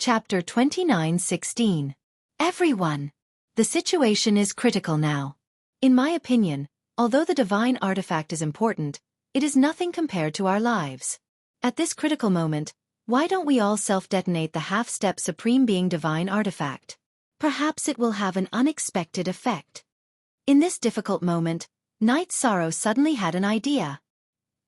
Chapter 29:16. Everyone. The situation is critical now. In my opinion, although the divine artifact is important, it is nothing compared to our lives. At this critical moment, why don't we all self-detonate the half-step Supreme Being divine artifact? Perhaps it will have an unexpected effect. In this difficult moment, Knight Sorrow suddenly had an idea.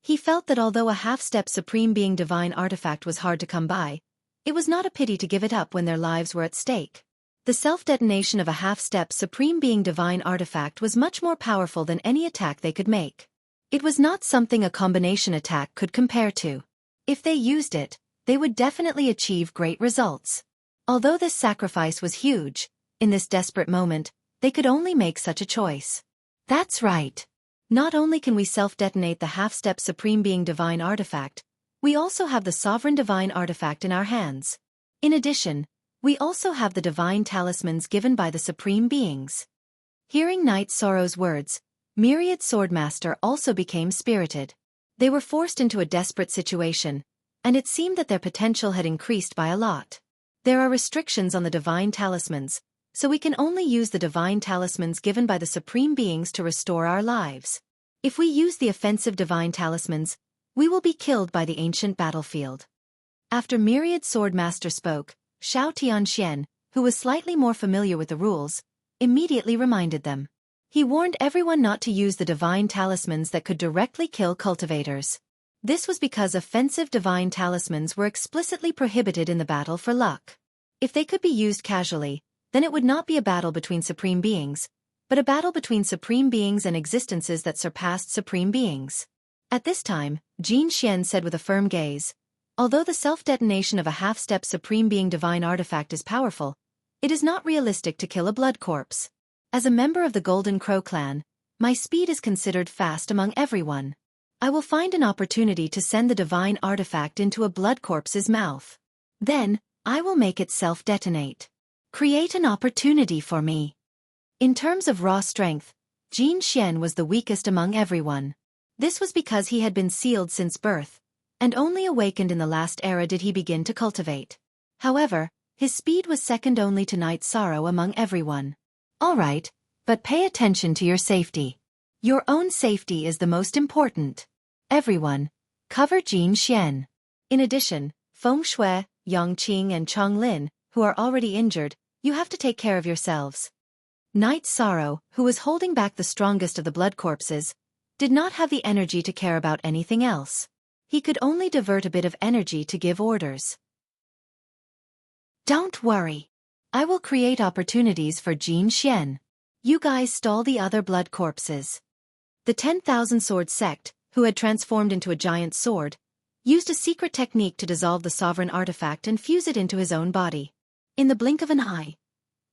He felt that although a half-step Supreme Being divine artifact was hard to come by, it was not a pity to give it up when their lives were at stake. The self-detonation of a half-step Supreme Being divine artifact was much more powerful than any attack they could make. It was not something a combination attack could compare to. If they used it, they would definitely achieve great results. Although this sacrifice was huge, in this desperate moment, they could only make such a choice. That's right. Not only can we self-detonate the half-step Supreme Being divine artifact, we also have the sovereign divine artifact in our hands. In addition, we also have the divine talismans given by the Supreme Beings. Hearing Knight Sorrow's words, Myriad Swordmaster also became spirited. They were forced into a desperate situation, and it seemed that their potential had increased by a lot. There are restrictions on the divine talismans, so we can only use the divine talismans given by the Supreme Beings to restore our lives. If we use the offensive divine talismans, we will be killed by the ancient battlefield. After Myriad Swordmaster spoke, Xiao Tianxian, who was slightly more familiar with the rules, immediately reminded them. He warned everyone not to use the divine talismans that could directly kill cultivators. This was because offensive divine talismans were explicitly prohibited in the battle for luck. If they could be used casually, then it would not be a battle between Supreme Beings, but a battle between Supreme Beings and existences that surpassed Supreme Beings. At this time, Jin Xian said with a firm gaze, although the self-detonation of a half-step Supreme Being divine artifact is powerful, it is not realistic to kill a blood corpse. As a member of the Golden Crow clan, my speed is considered fast among everyone. I will find an opportunity to send the divine artifact into a blood corpse's mouth. Then, I will make it self-detonate. Create an opportunity for me. In terms of raw strength, Jin Xian was the weakest among everyone. This was because he had been sealed since birth, and only awakened in the last era did he begin to cultivate. However, his speed was second only to Knight Sorrow among everyone. Alright, but pay attention to your safety. Your own safety is the most important. Everyone, cover Jin Xian. In addition, Feng Shui, Yang Qing and Chong Lin, who are already injured, you have to take care of yourselves. Knight Sorrow, who was holding back the strongest of the blood corpses, did not have the energy to care about anything else. He could only divert a bit of energy to give orders. Don't worry. I will create opportunities for Jin Xian. You guys stall the other blood corpses. The 10,000 Sword sect, who had transformed into a giant sword, used a secret technique to dissolve the sovereign artifact and fuse it into his own body. In the blink of an eye,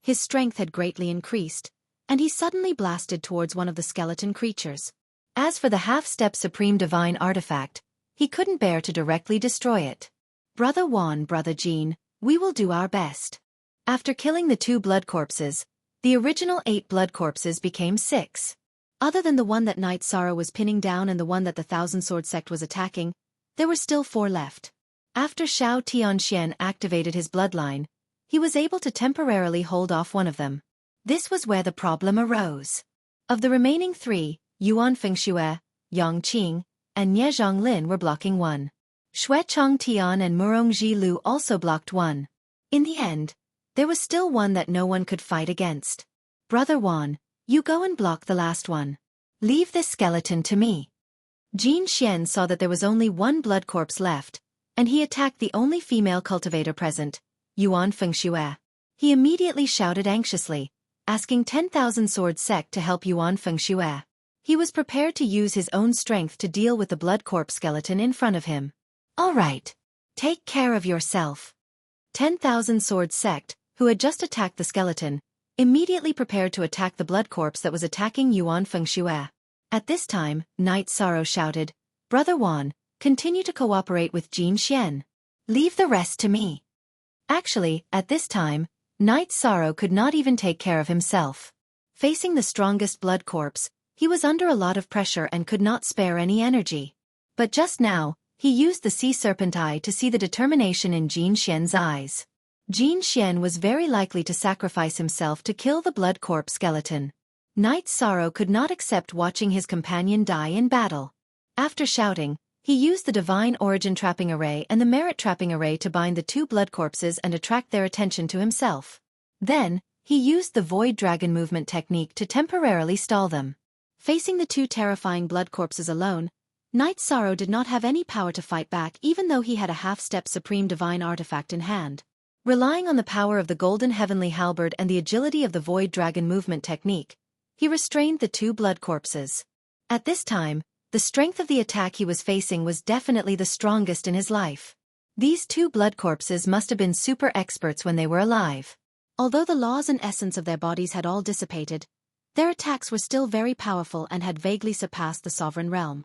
his strength had greatly increased, and he suddenly blasted towards one of the skeleton creatures. As for the half-step Supreme Divine Artifact, he couldn't bear to directly destroy it. Brother Juan, Brother Jean, we will do our best. After killing the 2 blood corpses, the original 8 blood corpses became 6. Other than the one that Knight Sorrow was pinning down and the one that the Thousand Sword sect was attacking, there were still 4 left. After Xiao Tianxian activated his bloodline, he was able to temporarily hold off one of them. This was where the problem arose. Of the remaining 3, Yuan Fengshui, Yang Qing, and Nie Zhonglin were blocking 1. Shui Chong Tian and Murong Ji Lu also blocked 1. In the end, there was still one that no one could fight against. Brother Juan, you go and block the last one. Leave this skeleton to me. Jin Xian saw that there was only 1 blood corpse left, and he attacked the only female cultivator present, Yuan Fengshui. He immediately shouted anxiously, asking 10,000 Sword sect to help Yuan Fengshui. He was prepared to use his own strength to deal with the blood corpse skeleton in front of him. Alright. Take care of yourself. 10,000 Sword sect, who had just attacked the skeleton, immediately prepared to attack the blood corpse that was attacking Yuan Fengshui. At this time, Knight Sorrow shouted, Brother Juan, continue to cooperate with Jin Xian. Leave the rest to me. Actually, at this time, Knight Sorrow could not even take care of himself. Facing the strongest blood corpse, he was under a lot of pressure and could not spare any energy. But just now, he used the sea serpent eye to see the determination in Jin Xian's eyes. Jin Xian was very likely to sacrifice himself to kill the blood corpse skeleton. Knight Sorrow could not accept watching his companion die in battle. After shouting, he used the Divine Origin Trapping Array and the Merit Trapping Array to bind the two blood corpses and attract their attention to himself. Then, he used the Void Dragon movement technique to temporarily stall them. Facing the two terrifying blood corpses alone, Knight Sorrow did not have any power to fight back even though he had a half-step Supreme Divine Artifact in hand. Relying on the power of the Golden Heavenly Halberd and the agility of the Void Dragon movement technique, he restrained the two blood corpses. At this time, the strength of the attack he was facing was definitely the strongest in his life. These two blood corpses must have been super experts when they were alive. Although the laws and essence of their bodies had all dissipated, their attacks were still very powerful and had vaguely surpassed the Sovereign Realm.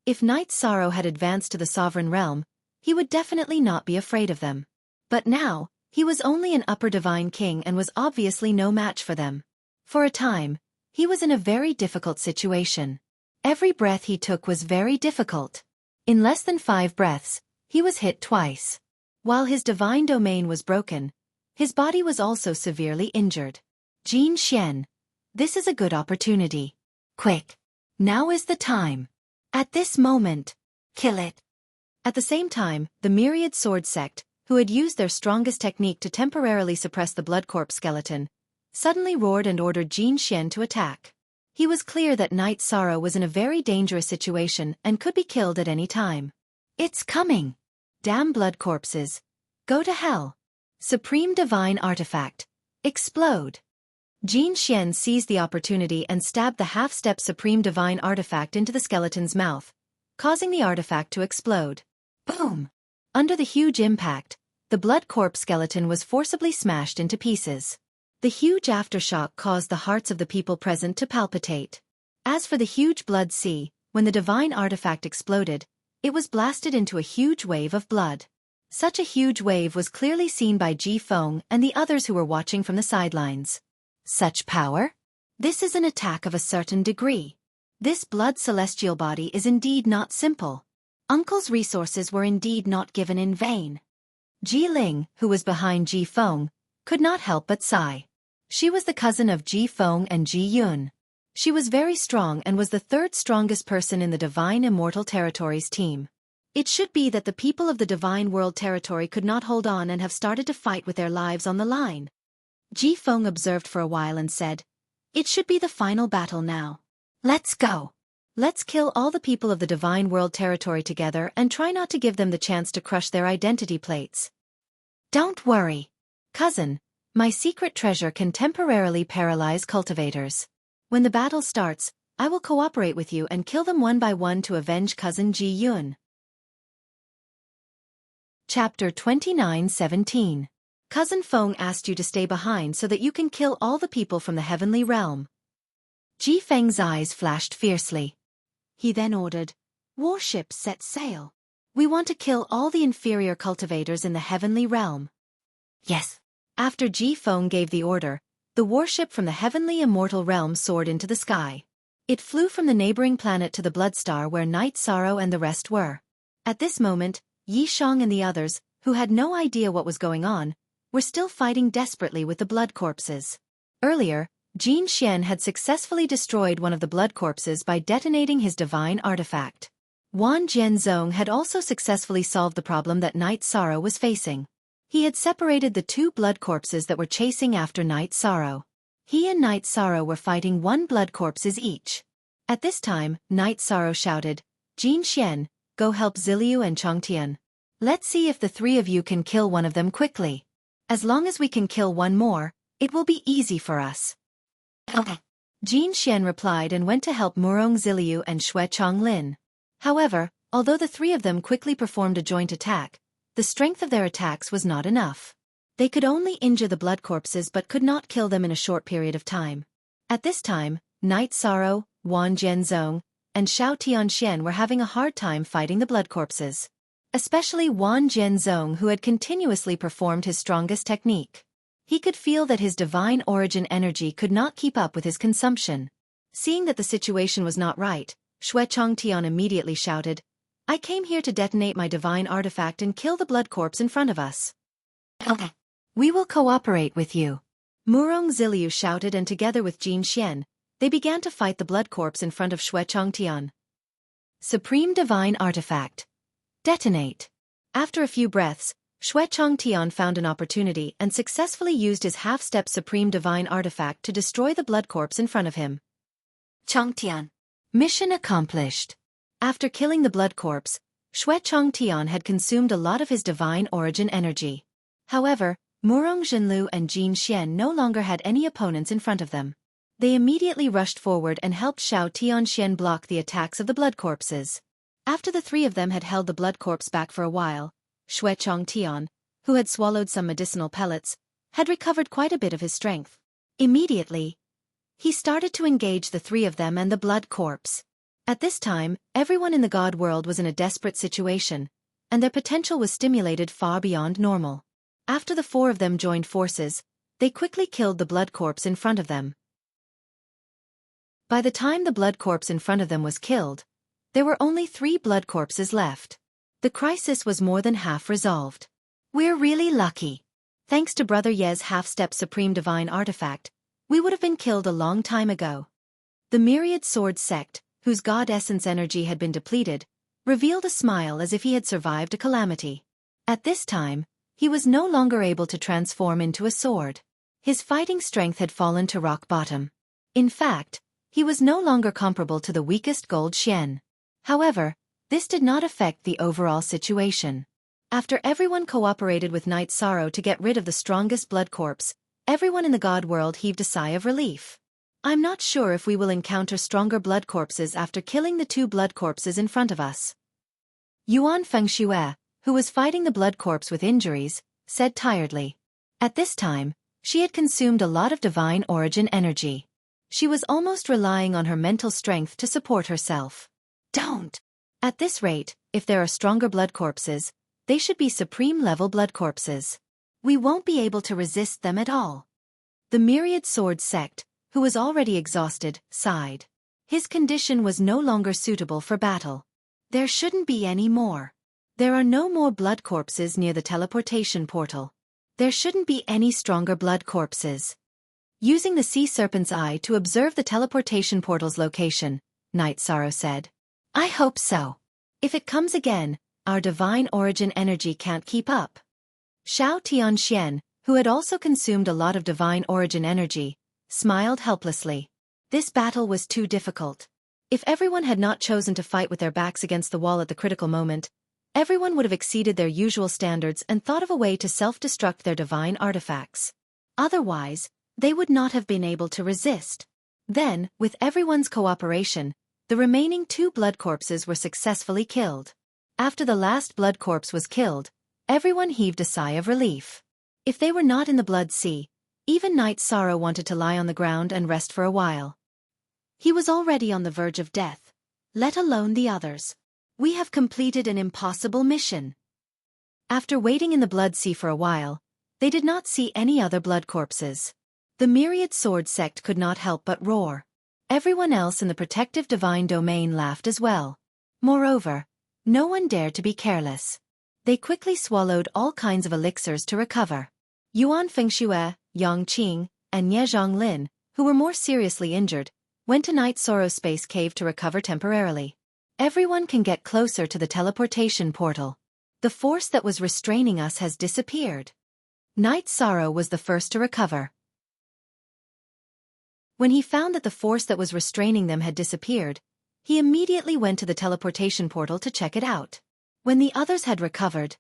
If Knight Sorrow had advanced to the Sovereign Realm, he would definitely not be afraid of them. But now, he was only an Upper Divine King and was obviously no match for them. For a time, he was in a very difficult situation. Every breath he took was very difficult. In less than 5 breaths, he was hit twice. While his divine domain was broken, his body was also severely injured. Jin Xian, this is a good opportunity. Quick! Now is the time. At this moment, kill it. At the same time, the Myriad Sword Sect, who had used their strongest technique to temporarily suppress the blood corpse skeleton, suddenly roared and ordered Jin Xian to attack. He was clear that Knight Sorrow was in a very dangerous situation and could be killed at any time. It's coming! Damn blood corpses! Go to hell! Supreme Divine Artifact! Explode! Jin Xian seized the opportunity and stabbed the half-step Supreme Divine Artifact into the skeleton's mouth, causing the artifact to explode. Boom! Under the huge impact, the blood corpse skeleton was forcibly smashed into pieces. The huge aftershock caused the hearts of the people present to palpitate. As for the huge blood sea, when the divine artifact exploded, it was blasted into a huge wave of blood. Such a huge wave was clearly seen by Ji Feng and the others who were watching from the sidelines. Such power? This is an attack of a certain degree. This blood celestial body is indeed not simple. Uncle's resources were indeed not given in vain. Ji Ling, who was behind Ji Feng, could not help but sigh. She was the cousin of Ji Feng and Ji Yun. She was very strong and was the third strongest person in the Divine Immortal Territories team. It should be that the people of the Divine World Territory could not hold on and have started to fight with their lives on the line. Ji Feng observed for a while and said, "It should be the final battle now. Let's go. Let's kill all the people of the Divine World Territory together and try not to give them the chance to crush their identity plates." Don't worry, cousin. My secret treasure can temporarily paralyze cultivators. When the battle starts, I will cooperate with you and kill them one by one to avenge cousin Ji Yun. Chapter 29:17. Cousin Feng asked you to stay behind so that you can kill all the people from the heavenly realm. Ji Feng's eyes flashed fiercely. He then ordered, "Warships set sail. We want to kill all the inferior cultivators in the heavenly realm." Yes. After Ji Feng gave the order, the warship from the heavenly immortal realm soared into the sky. It flew from the neighboring planet to the Blood Star where Knight Sorrow and the rest were. At this moment, Yi Shang and the others, who had no idea what was going on, were still fighting desperately with the blood corpses. Earlier, Jin Xian had successfully destroyed one of the blood corpses by detonating his divine artifact. Wan Jianzong had also successfully solved the problem that Knight Sorrow was facing. He had separated the two blood corpses that were chasing after Knight Sorrow. He and Knight Sorrow were fighting one blood corpses each. At this time, Knight Sorrow shouted, "Jin Xian, go help Ziliu and Chongtian. Let's see if the three of you can kill one of them quickly. As long as we can kill one more, it will be easy for us." Okay. Jin Xian replied and went to help Murong Ziliu and Xue Chonglin. However, although the three of them quickly performed a joint attack, the strength of their attacks was not enough. They could only injure the blood corpses but could not kill them in a short period of time. At this time, Knight Sorrow, Wan Jianzong, and Xiao Tianxian were having a hard time fighting the blood corpses. Especially Wan Jianzong, who had continuously performed his strongest technique. He could feel that his divine origin energy could not keep up with his consumption. Seeing that the situation was not right, Xue Chongtian immediately shouted, "I came here to detonate my divine artifact and kill the blood corpse in front of us." Okay. We will cooperate with you. Murong Ziliu shouted, and together with Jin Xian, they began to fight the blood corpse in front of Xue Chongtian. Supreme Divine Artifact. Detonate. After a few breaths, Xue Chongtian found an opportunity and successfully used his half-step Supreme Divine Artifact to destroy the blood corpse in front of him. Chongtian. Mission accomplished. After killing the blood corpse, Xue Chongtian had consumed a lot of his divine origin energy. However, Murong Zhenlu and Jin Xian no longer had any opponents in front of them. They immediately rushed forward and helped Xiao Tianxian block the attacks of the blood corpses. After the three of them had held the blood corpse back for a while, Xue Chongtian, who had swallowed some medicinal pellets, had recovered quite a bit of his strength. Immediately, he started to engage the three of them and the blood corpse. At this time, everyone in the god world was in a desperate situation, and their potential was stimulated far beyond normal. After the four of them joined forces, they quickly killed the blood corpse in front of them. By the time the blood corpse in front of them was killed, there were only 3 blood corpses left. The crisis was more than half resolved. We're really lucky. Thanks to Brother Ye's half-step Supreme Divine Artifact, we would have been killed a long time ago. The Myriad Sword sect, whose god essence energy had been depleted, revealed a smile as if he had survived a calamity. At this time, he was no longer able to transform into a sword. His fighting strength had fallen to rock bottom. In fact, he was no longer comparable to the weakest gold Xian. However, this did not affect the overall situation. After everyone cooperated with Night Sorrow to get rid of the strongest blood corpse, everyone in the god world heaved a sigh of relief. I'm not sure if we will encounter stronger blood corpses after killing the 2 blood corpses in front of us. Yuan Fengxue, who was fighting the blood corpse with injuries, said tiredly. At this time, she had consumed a lot of divine origin energy. She was almost relying on her mental strength to support herself. Don't! At this rate, if there are stronger blood corpses, they should be supreme-level blood corpses. We won't be able to resist them at all. The Myriad Sword sect, who was already exhausted, sighed. His condition was no longer suitable for battle. There shouldn't be any more. There are no more blood corpses near the teleportation portal. There shouldn't be any stronger blood corpses. Using the Sea Serpent's Eye to observe the teleportation portal's location, Night Sorrow said. I hope so. If it comes again, our divine origin energy can't keep up. Xiao Tianxian, who had also consumed a lot of divine origin energy, smiled helplessly. This battle was too difficult. If everyone had not chosen to fight with their backs against the wall at the critical moment, everyone would have exceeded their usual standards and thought of a way to self-destruct their divine artifacts. Otherwise, they would not have been able to resist. Then, with everyone's cooperation, the remaining 2 blood corpses were successfully killed. After the last blood corpse was killed, everyone heaved a sigh of relief. If they were not in the blood sea, even Night Sorrow wanted to lie on the ground and rest for a while. He was already on the verge of death, let alone the others. We have completed an impossible mission. After waiting in the blood sea for a while, they did not see any other blood corpses. The Myriad Sword sect could not help but roar. Everyone else in the protective divine domain laughed as well. Moreover, no one dared to be careless. They quickly swallowed all kinds of elixirs to recover. Yuan Fengxue, Yang Qing, and Nie Zhonglin, who were more seriously injured, went to Night Sorrow's space cave to recover temporarily. Everyone can get closer to the teleportation portal. The force that was restraining us has disappeared. Night Sorrow was the first to recover. When he found that the force that was restraining them had disappeared, he immediately went to the teleportation portal to check it out. When the others had recovered,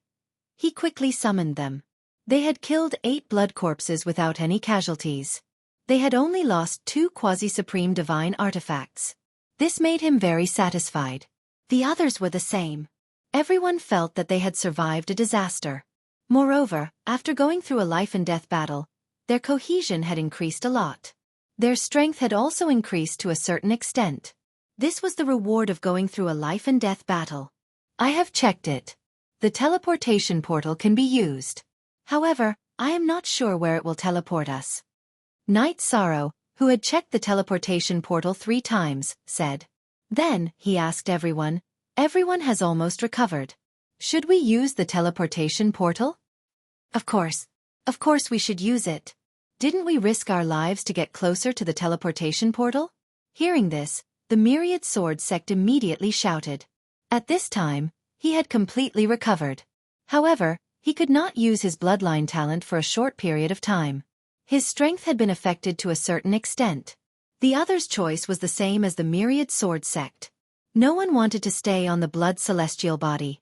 he quickly summoned them. They had killed 8 blood corpses without any casualties. They had only lost 2 quasi-supreme divine artifacts. This made him very satisfied. The others were the same. Everyone felt that they had survived a disaster. Moreover, after going through a life-and-death battle, their cohesion had increased a lot. Their strength had also increased to a certain extent. This was the reward of going through a life-and-death battle. I have checked it. The teleportation portal can be used. However, I am not sure where it will teleport us. Night Sorrow, who had checked the teleportation portal 3 times, said. Then, he asked everyone. Everyone has almost recovered. Should we use the teleportation portal? Of course, Of course we should use it. Didn't we risk our lives to get closer to the teleportation portal? Hearing this, the myriad sword sect immediately shouted. At this time, he had completely recovered. However, he could not use his bloodline talent for a short period of time. His strength had been affected to a certain extent. The other's choice was the same as the myriad sword sect. No one wanted to stay on the blood celestial body.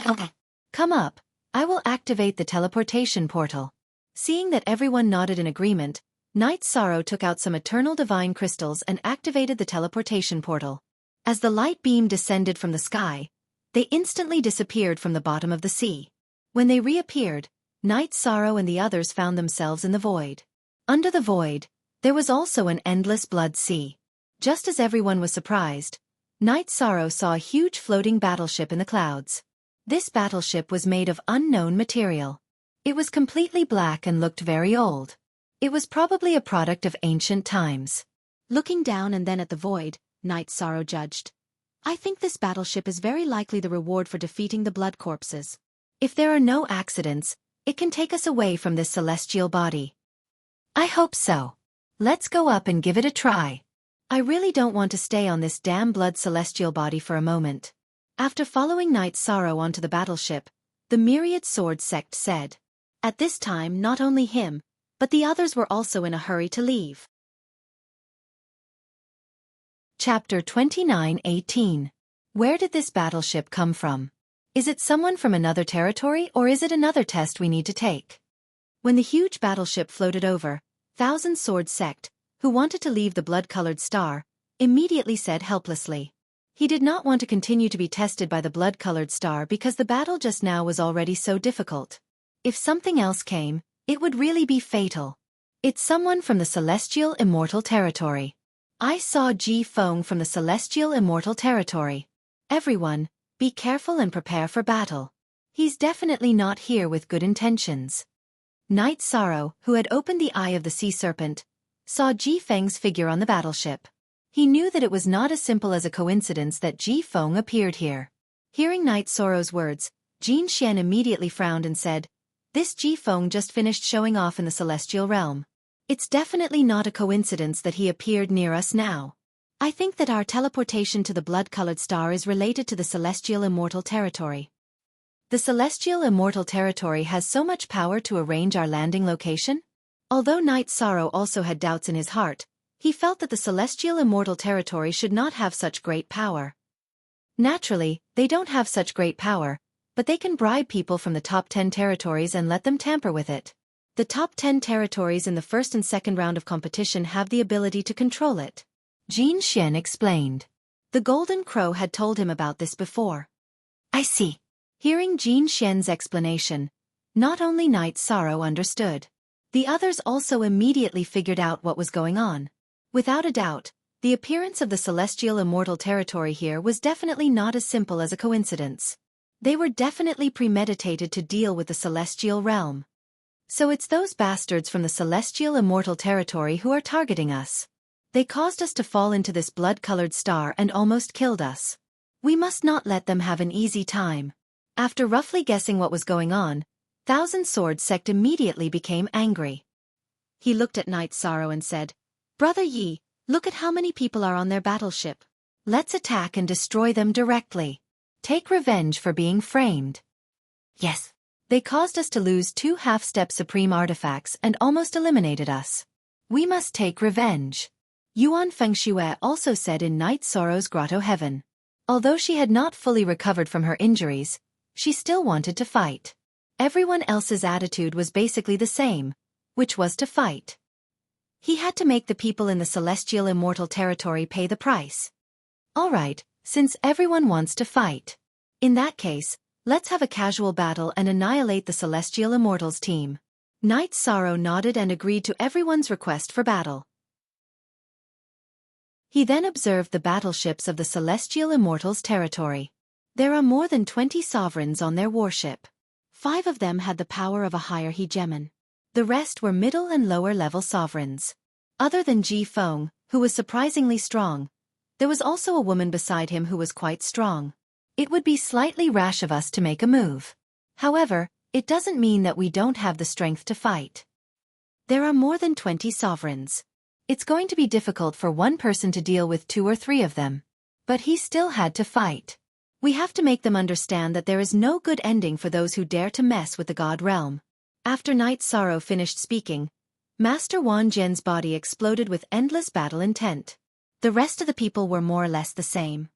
Okay. Come up, I will activate the teleportation portal. Seeing that everyone nodded in agreement, Knight Sorrow took out some eternal divine crystals and activated the teleportation portal. As the light beam descended from the sky, they instantly disappeared from the bottom of the sea. When they reappeared, Knight Sorrow and the others found themselves in the void. Under the void, there was also an endless blood sea. Just as everyone was surprised, Knight Sorrow saw a huge floating battleship in the clouds. This battleship was made of unknown material. It was completely black and looked very old. It was probably a product of ancient times. Looking down and then at the void, Knight Sorrow judged. I think this battleship is very likely the reward for defeating the blood corpses. If there are no accidents, it can take us away from this celestial body. I hope so. Let's go up and give it a try. I really don't want to stay on this damn blood celestial body for a moment. After following Knight Sorrow onto the battleship, the myriad sword sect said. At this time not only him, but the others were also in a hurry to leave. Chapter 29:18. Where did this battleship come from? Is it someone from another territory or is it another test we need to take? When the huge battleship floated over, Thousand Sword Sect, who wanted to leave the blood-colored star, immediately said helplessly. He did not want to continue to be tested by the blood-colored star because the battle just now was already so difficult. If something else came, it would really be fatal. It's someone from the Celestial Immortal Territory. I saw Ji Feng from the Celestial Immortal Territory. Everyone, be careful and prepare for battle. He's definitely not here with good intentions. Knight Sorrow, who had opened the eye of the sea serpent, saw Ji Feng's figure on the battleship. He knew that it was not as simple as a coincidence that Ji Feng appeared here. Hearing Knight Sorrow's words, Jin Xian immediately frowned and said, This Ji Feng just finished showing off in the celestial realm. It's definitely not a coincidence that he appeared near us now. I think that our teleportation to the blood-colored star is related to the Celestial Immortal Territory. The Celestial Immortal Territory has so much power to arrange our landing location? Although Knight Sorrow also had doubts in his heart, he felt that the Celestial Immortal Territory should not have such great power. Naturally, they don't have such great power, but they can bribe people from the top 10 territories and let them tamper with it. The top 10 territories in the first and second round of competition have the ability to control it. Jin Xian explained. The Golden Crow had told him about this before. I see. Hearing Jin Xian's explanation, not only Knight Sorrow understood. The others also immediately figured out what was going on. Without a doubt, the appearance of the Celestial Immortal Territory here was definitely not as simple as a coincidence. They were definitely premeditated to deal with the Celestial Realm. So it's those bastards from the Celestial Immortal Territory who are targeting us. They caused us to fall into this blood-colored star and almost killed us. We must not let them have an easy time. After roughly guessing what was going on, Thousand Sword Sect immediately became angry. He looked at Knight Sorrow and said, Brother Yi, look at how many people are on their battleship. Let's attack and destroy them directly. Take revenge for being framed. Yes. They caused us to lose 2 half-step supreme artifacts and almost eliminated us. We must take revenge. Yuan Fengxue also said in Knight Sorrow's Grotto Heaven. Although she had not fully recovered from her injuries, she still wanted to fight. Everyone else's attitude was basically the same, which was to fight. He had to make the people in the Celestial Immortal Territory pay the price. Alright, since everyone wants to fight. In that case, let's have a casual battle and annihilate the Celestial Immortals team. Knight Sorrow nodded and agreed to everyone's request for battle. He then observed the battleships of the Celestial Immortals Territory. There are more than 20 sovereigns on their warship. 5 of them had the power of a higher hegemon. The rest were middle and lower level sovereigns. Other than Ji Feng, who was surprisingly strong, there was also a woman beside him who was quite strong. It would be slightly rash of us to make a move. However, it doesn't mean that we don't have the strength to fight. There are more than 20 sovereigns. It's going to be difficult for one person to deal with 2 or 3 of them. But he still had to fight. We have to make them understand that there is no good ending for those who dare to mess with the God realm. After Night Sorrow finished speaking, Master Wan Jian's body exploded with endless battle intent. The rest of the people were more or less the same.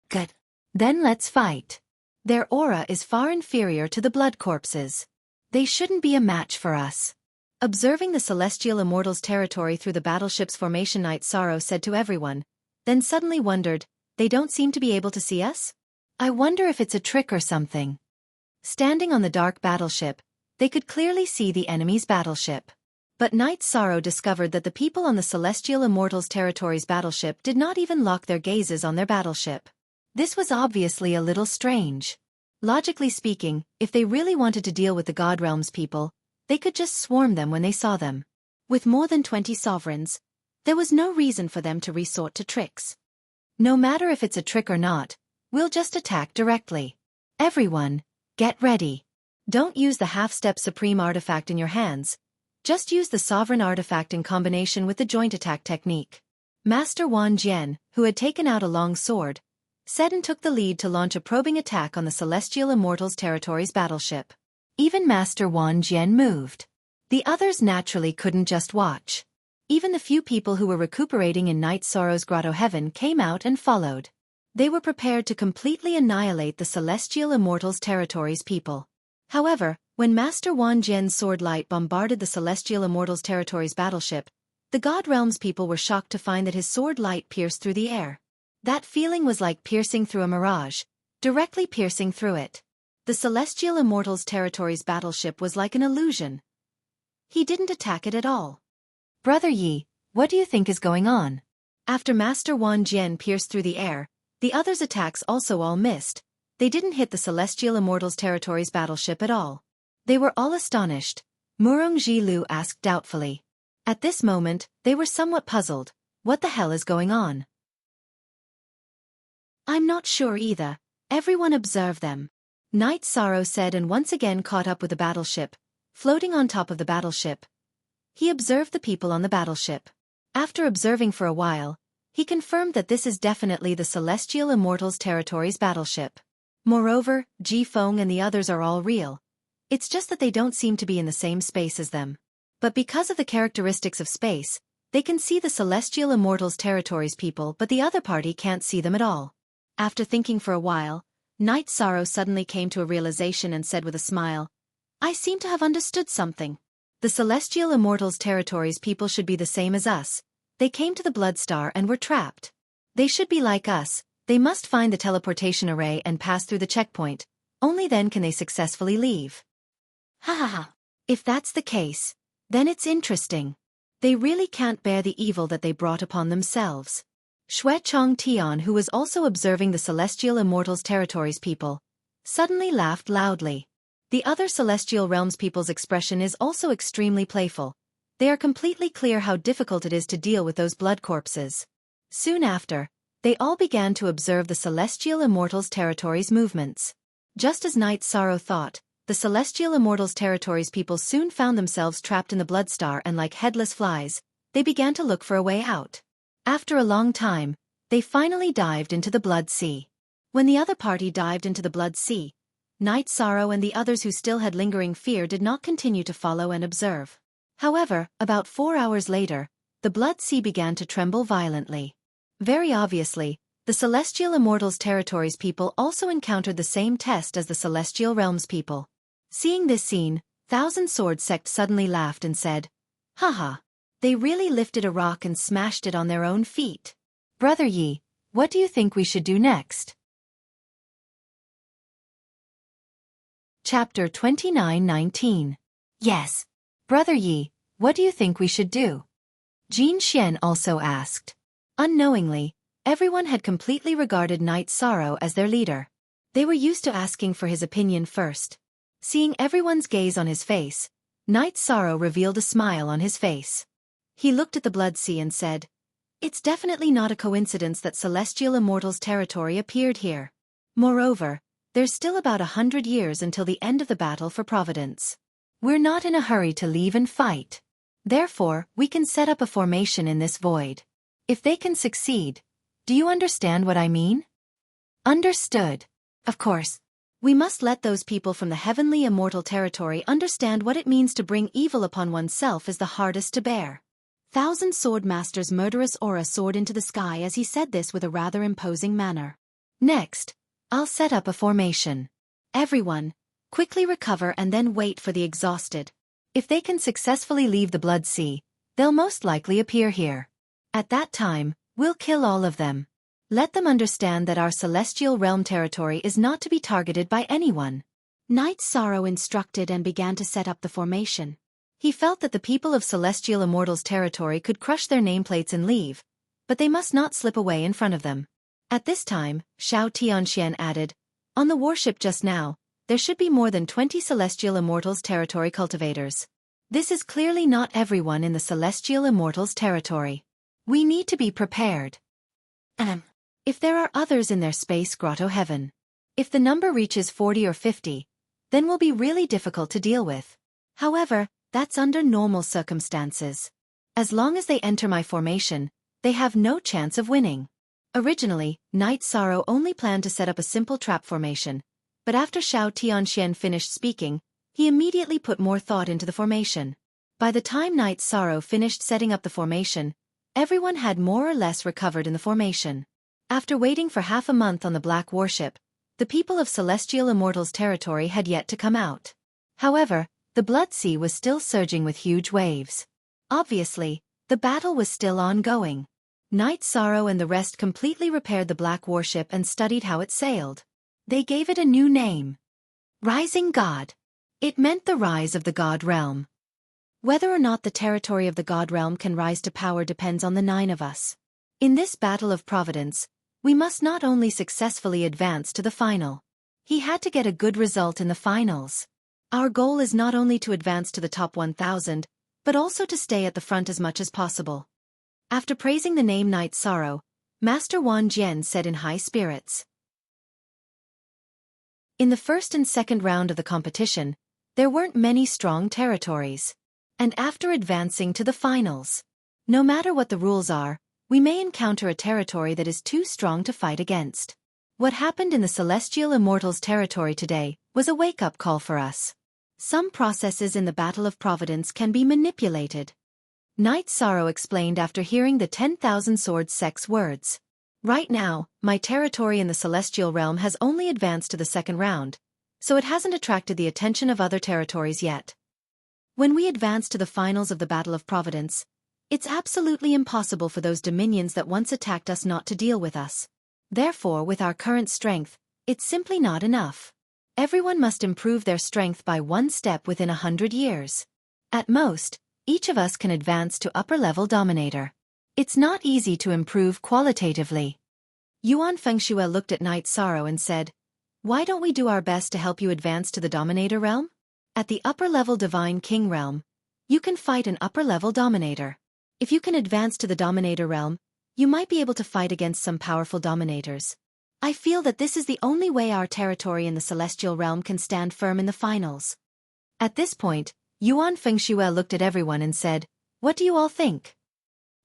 Good. Then let's fight. Their aura is far inferior to the blood corpses. They shouldn't be a match for us. Observing the celestial immortals' territory through the battleship's formation, Night Sorrow said to everyone, then suddenly wondered, they don't seem to be able to see us? I wonder if it's a trick or something. Standing on the dark battleship, they could clearly see the enemy's battleship. But Night Sorrow discovered that the people on the celestial immortals' territory's battleship did not even lock their gazes on their battleship. This was obviously a little strange. Logically speaking, if they really wanted to deal with the God Realm's people, they could just swarm them when they saw them. With more than 20 sovereigns, there was no reason for them to resort to tricks. No matter if it's a trick or not, we'll just attack directly. Everyone, get ready. Don't use the half-step supreme artifact in your hands. Just use the sovereign artifact in combination with the joint attack technique. Master Wan Jian, who had taken out a long sword, said and took the lead to launch a probing attack on the celestial immortals' territory's battleship. Even Master Wan Jian moved. The others naturally couldn't just watch. Even the few people who were recuperating in Night Sorrow's grotto heaven came out and followed. They were prepared to completely annihilate the celestial immortals' territory's people. However, when Master Wan Jian's sword light bombarded the celestial immortals' territory's battleship, the God Realm's people were shocked to find that his sword light pierced through the air. That feeling was like piercing through a mirage, directly piercing through it. The celestial immortals' territory's battleship was like an illusion. He didn't attack it at all. Brother Yi, what do you think is going on? After Master Wan Jian pierced through the air, the others' attacks also all missed. They didn't hit the celestial immortals' territory's battleship at all. They were all astonished. Murong Ji-Lu asked doubtfully. At this moment, they were somewhat puzzled. What the hell is going on? I'm not sure either. Everyone observe them. Night Sorrow said and once again caught up with the battleship, floating on top of the battleship. He observed the people on the battleship. After observing for a while, he confirmed that this is definitely the celestial immortals' territory's battleship. Moreover, Ji Feng and the others are all real. It's just that they don't seem to be in the same space as them. But because of the characteristics of space, they can see the celestial immortals' territory's people, but the other party can't see them at all. After thinking for a while, Night Sorrow suddenly came to a realization and said with a smile, I seem to have understood something. The celestial immortals' territory's people should be the same as us. They came to the Blood Star and were trapped. They should be like us. They must find the teleportation array and pass through the checkpoint. Only then can they successfully leave. Ha ha ha. If that's the case, then it's interesting. They really can't bear the evil that they brought upon themselves. Xue Chong Tian, who was also observing the celestial immortals' territory's people, suddenly laughed loudly. The other celestial realms people's expression is also extremely playful. They are completely clear how difficult it is to deal with those blood corpses. Soon after, they all began to observe the celestial immortals' territory's movements. Just as Night Sorrow thought, the celestial immortals' territory's people soon found themselves trapped in the Blood Star and like headless flies, they began to look for a way out. After a long time, they finally dived into the Blood Sea. When the other party dived into the Blood Sea, Night Sorrow and the others who still had lingering fear did not continue to follow and observe. However, about 4 hours later, the Blood Sea began to tremble violently. Very obviously, the celestial immortals' territory's people also encountered the same test as the celestial realms people. Seeing this scene, Thousand Sword Sect suddenly laughed and said, Haha. They really lifted a rock and smashed it on their own feet. Brother Yi, what do you think we should do next? Chapter 29:19. Yes. Brother Yi, what do you think we should do? Jin Xian also asked. Unknowingly, everyone had completely regarded Night Sorrow as their leader. They were used to asking for his opinion first. Seeing everyone's gaze on his face, Night Sorrow revealed a smile on his face. He looked at the Blood Sea and said, It's definitely not a coincidence that celestial immortals' territory appeared here. Moreover, There's still about 100 years until the end of the battle for Providence. We're not in a hurry to leave and fight. Therefore, we can set up a formation in this void. If they can succeed, do you understand what I mean? Understood. Of course. We must let those people from the heavenly immortal territory understand what it means to bring evil upon oneself is the hardest to bear. Thousand Sword Master's murderous aura soared into the sky as he said this with a rather imposing manner. Next, I'll set up a formation. Everyone, quickly recover and then wait for the exhausted. If they can successfully leave the Blood Sea, they'll most likely appear here. At that time, we'll kill all of them. Let them understand that our celestial realm territory is not to be targeted by anyone. Knight Sorrow instructed and began to set up the formation. He felt that the people of Celestial Immortals territory could crush their nameplates and leave, but they must not slip away in front of them. At this time, Xiao Tianxian added, on the warship just now, there should be more than 20 Celestial Immortals territory cultivators. This is clearly not everyone in the Celestial Immortals territory. We need to be prepared. If there are others in their space grotto heaven. If the number reaches 40 or 50, then will be really difficult to deal with. However, that's under normal circumstances. As long as they enter my formation, they have no chance of winning. Originally, Knight Sorrow only planned to set up a simple trap formation, but after Xiao Tianxian finished speaking, he immediately put more thought into the formation. By the time Knight Sorrow finished setting up the formation, everyone had more or less recovered in the formation. After waiting for half a month on the Black Warship, the people of Celestial Immortals territory had yet to come out. However, the Blood Sea was still surging with huge waves. Obviously, the battle was still ongoing. Knight Sorrow and the rest completely repaired the Black Warship and studied how it sailed. They gave it a new name. Rising God. It meant the rise of the God realm. Whether or not the territory of the God realm can rise to power depends on the 9 of us. In this battle of Providence, we must not only successfully advance to the final. He had to get a good result in the finals. Our goal is not only to advance to the top 1,000, but also to stay at the front as much as possible. After praising the name Knight Sorrow, Master Wan Jian said in high spirits. In the first and second round of the competition, there weren't many strong territories. And after advancing to the finals, no matter what the rules are, we may encounter a territory that is too strong to fight against. What happened in the Celestial Immortals territory today was a wake-up call for us. Some processes in the Battle of Providence can be manipulated. Knight Sorrow explained after hearing the 10,000 Swords Sect's words. Right now, my territory in the Celestial Realm has only advanced to the second round, so it hasn't attracted the attention of other territories yet. When we advance to the finals of the Battle of Providence, it's absolutely impossible for those dominions that once attacked us not to deal with us. Therefore, with our current strength, it's simply not enough. Everyone must improve their strength by one step within 100 years. At most, each of us can advance to upper-level Dominator. It's not easy to improve qualitatively. Yuan Fengxue looked at Knight Sorrow and said, why don't we do our best to help you advance to the Dominator realm? At the upper-level Divine King realm, you can fight an upper-level Dominator. If you can advance to the Dominator realm, you might be able to fight against some powerful Dominators. I feel that this is the only way our territory in the Celestial Realm can stand firm in the finals. At this point, Yuan Fengxue looked at everyone and said, what do you all think?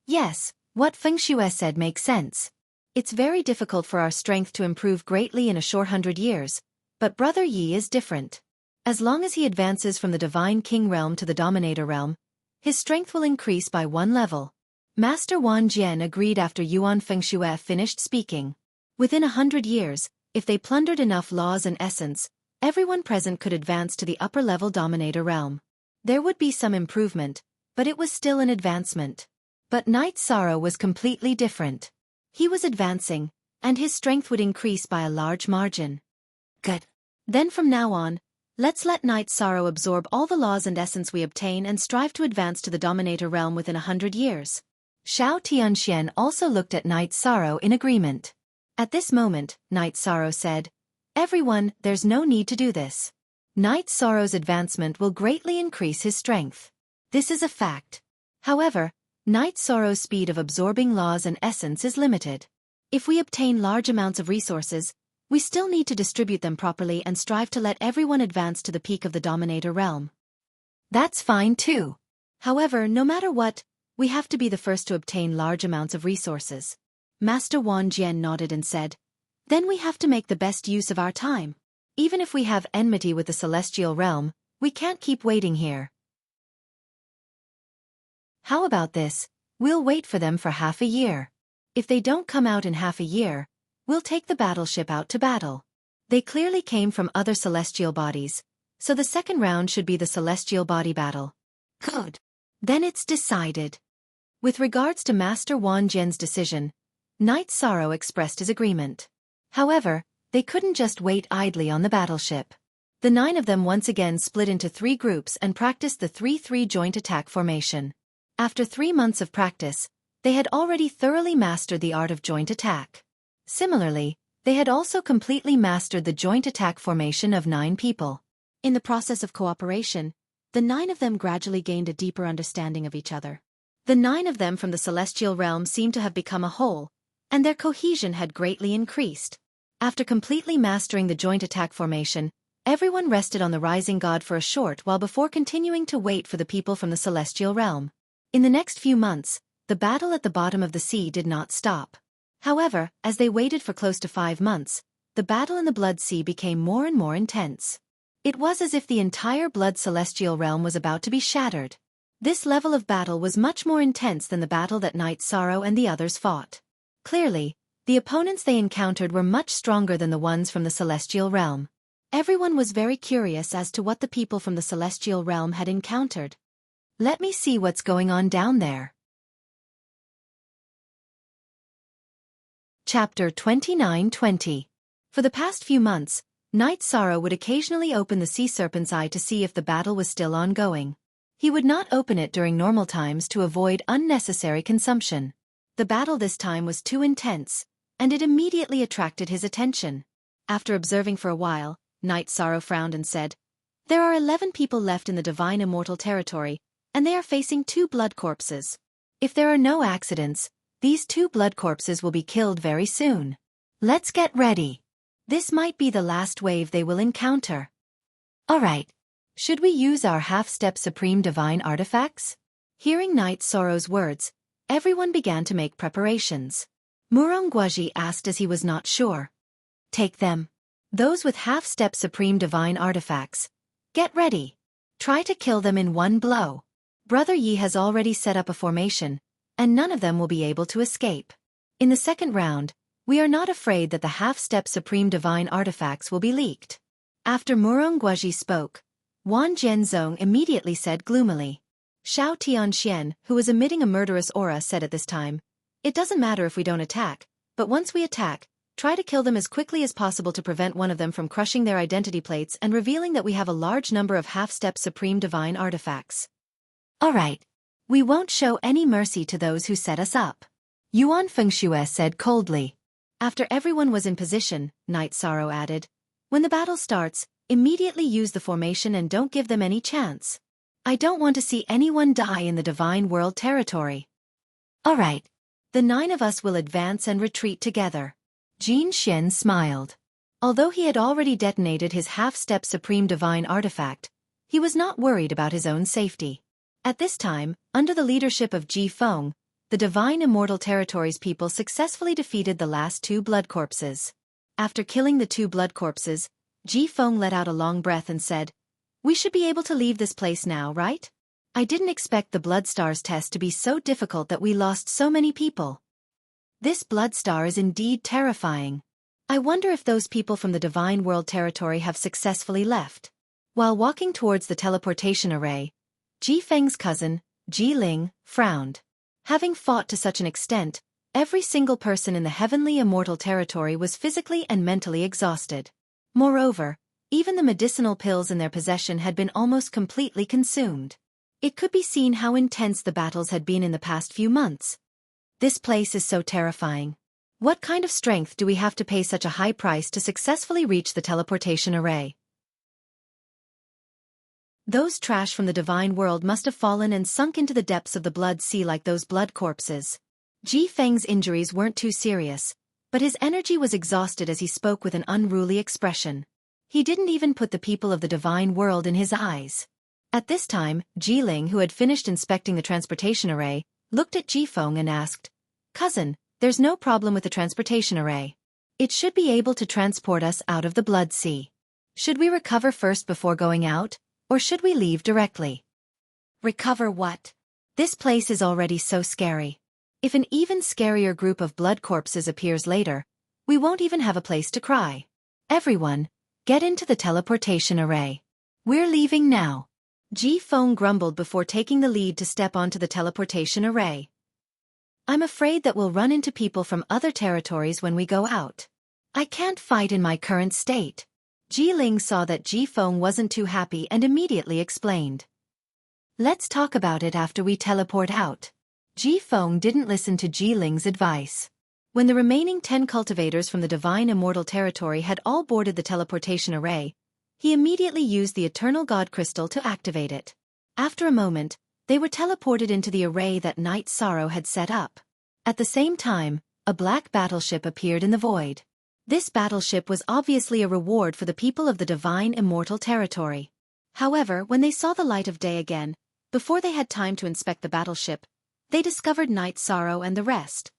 Yes, what Fengxue said makes sense. It's very difficult for our strength to improve greatly in a short 100 years, but Brother Yi is different. As long as he advances from the Divine King realm to the Dominator realm, his strength will increase by 1 level. Master Wan Jian agreed after Yuan Fengxue finished speaking. Within 100 years, if they plundered enough laws and essence, everyone present could advance to the upper-level Dominator realm. There would be some improvement, but it was still an advancement. But Knight Sorrow was completely different. He was advancing, and his strength would increase by a large margin. Good. Then from now on, let's let Knight Sorrow absorb all the laws and essence we obtain and strive to advance to the Dominator realm within 100 years. Xiao Tianxian also looked at Knight Sorrow in agreement. At this moment, Knight Sorrow said, everyone, there's no need to do this. Knight Sorrow's advancement will greatly increase his strength. This is a fact. However, Knight Sorrow's speed of absorbing laws and essence is limited. If we obtain large amounts of resources, We still need to distribute them properly and strive to let everyone advance to the peak of the Dominator realm. That's fine too. However, no matter what, we have to be the first to obtain large amounts of resources. Master Wan Jian nodded and said, then we have to make the best use of our time. Even if we have enmity with the celestial realm, we can't keep waiting here. How about this? We'll wait for them for half a year. If they don't come out in half a year, we'll take the battleship out to battle. They clearly came from other celestial bodies, so the second round should be the celestial body battle. Good. Then it's decided. With regards to Master Wan Jian's decision, Knight Sorrow expressed his agreement. However, they couldn't just wait idly on the battleship. The 9 of them once again split into 3 groups and practiced the 3-3 joint attack formation. After 3 months of practice, they had already thoroughly mastered the art of joint attack. Similarly, they had also completely mastered the joint attack formation of 9 people. In the process of cooperation, the 9 of them gradually gained a deeper understanding of each other. The 9 of them from the celestial realm seemed to have become a whole, and their cohesion had greatly increased. After completely mastering the joint attack formation, everyone rested on the rising god for a short while before continuing to wait for the people from the celestial realm. In the next few months, the battle at the bottom of the sea did not stop. However, as they waited for close to 5 months, the battle in the Blood Sea became more and more intense. It was as if the entire Blood Celestial realm was about to be shattered. This level of battle was much more intense than the battle that Knight Sorrow and the others fought. Clearly, the opponents they encountered were much stronger than the ones from the celestial realm. Everyone was very curious as to what the people from the celestial realm had encountered. Let me see what's going on down there. Chapter 29-20. For the past few months, Knight Sorrow would occasionally open the Sea Serpent's Eye to see if the battle was still ongoing. He would not open it during normal times to avoid unnecessary consumption. The battle this time was too intense, and it immediately attracted his attention. After observing for a while, Knight Sorrow frowned and said, there are 11 people left in the divine immortal territory, and they are facing 2 blood corpses. If there are no accidents, these 2 blood corpses will be killed very soon. Let's get ready. This might be the last wave they will encounter. Alright. Should we use our half-step supreme divine artifacts? Hearing Knight Sorrow's words, everyone began to make preparations. Murongguaji asked as he was not sure. Take them. Those with half-step supreme divine artifacts. Get ready. Try to kill them in one blow. Brother Yi has already set up a formation, and none of them will be able to escape. In the second round, we are not afraid that the half-step supreme divine artifacts will be leaked. After Murongguaji spoke, Wan Jianzong immediately said gloomily. Xiao Tianxian, who was emitting a murderous aura, said at this time, it doesn't matter if we don't attack, but once we attack, try to kill them as quickly as possible to prevent one of them from crushing their identity plates and revealing that we have a large number of half-step supreme divine artifacts. Alright. We won't show any mercy to those who set us up. Yuan Fengxue said coldly. After everyone was in position, Knight Sorrow added, when the battle starts, immediately use the formation and don't give them any chance. I don't want to see anyone die in the divine world territory. Alright. The 9 of us will advance and retreat together. Jin Xian smiled. Although he had already detonated his half-step supreme divine artifact, he was not worried about his own safety. At this time, under the leadership of Ji Feng, the divine immortal territory's people successfully defeated the last 2 blood corpses. After killing the 2 blood corpses, Ji Feng let out a long breath and said, we should be able to leave this place now, right? I didn't expect the Blood Stars test to be so difficult that we lost so many people. This Blood Star is indeed terrifying. I wonder if those people from the Divine World territory have successfully left. While walking towards the teleportation array, Ji Feng's cousin, Ji Ling, frowned. Having fought to such an extent, every single person in the heavenly immortal territory was physically and mentally exhausted. Moreover, even the medicinal pills in their possession had been almost completely consumed. It could be seen how intense the battles had been in the past few months. This place is so terrifying. What kind of strength do we have to pay such a high price to successfully reach the teleportation array? Those trash from the divine world must have fallen and sunk into the depths of the blood sea like those blood corpses. Ji Feng's injuries weren't too serious, But his energy was exhausted as he spoke with an unruly expression. He didn't even put the people of the divine world in his eyes. At this time, Jiling, who had finished inspecting the transportation array, looked at Jifeng and asked, "Cousin, there's no problem with the transportation array. It should be able to transport us out of the Blood Sea. Should we recover first before going out, or should we leave directly?" "Recover what? This place is already so scary. If an even scarier group of blood corpses appears later, we won't even have a place to cry. Everyone, get into the teleportation array. We're leaving now." Jifeng grumbled before taking the lead to step onto the teleportation array. "I'm afraid that we'll run into people from other territories when we go out. I can't fight in my current state." Jiling saw that Jifeng wasn't too happy and immediately explained. "Let's talk about it after we teleport out." Jifeng didn't listen to Jiling's advice. When the remaining 10 cultivators from the Divine Immortal Territory had all boarded the teleportation array, he immediately used the Eternal God Crystal to activate it. After a moment, they were teleported into the array that Night Sorrow had set up. At the same time, a black battleship appeared in the void. This battleship was obviously a reward for the people of the Divine Immortal Territory. However, when they saw the light of day again, before they had time to inspect the battleship, they discovered Night Sorrow and the rest.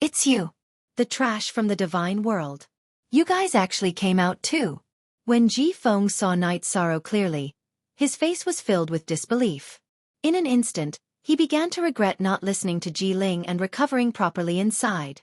"It's you. The trash from the Divine World. You guys actually came out too." When Jifeng saw Night Sorrow clearly, his face was filled with disbelief. In an instant, he began to regret not listening to Jiling and recovering properly inside.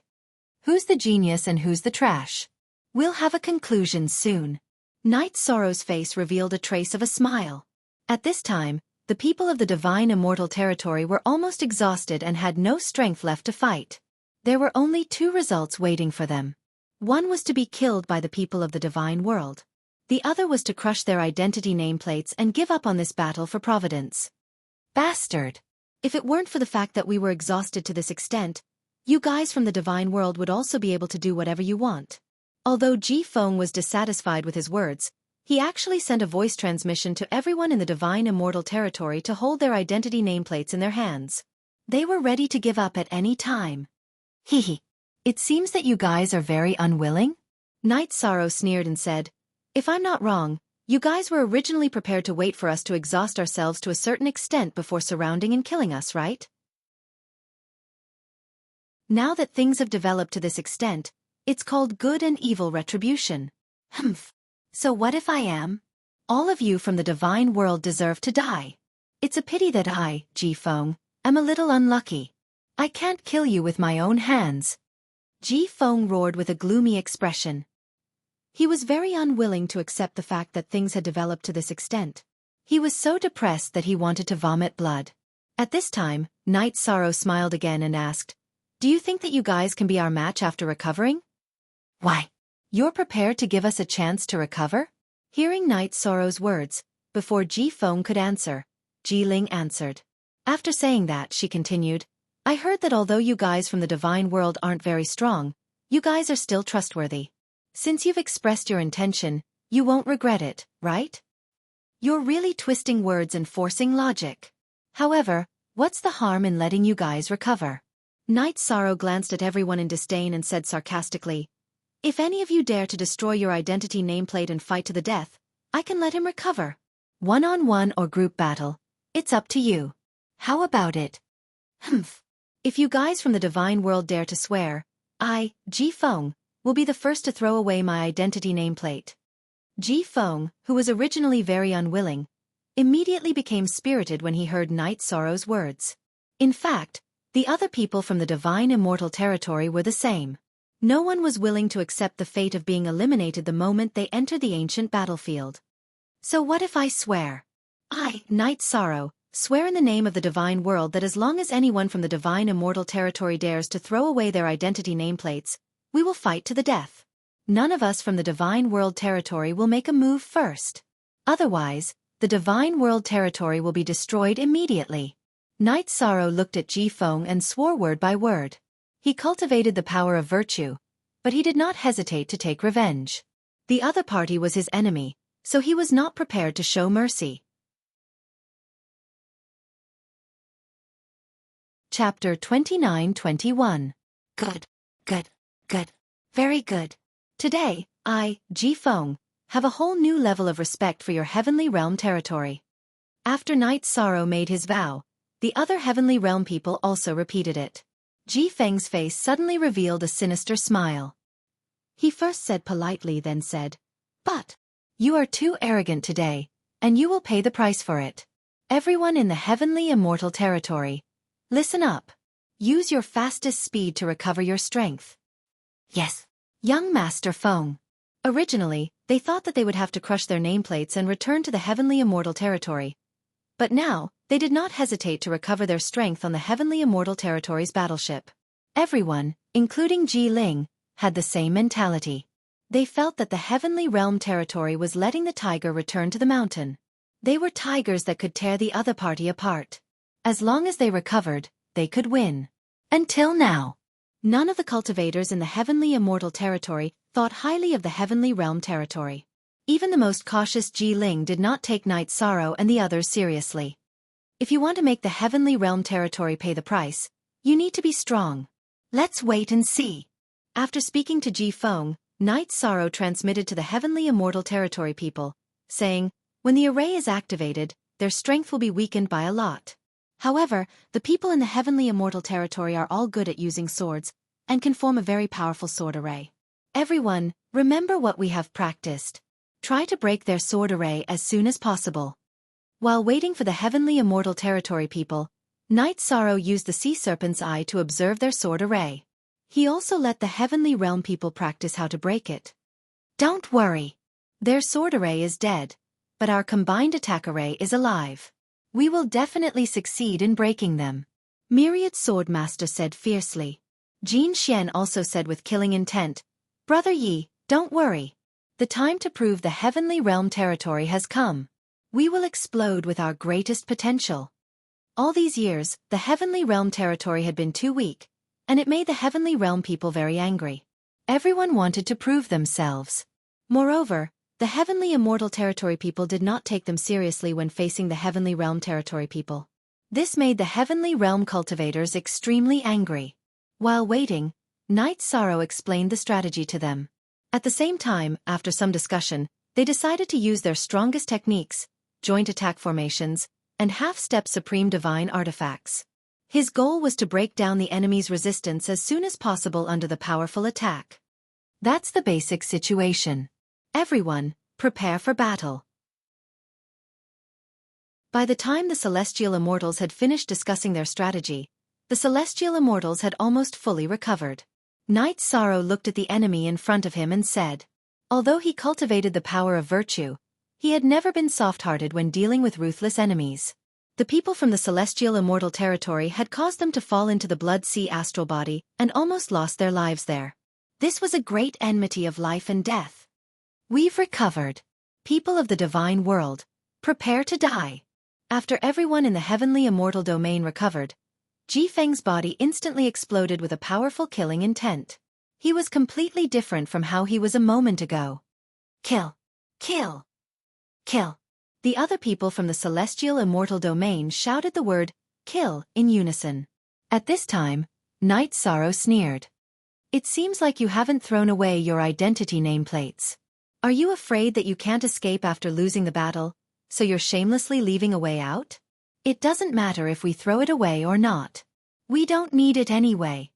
Who's the genius and who's the trash? We'll have a conclusion soon. Night Sorrow's face revealed a trace of a smile. At this time, the people of the Divine Immortal Territory were almost exhausted and had no strength left to fight. There were only 2 results waiting for them. One was to be killed by the people of the Divine World. The other was to crush their identity nameplates and give up on this battle for Providence. Bastard! If it weren't for the fact that we were exhausted to this extent, you guys from the Divine World would also be able to do whatever you want. Although Jifeng was dissatisfied with his words, he actually sent a voice transmission to everyone in the Divine Immortal Territory to hold their identity nameplates in their hands. They were ready to give up at any time. Hehe. It seems that you guys are very unwilling? Night Sorrow sneered and said, "If I'm not wrong, you guys were originally prepared to wait for us to exhaust ourselves to a certain extent before surrounding and killing us, right? Now that things have developed to this extent, it's called good and evil retribution." Humph. So what if I am? All of you from the Divine World deserve to die. It's a pity that I, Jifeng, am a little unlucky. I can't kill you with my own hands. Jifeng roared with a gloomy expression. He was very unwilling to accept the fact that things had developed to this extent. He was so depressed that he wanted to vomit blood. At this time, Night Sorrow smiled again and asked, "Do you think that you guys can be our match after recovering?" "Why? You're prepared to give us a chance to recover?" Hearing Night Sorrow's words, before Jifeng could answer, Jiling answered. After saying that, she continued, "I heard that although you guys from the Divine World aren't very strong, you guys are still trustworthy. Since you've expressed your intention, you won't regret it, right? You're really twisting words and forcing logic. However, what's the harm in letting you guys recover?" Night Sorrow glanced at everyone in disdain and said sarcastically, "If any of you dare to destroy your identity nameplate and fight to the death, I can let him recover. One-on-one or group battle, it's up to you. How about it?" Humph. If you guys from the Divine World dare to swear, I, Jifeng, will be the first to throw away my identity nameplate. Jifeng, who was originally very unwilling, immediately became spirited when he heard Night Sorrow's words. In fact, the other people from the Divine Immortal Territory were the same. No one was willing to accept the fate of being eliminated the moment they entered the ancient battlefield. So what if I swear? I, Night Sorrow, swear in the name of the Divine World that as long as anyone from the Divine Immortal Territory dares to throw away their identity nameplates, we will fight to the death. None of us from the Divine World Territory will make a move first. Otherwise, the Divine World Territory will be destroyed immediately. Night Sorrow looked at Jifeng and swore word by word. He cultivated the power of virtue, but he did not hesitate to take revenge. The other party was his enemy, so he was not prepared to show mercy. Chapter 29-21. Good. Very good. Today, I, Ji Feng, have a whole new level of respect for your heavenly realm territory. After Knight Sorrow made his vow, the other heavenly realm people also repeated it. Ji Feng's face suddenly revealed a sinister smile. He first said politely, then said, "But you are too arrogant today, and you will pay the price for it. Everyone in the heavenly immortal territory, listen up. Use your fastest speed to recover your strength." Yes. Young Master Feng. Originally, they thought that they would have to crush their nameplates and return to the heavenly immortal territory. But now, they did not hesitate to recover their strength on the heavenly immortal territory's battleship. Everyone, including Ji Ling, had the same mentality. They felt that the heavenly realm territory was letting the tiger return to the mountain. They were tigers that could tear the other party apart. As long as they recovered, they could win. Until now, none of the cultivators in the heavenly immortal territory thought highly of the heavenly realm territory. Even the most cautious Ji Ling did not take Knight Sorrow and the others seriously. If you want to make the heavenly realm territory pay the price, you need to be strong. Let's wait and see. After speaking to Ji Feng, Knight Sorrow transmitted to the heavenly immortal territory people, saying, when the array is activated, their strength will be weakened by a lot. However, the people in the heavenly immortal territory are all good at using swords, and can form a very powerful sword array. Everyone, remember what we have practiced. Try to break their sword array as soon as possible. While waiting for the heavenly immortal territory people, Knight Sorrow used the sea serpent's eye to observe their sword array. He also let the heavenly realm people practice how to break it. Don't worry. Their sword array is dead, but our combined attack array is alive. We will definitely succeed in breaking them. Myriad Sword Master said fiercely. Jin Xian also said with killing intent, Brother Yi, don't worry. The time to prove the heavenly realm territory has come. We will explode with our greatest potential. All these years, the heavenly realm territory had been too weak, and it made the heavenly realm people very angry. Everyone wanted to prove themselves. Moreover, the heavenly immortal territory people did not take them seriously when facing the heavenly realm territory people. This made the heavenly realm cultivators extremely angry. While waiting, Knight Sorrow explained the strategy to them. At the same time, after some discussion, they decided to use their strongest techniques, joint attack formations, and half-step supreme divine artifacts. His goal was to break down the enemy's resistance as soon as possible under the powerful attack. That's the basic situation. Everyone, prepare for battle. By the time the Celestial Immortals had finished discussing their strategy, the Celestial Immortals had almost fully recovered. Knight Sorrow looked at the enemy in front of him and said, although he cultivated the power of virtue, he had never been soft-hearted when dealing with ruthless enemies. The people from the Celestial Immortal territory had caused them to fall into the Blood Sea astral body and almost lost their lives there. This was a great enmity of life and death. We've recovered. People of the divine world, prepare to die. After everyone in the heavenly immortal domain recovered, Ji Feng's body instantly exploded with a powerful killing intent. He was completely different from how he was a moment ago. Kill! Kill! Kill! The other people from the celestial immortal domain shouted the word, kill, in unison. At this time, Knight Sorrow sneered. It seems like you haven't thrown away your identity nameplates. Are you afraid that you can't escape after losing the battle, so you're shamelessly leaving a way out? It doesn't matter if we throw it away or not. We don't need it anyway.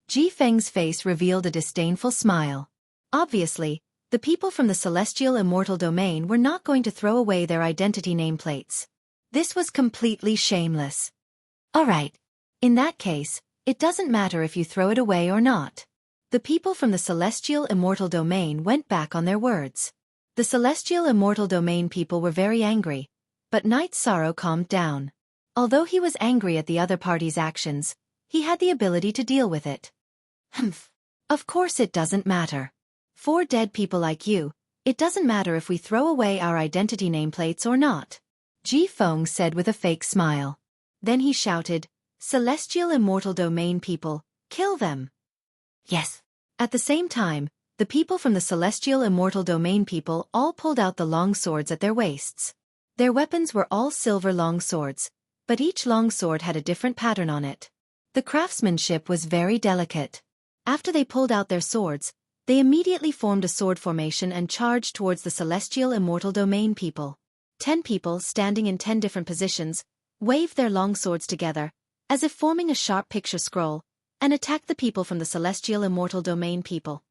Ji Feng's face revealed a disdainful smile. Obviously, the people from the celestial immortal domain were not going to throw away their identity nameplates. This was completely shameless. Alright. In that case, it doesn't matter if you throw it away or not. The people from the celestial immortal domain went back on their words. The celestial immortal domain people were very angry, but Knight Sorrow calmed down. Although he was angry at the other party's actions, he had the ability to deal with it. Humph. Of course it doesn't matter. For dead people like you, it doesn't matter if we throw away our identity nameplates or not. Ji Feng said with a fake smile. Then he shouted, Celestial immortal domain people, kill them. Yes. At the same time, the people from the celestial immortal domain people all pulled out the long swords at their waists. Their weapons were all silver long swords, but each long sword had a different pattern on it. The craftsmanship was very delicate. After they pulled out their swords, They immediately formed a sword formation and charged towards the celestial immortal domain people. 10 people, standing in 10 different positions, waved their long swords together, as if forming a sharp picture scroll, and attacked the people from the celestial immortal domain people.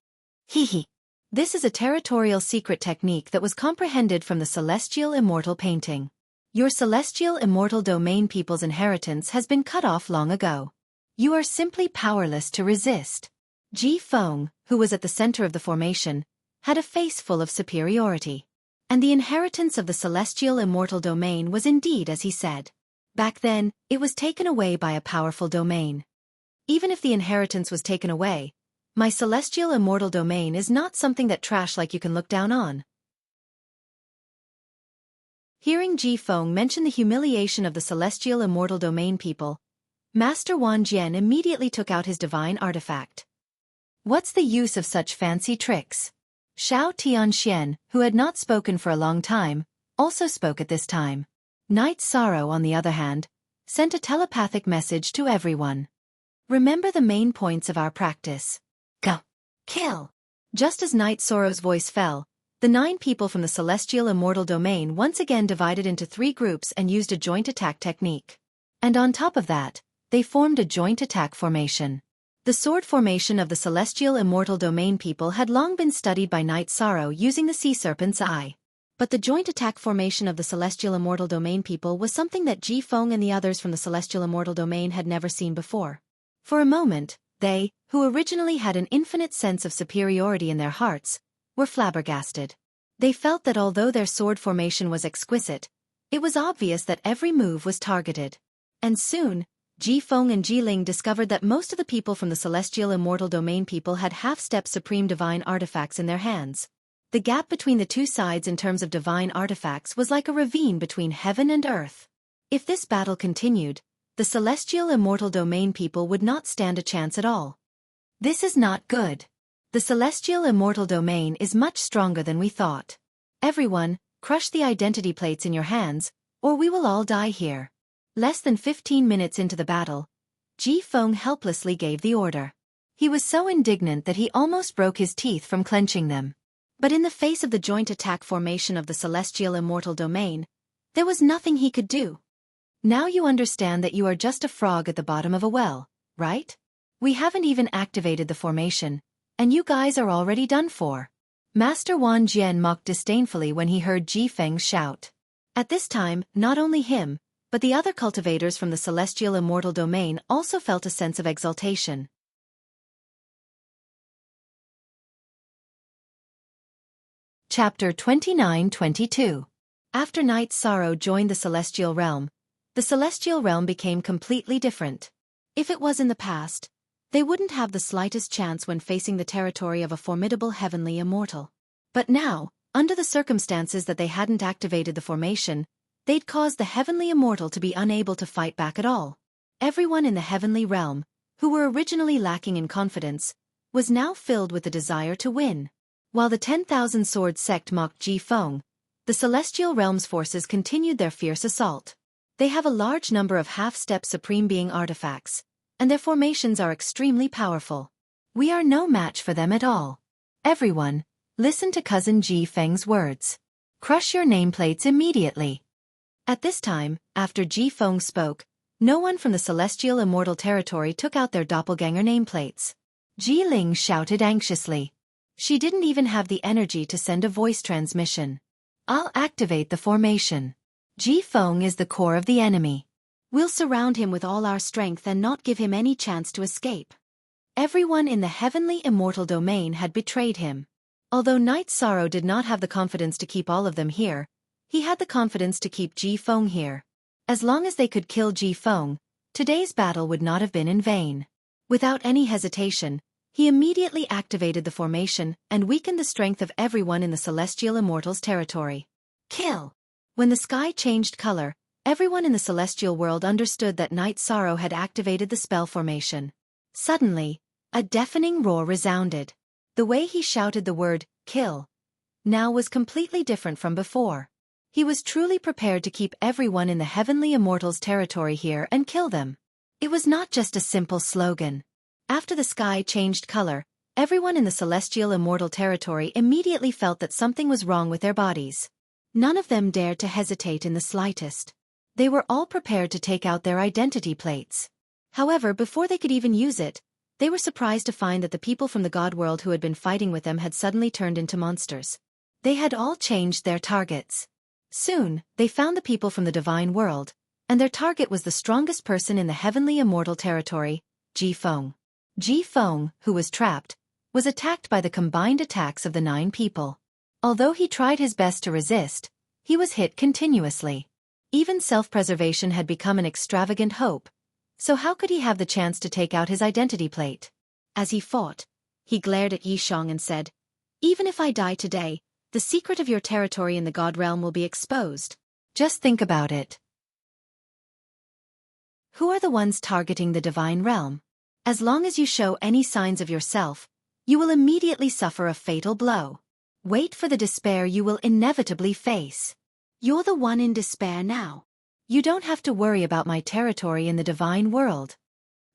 Hehe. This is a territorial secret technique that was comprehended from the celestial immortal painting. Your celestial immortal domain people's inheritance has been cut off long ago. You are simply powerless to resist. Ji Feng, who was at the center of the formation, had a face full of superiority. And the inheritance of the celestial immortal domain was indeed as he said. Back then, it was taken away by a powerful domain. Even if the inheritance was taken away, my celestial immortal domain is not something that trash like you can look down on. Hearing Ji Feng mention the humiliation of the celestial immortal domain people, Master Wan Jian immediately took out his divine artifact. What's the use of such fancy tricks? Xiao Tianxian, who had not spoken for a long time, also spoke at this time. Night Sorrow, on the other hand, sent a telepathic message to everyone. Remember the main points of our practice. Go. Kill. Just as Night Sorrow's voice fell, the 9 people from the celestial immortal domain once again divided into 3 groups and used a joint attack technique. And on top of that, they formed a joint attack formation. The sword formation of the celestial immortal domain people had long been studied by Night Sorrow using the sea serpent's eye. But the joint attack formation of the celestial immortal domain people was something that Ji Feng and the others from the celestial immortal domain had never seen before. For a moment, they, who originally had an infinite sense of superiority in their hearts, were flabbergasted. They felt that although their sword formation was exquisite, it was obvious that every move was targeted. And soon, Ji Feng and Ji Ling discovered that most of the people from the celestial immortal domain people had half-step supreme divine artifacts in their hands. The gap between the two sides in terms of divine artifacts was like a ravine between heaven and earth. If this battle continued, the celestial immortal domain people would not stand a chance at all. This is not good. The celestial immortal domain is much stronger than we thought. Everyone, crush the identity plates in your hands, or we will all die here. Less than 15 minutes into the battle, Ji Feng helplessly gave the order. He was so indignant that he almost broke his teeth from clenching them. But in the face of the joint attack formation of the celestial immortal domain, there was nothing he could do. Now you understand that you are just a frog at the bottom of a well, right? We haven't even activated the formation, and you guys are already done for. Master Wan Jian mocked disdainfully when he heard Ji Feng shout. At this time, not only him, but the other cultivators from the celestial immortal domain also felt a sense of exultation. Chapter 29-22. After Night Sorrow joined the celestial realm, the celestial realm became completely different. If it was in the past, they wouldn't have the slightest chance when facing the territory of a formidable heavenly immortal. But now, under the circumstances that they hadn't activated the formation, they'd caused the heavenly immortal to be unable to fight back at all. Everyone in the heavenly realm, who were originally lacking in confidence, was now filled with the desire to win. While the 10,000 sword sect mocked Ji Feng, the celestial realm's forces continued their fierce assault. They have a large number of half-step supreme being artifacts, and their formations are extremely powerful. We are no match for them at all. Everyone, listen to Cousin Ji Feng's words. Crush your nameplates immediately. At this time, after Ji Feng spoke, no one from the celestial immortal territory took out their doppelganger nameplates. Ji Ling shouted anxiously. She didn't even have the energy to send a voice transmission. I'll activate the formation. Ji Feng is the core of the enemy. We'll surround him with all our strength and not give him any chance to escape. Everyone in the heavenly immortal domain had betrayed him. Although Night Sorrow did not have the confidence to keep all of them here, he had the confidence to keep Ji Feng here. As long as they could kill Ji Feng, today's battle would not have been in vain. Without any hesitation, he immediately activated the formation and weakened the strength of everyone in the celestial immortal's territory. Kill! When the sky changed color, everyone in the celestial world understood that Night Sorrow had activated the spell formation. Suddenly, a deafening roar resounded. The way he shouted the word, kill, now was completely different from before. He was truly prepared to keep everyone in the heavenly immortal's territory here and kill them. It was not just a simple slogan. After the sky changed color, Everyone in the celestial immortal territory immediately felt that something was wrong with their bodies. None of them dared to hesitate in the slightest. They were all prepared to take out their identity plates. However, before they could even use it, they were surprised to find that the people from the god world who had been fighting with them had suddenly turned into monsters. They had all changed their targets. Soon, they found the people from the divine world, and their target was the strongest person in the heavenly immortal territory, Ji Feng. Ji Feng, who was trapped, was attacked by the combined attacks of the 9 people. Although he tried his best to resist, he was hit continuously. Even self-preservation had become an extravagant hope, so how could he have the chance to take out his identity plate? As he fought, he glared at Yisheng and said, "Even if I die today, the secret of your territory in the god realm will be exposed. Just think about it. Who are the ones targeting the divine realm? As long as you show any signs of yourself, you will immediately suffer a fatal blow. Wait for the despair you will inevitably face. You're the one in despair now. You don't have to worry about my territory in the divine world."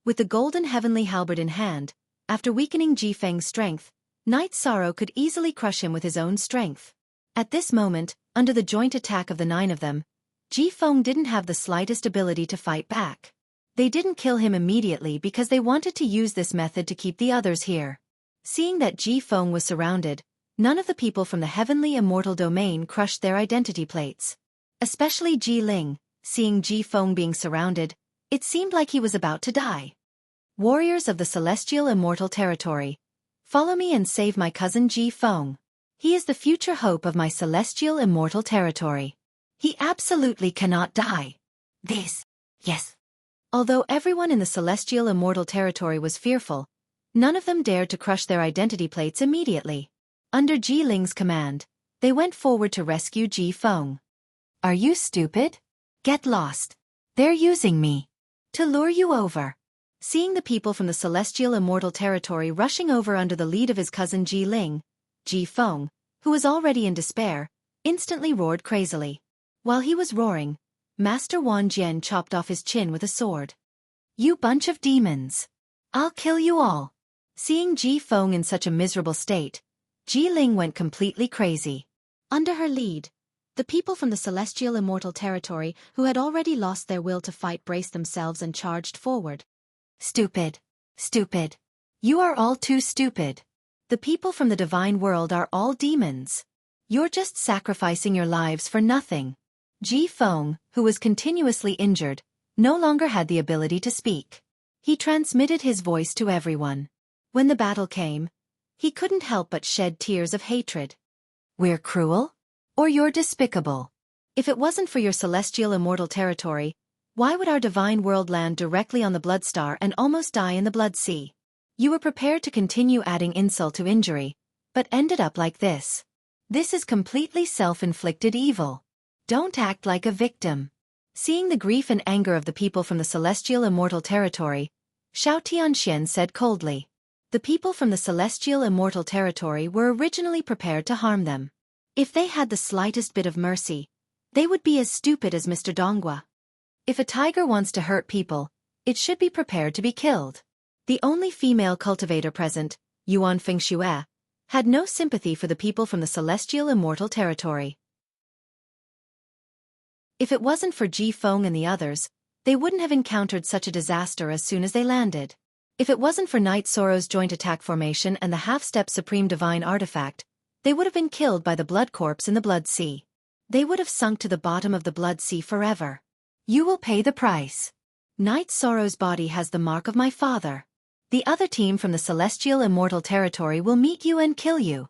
With the golden heavenly halberd in hand, after weakening Ji Feng's strength, Knight Sorrow could easily crush him with his own strength. At this moment, under the joint attack of the 9 of them, Ji Feng didn't have the slightest ability to fight back. They didn't kill him immediately because they wanted to use this method to keep the others here. Seeing that Ji Feng was surrounded, none of the people from the heavenly immortal domain crushed their identity plates. Especially Ji Ling, seeing Ji Feng being surrounded, it seemed like he was about to die. "Warriors of the celestial immortal territory, follow me and save my cousin Ji Feng. He is the future hope of my celestial immortal territory. He absolutely cannot die." Yes. Although everyone in the celestial immortal territory was fearful, none of them dared to crush their identity plates immediately. Under Ji Ling's command, they went forward to rescue Ji Feng. "Are you stupid? Get lost. They're using me to lure you over." Seeing the people from the celestial immortal territory rushing over under the lead of his cousin Ji Ling, Ji Feng, who was already in despair, instantly roared crazily. While he was roaring, Master Wan Jian chopped off his chin with a sword. "You bunch of demons! I'll kill you all!" Seeing Ji Feng in such a miserable state, Ji Ling went completely crazy. Under her lead, the people from the celestial immortal territory who had already lost their will to fight braced themselves and charged forward. Stupid. You are all too stupid. The people from the divine world are all demons. You're just sacrificing your lives for nothing. Ji Feng, who was continuously injured, no longer had the ability to speak. He transmitted his voice to everyone. When the battle came, he couldn't help but shed tears of hatred. "We're cruel? Or you're despicable? If it wasn't for your celestial immortal territory, why would our divine world land directly on the Blood Star and almost die in the Blood Sea? You were prepared to continue adding insult to injury, but ended up like this. This is completely self-inflicted evil. Don't act like a victim." Seeing the grief and anger of the people from the celestial immortal territory, Xiao Tianxian said coldly. The people from the celestial immortal territory were originally prepared to harm them. If they had the slightest bit of mercy, they would be as stupid as Mr. Donghua. If a tiger wants to hurt people, it should be prepared to be killed. The only female cultivator present, Yuan Fengxue, had no sympathy for the people from the celestial immortal territory. If it wasn't for Ji Feng and the others, they wouldn't have encountered such a disaster as soon as they landed. If it wasn't for Knight Sorrow's joint attack formation and the half-step supreme divine artifact, they would have been killed by the blood corpse in the Blood Sea. They would have sunk to the bottom of the Blood Sea forever. You will pay the price. Knight Sorrow's body has the mark of my father. The other team from the celestial immortal territory will meet you and kill you.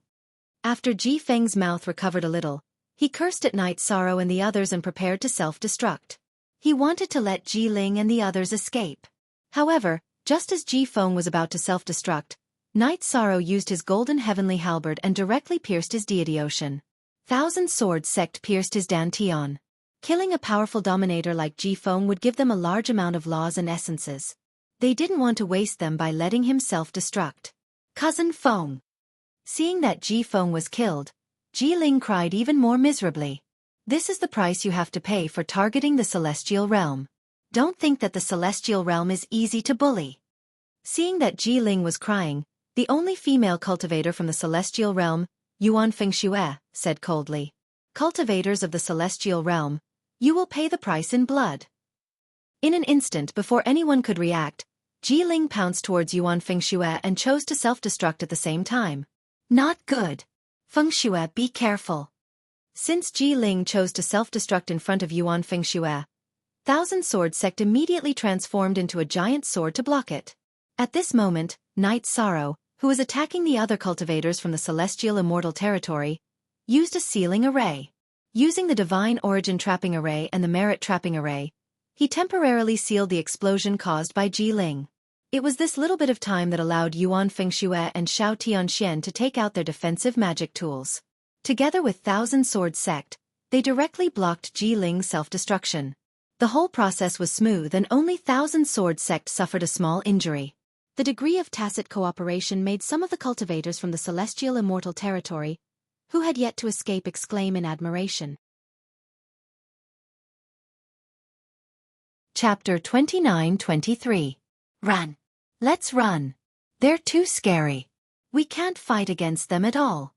After Ji Feng's mouth recovered a little, he cursed at Knight Sorrow and the others and prepared to self-destruct. He wanted to let Ji Ling and the others escape. However, just as Ji Feng was about to self-destruct, Knight Sorrow used his golden heavenly halberd and directly pierced his deity ocean. 1,000 swords sect pierced his dantian. Killing a powerful dominator like Ji Feng would give them a large amount of laws and essences. They didn't want to waste them by letting him self-destruct. Cousin Feng. Seeing that Ji Feng was killed, Ji Ling cried even more miserably. This is the price you have to pay for targeting the celestial realm. Don't think that the celestial realm is easy to bully. Seeing that Ji Ling was crying, The only female cultivator from the celestial realm, Yuan Fengxue, said coldly. Cultivators of the celestial realm, you will pay the price in blood. In an instant before anyone could react, Ji Ling pounced towards Yuan Fengxue and chose to self-destruct at the same time. Not good. Fengxue, be careful. Since Ji Ling chose to self-destruct in front of Yuan Fengxue, Thousand Sword Sect immediately transformed into a giant sword to block it. At this moment, Night Sorrow, who was attacking the other cultivators from the celestial immortal territory, used a sealing array. Using the divine origin trapping array and the merit trapping array, he temporarily sealed the explosion caused by Ji Ling. It was this little bit of time that allowed Yuan Fengxue and Xiao Tianxian to take out their defensive magic tools. Together with Thousand Sword Sect, they directly blocked Ji Ling's self-destruction. The whole process was smooth and only Thousand Sword Sect suffered a small injury. The degree of tacit cooperation made some of the cultivators from the celestial immortal territory, who had yet to escape, exclaim in admiration. Chapter 29-23. Run. Let's run. They're too scary. We can't fight against them at all.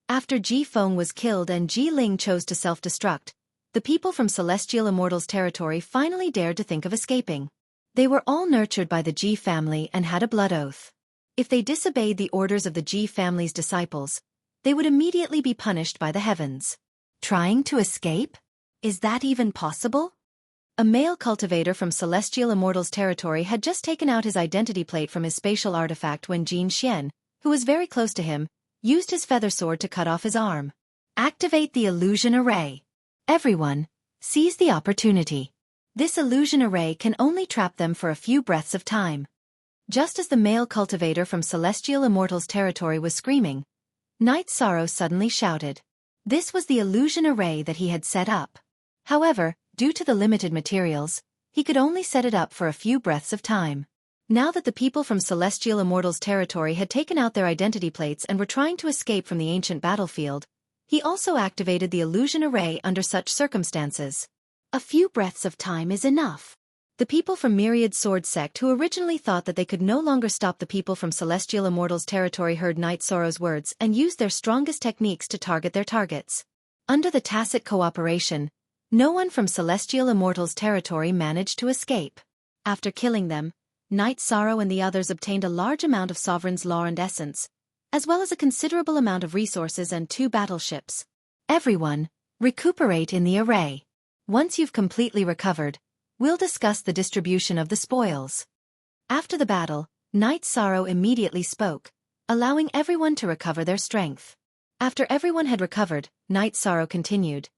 After Ji Feng was killed and Ji Ling chose to self-destruct, the people from Celestial Immortals territory finally dared to think of escaping. They were all nurtured by the Ji family and had a blood oath. If they disobeyed the orders of the Ji family's disciples, they would immediately be punished by the heavens. Trying to escape? Is that even possible? A male cultivator from Celestial Immortals territory had just taken out his identity plate from his spatial artifact when Jin Xian, who was very close to him, used his feather sword to cut off his arm. Activate the illusion array. Everyone, seize the opportunity. This illusion array can only trap them for a few breaths of time. Just as the male cultivator from Celestial Immortals territory was screaming, Night Sorrow suddenly shouted. This was the illusion array that he had set up. However, due to the limited materials, he could only set it up for a few breaths of time. Now that the people from Celestial Immortals territory had taken out their identity plates and were trying to escape from the ancient battlefield, he also activated the illusion array under such circumstances. A few breaths of time is enough. The people from Myriad Sword Sect who originally thought that they could no longer stop the people from Celestial Immortals territory heard Night Sorrow's words and used their strongest techniques to target their targets. Under the tacit cooperation, no one from Celestial Immortals territory managed to escape. After killing them, Night Sorrow and the others obtained a large amount of Sovereign's lore and essence, as well as a considerable amount of resources and 2 battleships. Everyone, recuperate in the array. Once you've completely recovered, we'll discuss the distribution of the spoils. After the battle, Night Sorrow immediately spoke, allowing everyone to recover their strength. After everyone had recovered, Night Sorrow continued.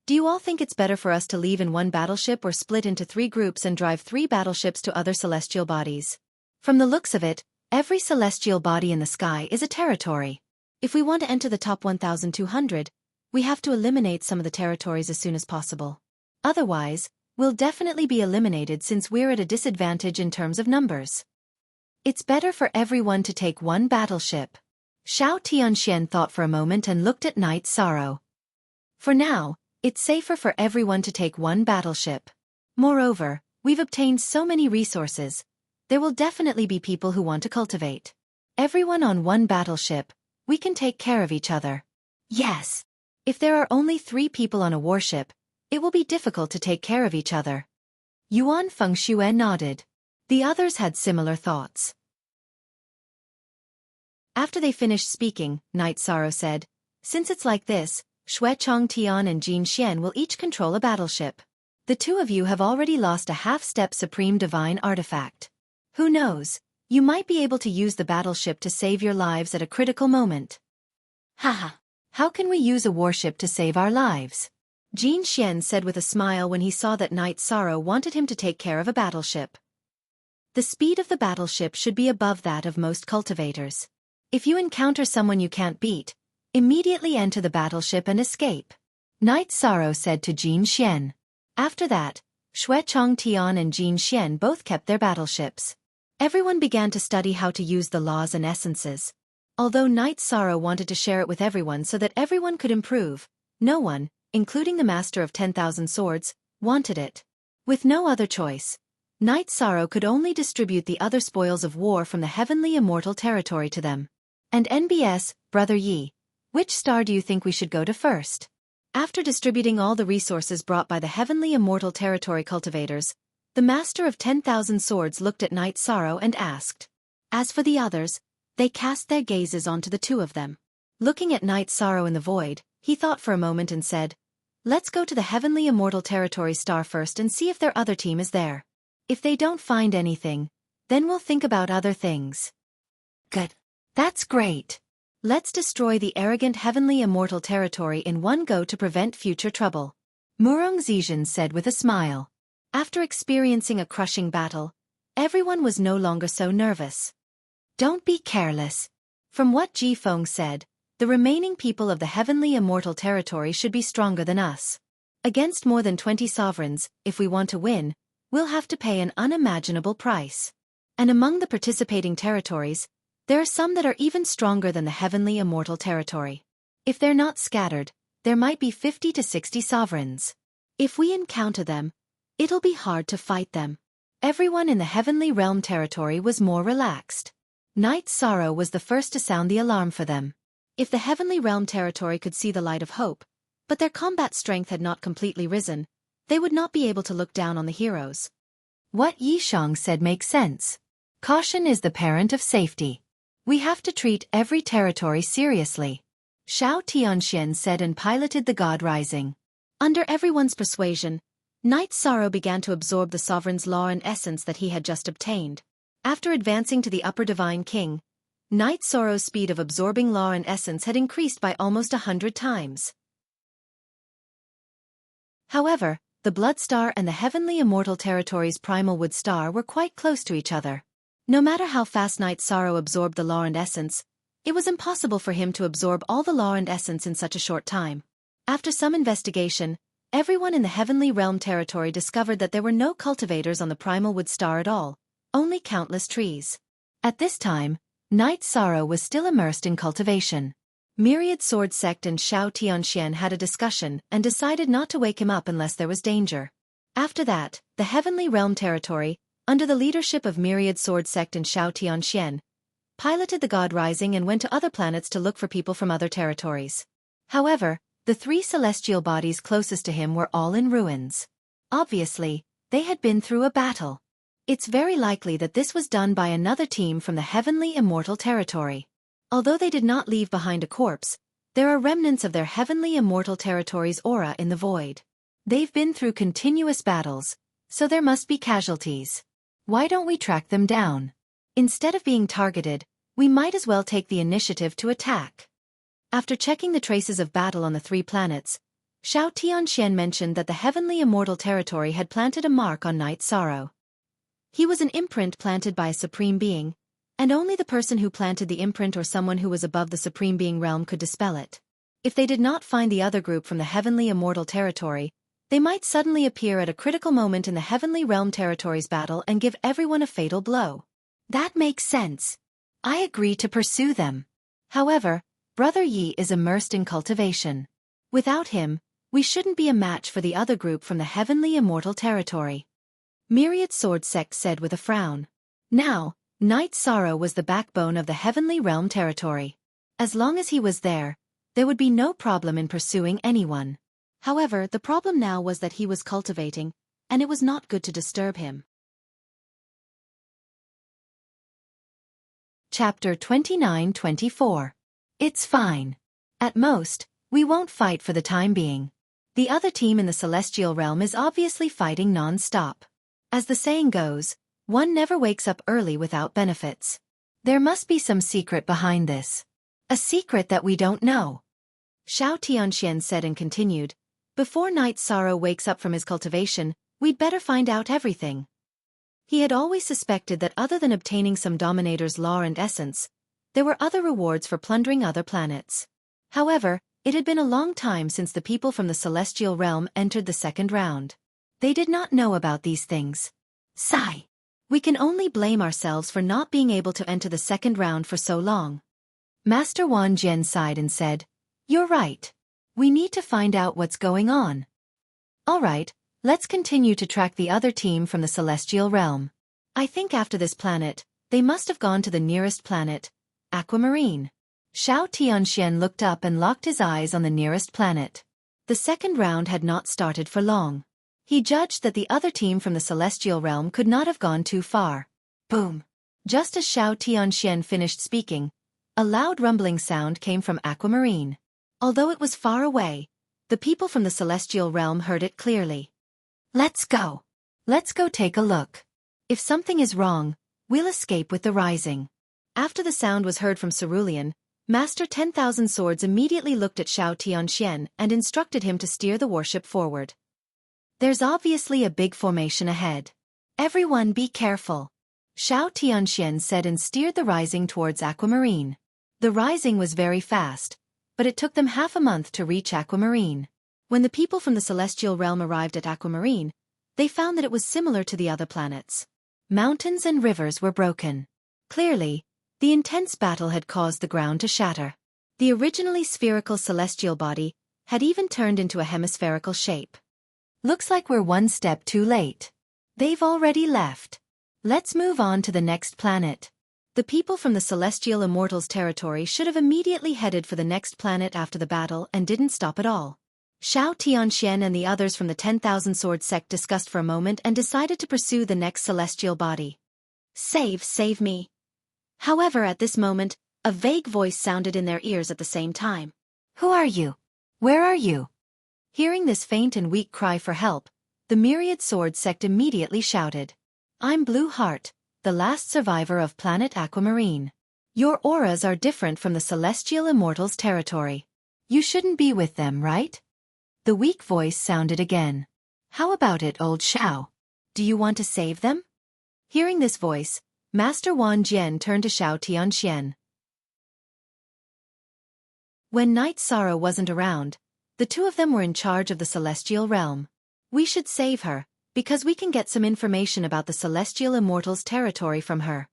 Do you all think it's better for us to leave in one battleship or split into 3 groups and drive 3 battleships to other celestial bodies? From the looks of it, every celestial body in the sky is a territory. If we want to enter the top 1,200, we have to eliminate some of the territories as soon as possible. Otherwise, we'll definitely be eliminated since we're at a disadvantage in terms of numbers. It's better for everyone to take 1 battleship. Xiao Tianxian thought for a moment and looked at Night Sorrow. For now, it's safer for everyone to take 1 battleship. Moreover, we've obtained so many resources. There will definitely be people who want to cultivate. Everyone on 1 battleship, we can take care of each other. Yes. If there are only 3 people on a warship, it will be difficult to take care of each other. Yuan Fengxue nodded. The others had similar thoughts. After they finished speaking, Night Sorrow said, since it's like this, Xue Chongtian and Jin Xian will each control a battleship. The 2 of you have already lost a half-step supreme divine artifact. Who knows, you might be able to use the battleship to save your lives at a critical moment. Haha, how can we use a warship to save our lives? Jin Xian said with a smile when he saw that Night Sorrow wanted him to take care of a battleship. The speed of the battleship should be above that of most cultivators. If you encounter someone you can't beat, immediately enter the battleship and escape. Night Sorrow said to Jin Xian. After that, Xue Chongtian and Jin Xian both kept their battleships. Everyone began to study how to use the laws and essences. Although Night Sorrow wanted to share it with everyone so that everyone could improve, no one, including the Master of 10,000 Swords, wanted it. With no other choice, Night Sorrow could only distribute the other spoils of war from the heavenly immortal territory to them. And NBS, Brother Yi, which star do you think we should go to first? After distributing all the resources brought by the heavenly immortal territory cultivators, the Master of 10,000 Swords looked at Night Sorrow and asked. As for the others, they cast their gazes onto the two of them. Looking at Night Sorrow in the void, he thought for a moment and said, "Let's go to the heavenly immortal territory star first and see if their other team is there. If they don't find anything, then we'll think about other things." Good. That's great. Let's destroy the arrogant heavenly immortal territory in one go to prevent future trouble, Murong Zizhen said with a smile. After experiencing a crushing battle, everyone was no longer so nervous. Don't be careless. From what Ji Feng said, the remaining people of the heavenly immortal territory should be stronger than us. Against more than 20 sovereigns, if we want to win, we'll have to pay an unimaginable price. And among the participating territories, there are some that are even stronger than the heavenly immortal territory. If they're not scattered, there might be 50 to 60 sovereigns. If we encounter them, it'll be hard to fight them. Everyone in the heavenly realm territory was more relaxed. Night Sorrow was the first to sound the alarm for them. If the heavenly realm territory could see the light of hope, but their combat strength had not completely risen, they would not be able to look down on the heroes. What Yishang said makes sense. Caution is the parent of safety. We have to treat every territory seriously, Xiao Tianxian said and piloted the God Rising. Under everyone's persuasion, Night Sorrow began to absorb the sovereign's law and essence that he had just obtained. After advancing to the upper divine king, Night Sorrow's speed of absorbing law and essence had increased by almost 100 times. However, the Blood Star and the heavenly immortal territory's primal wood star were quite close to each other. No matter how fast Night Sorrow absorbed the law and essence, it was impossible for him to absorb all the law and essence in such a short time. After some investigation, everyone in the heavenly realm territory discovered that there were no cultivators on the primal wood star at all, only countless trees. At this time, Night Sorrow was still immersed in cultivation. Myriad Sword Sect and Xiao Tianxian had a discussion and decided not to wake him up unless there was danger. After that, the heavenly realm territory, under the leadership of Myriad Sword Sect and Xiao Tianxian, piloted the God Rising and went to other planets to look for people from other territories. However, the 3 celestial bodies closest to him were all in ruins. Obviously, they had been through a battle. It's very likely that this was done by another team from the heavenly immortal territory. Although they did not leave behind a corpse, there are remnants of their heavenly immortal territory's aura in the void. They've been through continuous battles, so there must be casualties. Why don't we track them down? Instead of being targeted, we might as well take the initiative to attack. After checking the traces of battle on the 3 planets, Xiao Tianxian mentioned that the heavenly immortal territory had planted a mark on Night Sorrow. He was an imprint planted by a supreme being, and only the person who planted the imprint or someone who was above the supreme being realm could dispel it. If they did not find the other group from the heavenly immortal territory, they might suddenly appear at a critical moment in the heavenly realm territory's battle and give everyone a fatal blow. That makes sense. I agree to pursue them. However, Brother Yi is immersed in cultivation. Without him, we shouldn't be a match for the other group from the heavenly immortal territory. Myriad Sword Sect said with a frown. Now, Night Sorrow was the backbone of the heavenly realm territory. As long as he was there would be no problem in pursuing anyone. However, the problem now was that he was cultivating, and it was not good to disturb him. Chapter 29-24. It's fine. At most, we won't fight for the time being. The other team in the celestial realm is obviously fighting non-stop. As the saying goes, one never wakes up early without benefits. There must be some secret behind this. A secret that we don't know. Xiao Tianxian said and continued, before Night Sorrow wakes up from his cultivation, we'd better find out everything. He had always suspected that other than obtaining some dominator's law and essence, there were other rewards for plundering other planets. However, it had been a long time since the people from the celestial realm entered the second round. They did not know about these things. Sigh. We can only blame ourselves for not being able to enter the second round for so long. Master Wan Jian sighed and said, "You're right. We need to find out what's going on." "All right, Let's continue to track the other team from the celestial realm. I think after this planet, they must have gone to the nearest planet, Aquamarine. Xiao Tianxian looked up and locked his eyes on the nearest planet. The second round had not started for long. He judged that the other team from the celestial realm could not have gone too far. Boom! Just as Xiao Tianxian finished speaking, a loud rumbling sound came from Aquamarine. Although it was far away, the people from the celestial realm heard it clearly. Let's go! Let's go take a look. If something is wrong, we'll escape with the rising. After the sound was heard from Cerulean, Master 10,000 Swords immediately looked at Xiao Tianxian and instructed him to steer the warship forward. There's obviously a big formation ahead. Everyone be careful. Xiao Tianxian said and steered the rising towards Aquamarine. The rising was very fast, but it took them half a month to reach Aquamarine. When the people from the celestial realm arrived at Aquamarine, they found that it was similar to the other planets. Mountains and rivers were broken. Clearly, the intense battle had caused the ground to shatter. The originally spherical celestial body had even turned into a hemispherical shape. Looks like we're one step too late. They've already left. Let's move on to the next planet. The people from the Celestial Immortals territory should have immediately headed for the next planet after the battle and didn't stop at all. Xiao Tianxian and the others from the 10,000 Sword sect discussed for a moment and decided to pursue the next celestial body. Save me. However, at this moment, a vague voice sounded in their ears at the same time. Who are you? Where are you? Hearing this faint and weak cry for help, the Myriad Sword sect immediately shouted. I'm Blue Heart, the last survivor of planet Aquamarine. Your auras are different from the Celestial Immortals territory. You shouldn't be with them, right? The weak voice sounded again. How about it, old Xiao? Do you want to save them? Hearing this voice, Master Wan Jian turned to Xiao Tianxian. When Night Sorrow wasn't around, the two of them were in charge of the celestial realm. We should save her, because we can get some information about the Celestial Immortals territory from her.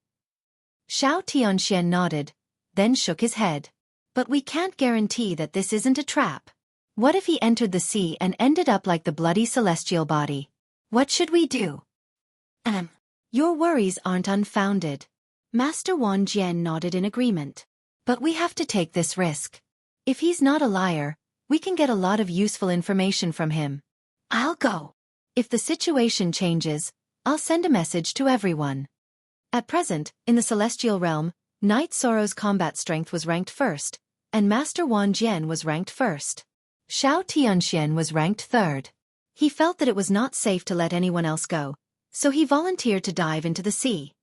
Xiao Tianxian nodded, then shook his head. But we can't guarantee that this isn't a trap. What if he entered the sea and ended up like the bloody celestial body? What should we do? Your worries aren't unfounded. Master Wan Jian nodded in agreement. But we have to take this risk. If he's not a liar, we can get a lot of useful information from him. I'll go. If the situation changes, I'll send a message to everyone. At present, in the celestial realm, Night Sorrow's combat strength was ranked first, and Master Wan Jian was ranked first. Xiao Tianxian was ranked third. He felt that it was not safe to let anyone else go, so he volunteered to dive into the sea.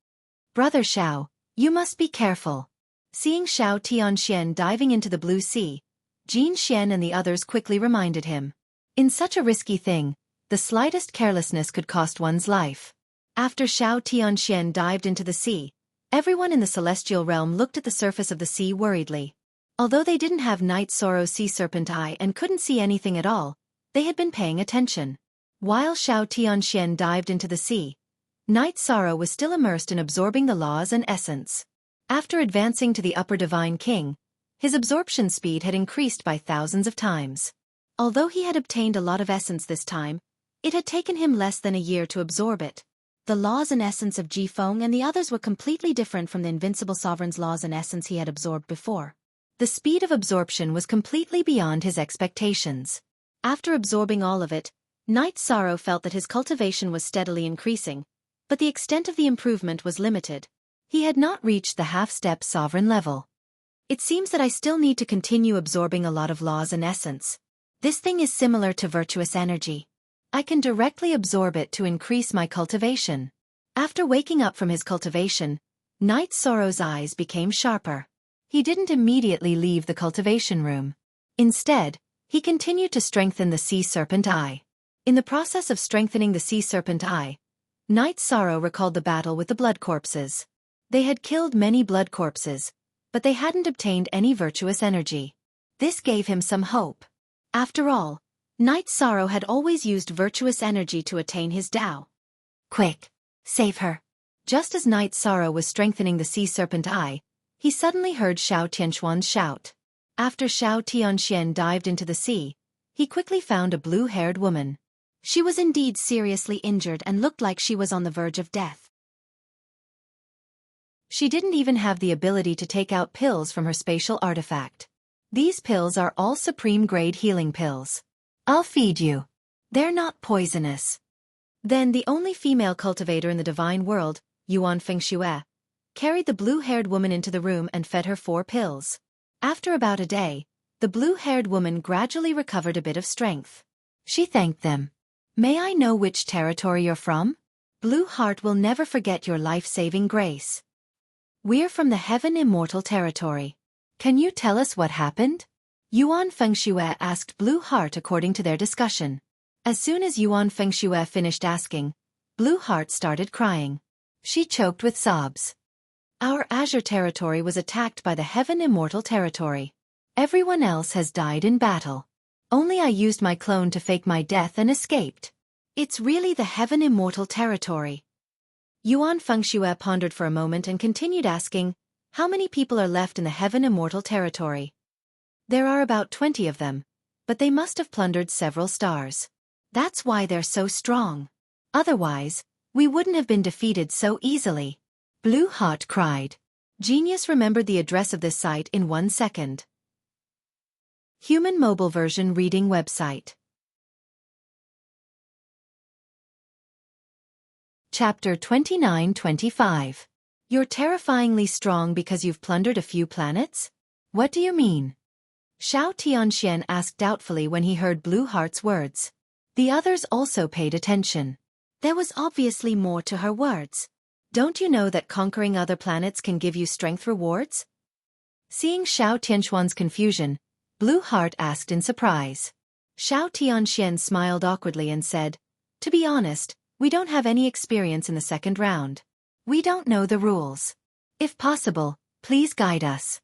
Brother Xiao, you must be careful. Seeing Xiao Tianxian diving into the blue sea, Jin Xian and the others quickly reminded him. In such a risky thing, the slightest carelessness could cost one's life. After Xiao Tianxian dived into the sea, everyone in the celestial realm looked at the surface of the sea worriedly. Although they didn't have Night Sorrow's sea serpent eye and couldn't see anything at all, they had been paying attention. While Xiao Tianxian dived into the sea, Night Sorrow was still immersed in absorbing the laws and essence. After advancing to the Upper Divine King, his absorption speed had increased by thousands of times. Although he had obtained a lot of essence this time, it had taken him less than a year to absorb it. The laws and essence of Jifeng and the others were completely different from the Invincible Sovereign's laws and essence he had absorbed before. The speed of absorption was completely beyond his expectations. After absorbing all of it, Night Sorrow felt that his cultivation was steadily increasing, but the extent of the improvement was limited. He had not reached the half-step sovereign level. It seems that I still need to continue absorbing a lot of laws and essence. This thing is similar to virtuous energy. I can directly absorb it to increase my cultivation. After waking up from his cultivation, Night Sorrow's eyes became sharper. He didn't immediately leave the cultivation room. Instead, he continued to strengthen the Sea Serpent Eye. In the process of strengthening the Sea Serpent Eye, Night Sorrow recalled the battle with the blood corpses. They had killed many blood corpses, but they hadn't obtained any virtuous energy. This gave him some hope. After all, Night Sorrow had always used virtuous energy to attain his Tao. Quick! Save her! Just as Night Sorrow was strengthening the Sea Serpent Eye, he suddenly heard Xiao Tianxuan's shout. After Xiao Tianxian dived into the sea, he quickly found a blue-haired woman. She was indeed seriously injured and looked like she was on the verge of death. She didn't even have the ability to take out pills from her spatial artifact. These pills are all supreme-grade healing pills. I'll feed you. They're not poisonous. Then the only female cultivator in the divine world, Yuan Fengxue, carried the blue-haired woman into the room and fed her 4 pills. After about a day, the blue-haired woman gradually recovered a bit of strength. She thanked them. May I know which territory you're from? Blue Heart will never forget your life-saving grace. We're from the Heaven Immortal territory. Can you tell us what happened? Yuan Fengxue asked Blue Heart according to their discussion. As soon as Yuan Fengxue finished asking, Blue Heart started crying. She choked with sobs. Our Azure territory was attacked by the Heaven Immortal territory. Everyone else has died in battle. Only I used my clone to fake my death and escaped. It's really the Heaven Immortal territory. Yuan Fengxue pondered for a moment and continued asking, how many people are left in the Heaven Immortal territory? There are about 20 of them, but they must have plundered several stars. That's why they're so strong. Otherwise, we wouldn't have been defeated so easily. Blue Heart cried. Genius remembered the address of this site in 1 second. Human mobile version reading website. Chapter 29-25. You're terrifyingly strong because you've plundered a few planets? What do you mean? Xiao Tianxian asked doubtfully when he heard Blue Heart's words. The others also paid attention. There was obviously more to her words. Don't you know that conquering other planets can give you strength rewards? Seeing Xiao Tianxuan's confusion, Blue Heart asked in surprise. Xiao Tianxian smiled awkwardly and said, to be honest, we don't have any experience in the second round. We don't know the rules. If possible, please guide us.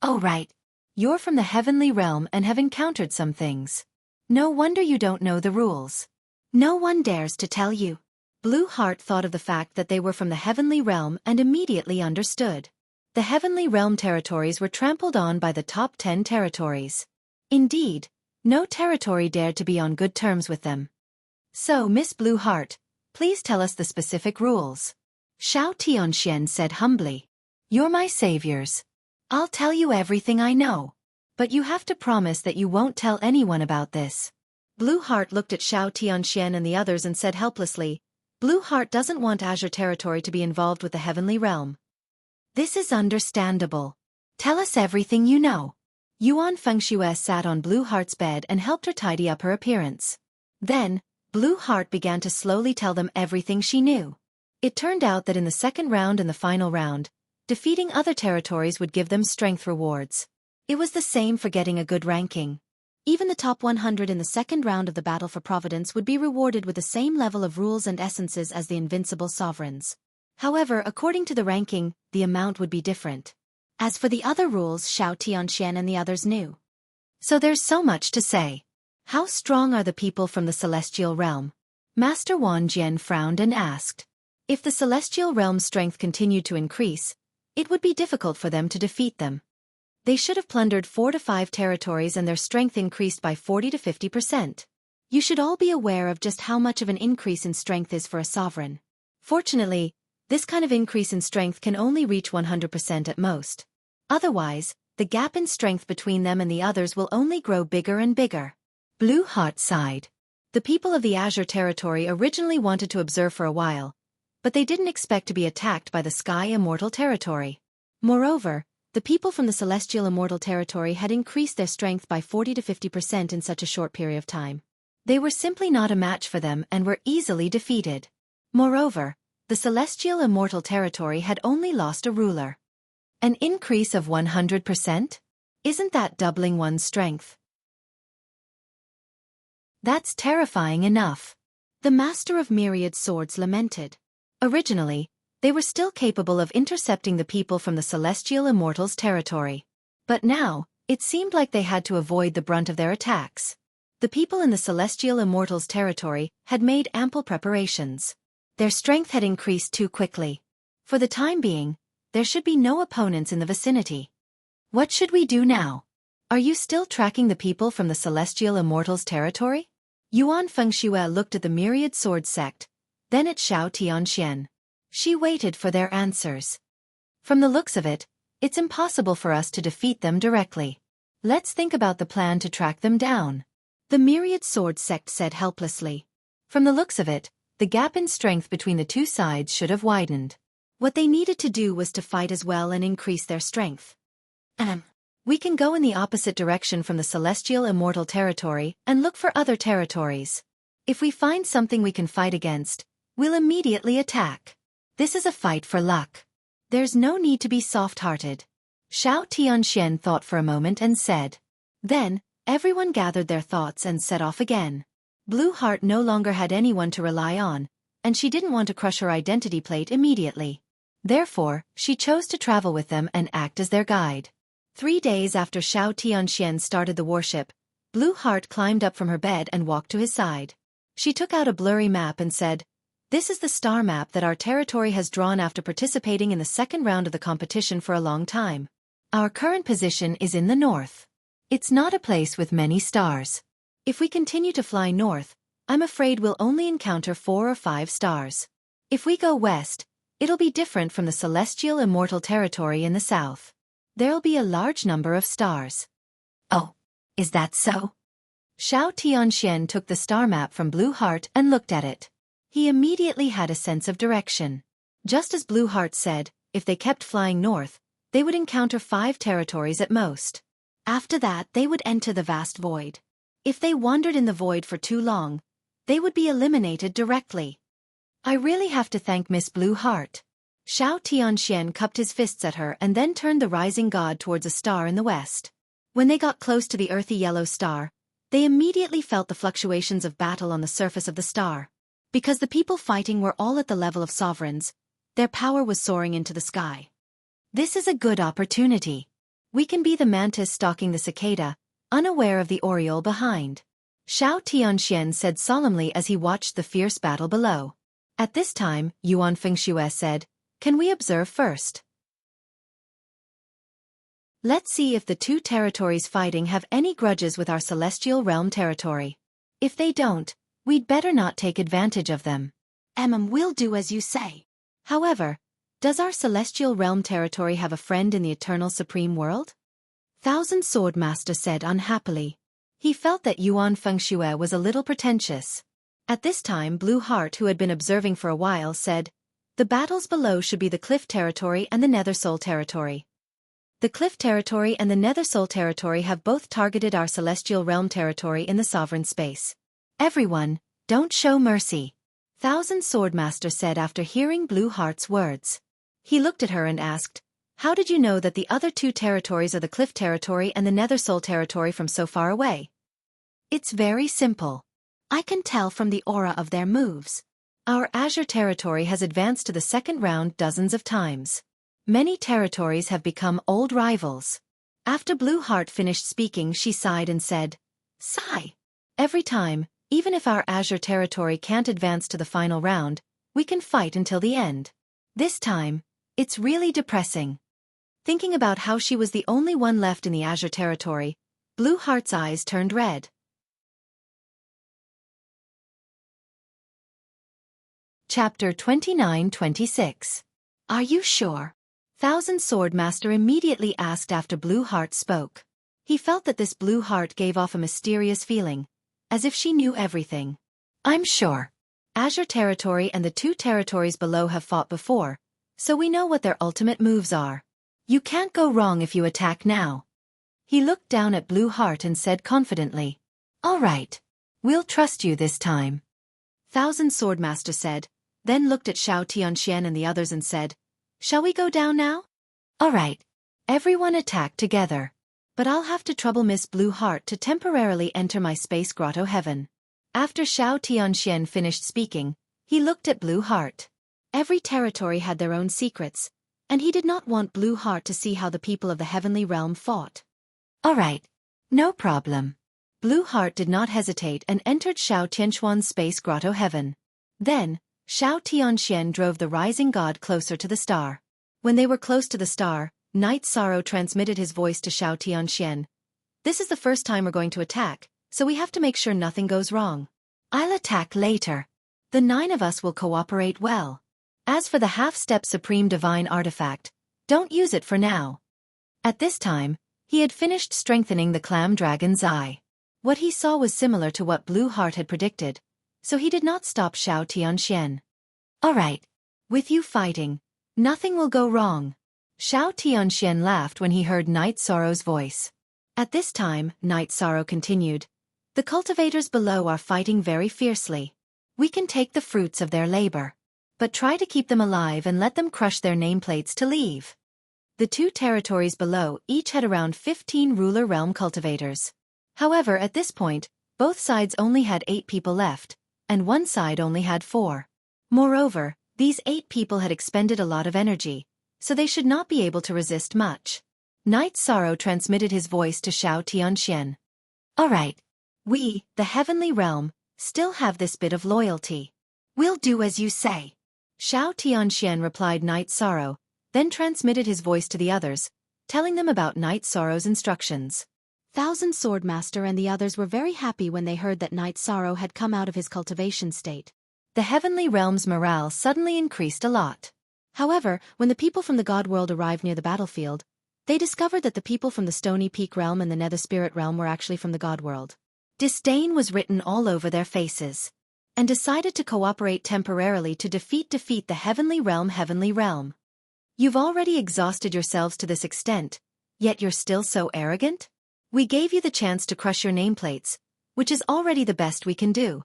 Oh right. You're from the heavenly realm and have encountered some things. No wonder you don't know the rules. No one dares to tell you. Blue Heart thought of the fact that they were from the heavenly realm and immediately understood. The heavenly realm territories were trampled on by the top 10 territories. Indeed, no territory dared to be on good terms with them. So, Miss Blue Heart, please tell us the specific rules. Xiao Tianxian said humbly. You're my saviors. I'll tell you everything I know. But you have to promise that you won't tell anyone about this. Blue Heart looked at Xiao Tianxian and the others and said helplessly, Blue Heart doesn't want Azure territory to be involved with the heavenly realm. This is understandable. Tell us everything you know. Yuan Fengxue sat on Blue Heart's bed and helped her tidy up her appearance. Then, Blue Heart began to slowly tell them everything she knew. It turned out that in the second round and the final round, defeating other territories would give them strength rewards. It was the same for getting a good ranking. Even the top 100 in the second round of the Battle for Providence would be rewarded with the same level of rules and essences as the invincible sovereigns. However, according to the ranking, the amount would be different. As for the other rules, Xiao Tianxian and the others knew. So there's so much to say. How strong are the people from the celestial realm? Master Wan Jian frowned and asked. If the celestial realm's strength continued to increase, it would be difficult for them to defeat them. They should have plundered 4 to 5 territories and their strength increased by 40 to 50%. You should all be aware of just how much of an increase in strength is for a sovereign. Fortunately, this kind of increase in strength can only reach 100% at most. Otherwise, the gap in strength between them and the others will only grow bigger and bigger. Blue Heart sighed. The people of the Azure territory originally wanted to observe for a while, but they didn't expect to be attacked by the Sky Immortal territory. Moreover, the people from the Celestial Immortal territory had increased their strength by 40 to 50% in such a short period of time. They were simply not a match for them and were easily defeated. Moreover, the Celestial Immortal territory had only lost a ruler. An increase of 100%? Isn't that doubling one's strength? That's terrifying enough. The Master of Myriad Swords lamented. Originally, they were still capable of intercepting the people from the Celestial Immortals territory. But now, it seemed like they had to avoid the brunt of their attacks. The people in the Celestial Immortals territory had made ample preparations. Their strength had increased too quickly. For the time being, there should be no opponents in the vicinity. What should we do now? Are you still tracking the people from the Celestial Immortals territory? Yuan Fengxue looked at the myriad sword sect, then at Xiao Tianxian. She waited for their answers. From the looks of it, it's impossible for us to defeat them directly. Let's think about the plan to track them down. The myriad sword sect said helplessly. From the looks of it, the gap in strength between the two sides should have widened. What they needed to do was to fight as well and increase their strength. We can go in the opposite direction from the celestial immortal territory and look for other territories. If we find something we can fight against, we'll immediately attack. This is a fight for luck. There's no need to be soft-hearted. Xiao Tianxian thought for a moment and said. Then, everyone gathered their thoughts and set off again. Blue Heart no longer had anyone to rely on, and she didn't want to crush her identity plate immediately. Therefore, she chose to travel with them and act as their guide. 3 days after Xiao Tianxian started the warship, Blue Heart climbed up from her bed and walked to his side. She took out a blurry map and said, "This is the star map that our territory has drawn after participating in the second round of the competition for a long time. Our current position is in the north. It's not a place with many stars. If we continue to fly north, I'm afraid we'll only encounter 4 or 5 stars. If we go west, it'll be different from the celestial immortal territory in the south. There'll be a large number of stars." "Oh, is that so?" Xiao Tianxian took the star map from Blue Heart and looked at it. He immediately had a sense of direction. Just as Blue Heart said, if they kept flying north, they would encounter 5 territories at most. After that, they would enter the vast void. If they wandered in the void for too long, they would be eliminated directly. "I really have to thank Miss Blue Heart." Xiao Tianxian cupped his fists at her and then turned the rising god towards a star in the west. When they got close to the earthy yellow star, they immediately felt the fluctuations of battle on the surface of the star. Because the people fighting were all at the level of sovereigns, their power was soaring into the sky. "This is a good opportunity. We can be the mantis stalking the cicada, unaware of the oriole behind," Xiao Tianxian said solemnly as he watched the fierce battle below. At this time, Yuan Fengxue said, "Can we observe first? Let's see if the 2 territories fighting have any grudges with our celestial realm territory. If they don't, we'd better not take advantage of them." "We'll do as you say. However, does our celestial realm territory have a friend in the eternal supreme world?" Thousand Sword Master said unhappily. He felt that Yuan Fengxue was a little pretentious. At this time, Blue Heart, who had been observing for a while, said, "The battles below should be the Cliff Territory and the Nether Soul Territory. The Cliff Territory and the Nether Soul Territory have both targeted our celestial realm territory in the sovereign space. Everyone, don't show mercy," Thousand Sword Master said after hearing Blue Heart's words. He looked at her and asked, "How did you know that the other 2 territories are the Cliff Territory and the Nether Soul Territory from so far away?" "It's very simple. I can tell from the aura of their moves. Our Azure Territory has advanced to the second round dozens of times. Many territories have become old rivals." After Blue Heart finished speaking, she sighed and said, "Sigh. Every time, even if our Azure Territory can't advance to the final round, we can fight until the end. This time, it's really depressing." Thinking about how she was the only one left in the Azure Territory, Blue Heart's eyes turned red. Chapter 29-26. "Are you sure?" Thousand Sword Master immediately asked after Blue Heart spoke. He felt that this Blue Heart gave off a mysterious feeling, as if she knew everything. "I'm sure. Azure Territory and the 2 territories below have fought before, so we know what their ultimate moves are. You can't go wrong if you attack now." He looked down at Blue Heart and said confidently, "All right. We'll trust you this time," Thousand Sword Master said, then looked at Xiao Tianxian and the others and said, "Shall we go down now?" "All right. Everyone attack together. But I'll have to trouble Miss Blue Heart to temporarily enter my space grotto heaven." After Xiao Tianxian finished speaking, he looked at Blue Heart. Every territory had their own secrets, and he did not want Blue Heart to see how the people of the heavenly realm fought. "All right. No problem." Blue Heart did not hesitate and entered Xiao Tianxuan's space grotto heaven. Then, Xiao Tianxian drove the rising god closer to the star. When they were close to the star, Night Sorrow transmitted his voice to Xiao Tianxian. "This is the first time we're going to attack, so we have to make sure nothing goes wrong. I'll attack later. The 9 of us will cooperate well. As for the half-step supreme divine artifact, don't use it for now. At this time, he had finished strengthening the clam dragon's eye. What he saw was similar to what Blue Heart had predicted, so he did not stop Xiao Tianxian. Alright. With you fighting, nothing will go wrong. Xiao Tianxian laughed when he heard Night Sorrow's voice. At this time, Night Sorrow continued, the cultivators below are fighting very fiercely. We can take the fruits of their labor, but try to keep them alive and let them crush their nameplates to leave. The 2 territories below each had around 15 ruler realm cultivators. However, at this point, both sides only had 8 people left, and one side only had 4. Moreover, these 8 people had expended a lot of energy, so they should not be able to resist much. Night Sorrow transmitted his voice to Xiao Tianxian. Alright. We, the heavenly realm, still have this bit of loyalty. We'll do as you say. Xiao Tianxian replied Night Sorrow, then transmitted his voice to the others, telling them about Night Sorrow's instructions. Thousand Swordmaster and the others were very happy when they heard that Night Sorrow had come out of his cultivation state. The heavenly realm's morale suddenly increased a lot. However, when the people from the God world arrived near the battlefield, they discovered that the people from the Stony Peak realm and the Nether Spirit realm were actually from the God world. Disdain was written all over their faces, and decided to cooperate temporarily to defeat the heavenly realm. You've already exhausted yourselves to this extent, yet you're still so arrogant? We gave you the chance to crush your nameplates, which is already the best we can do.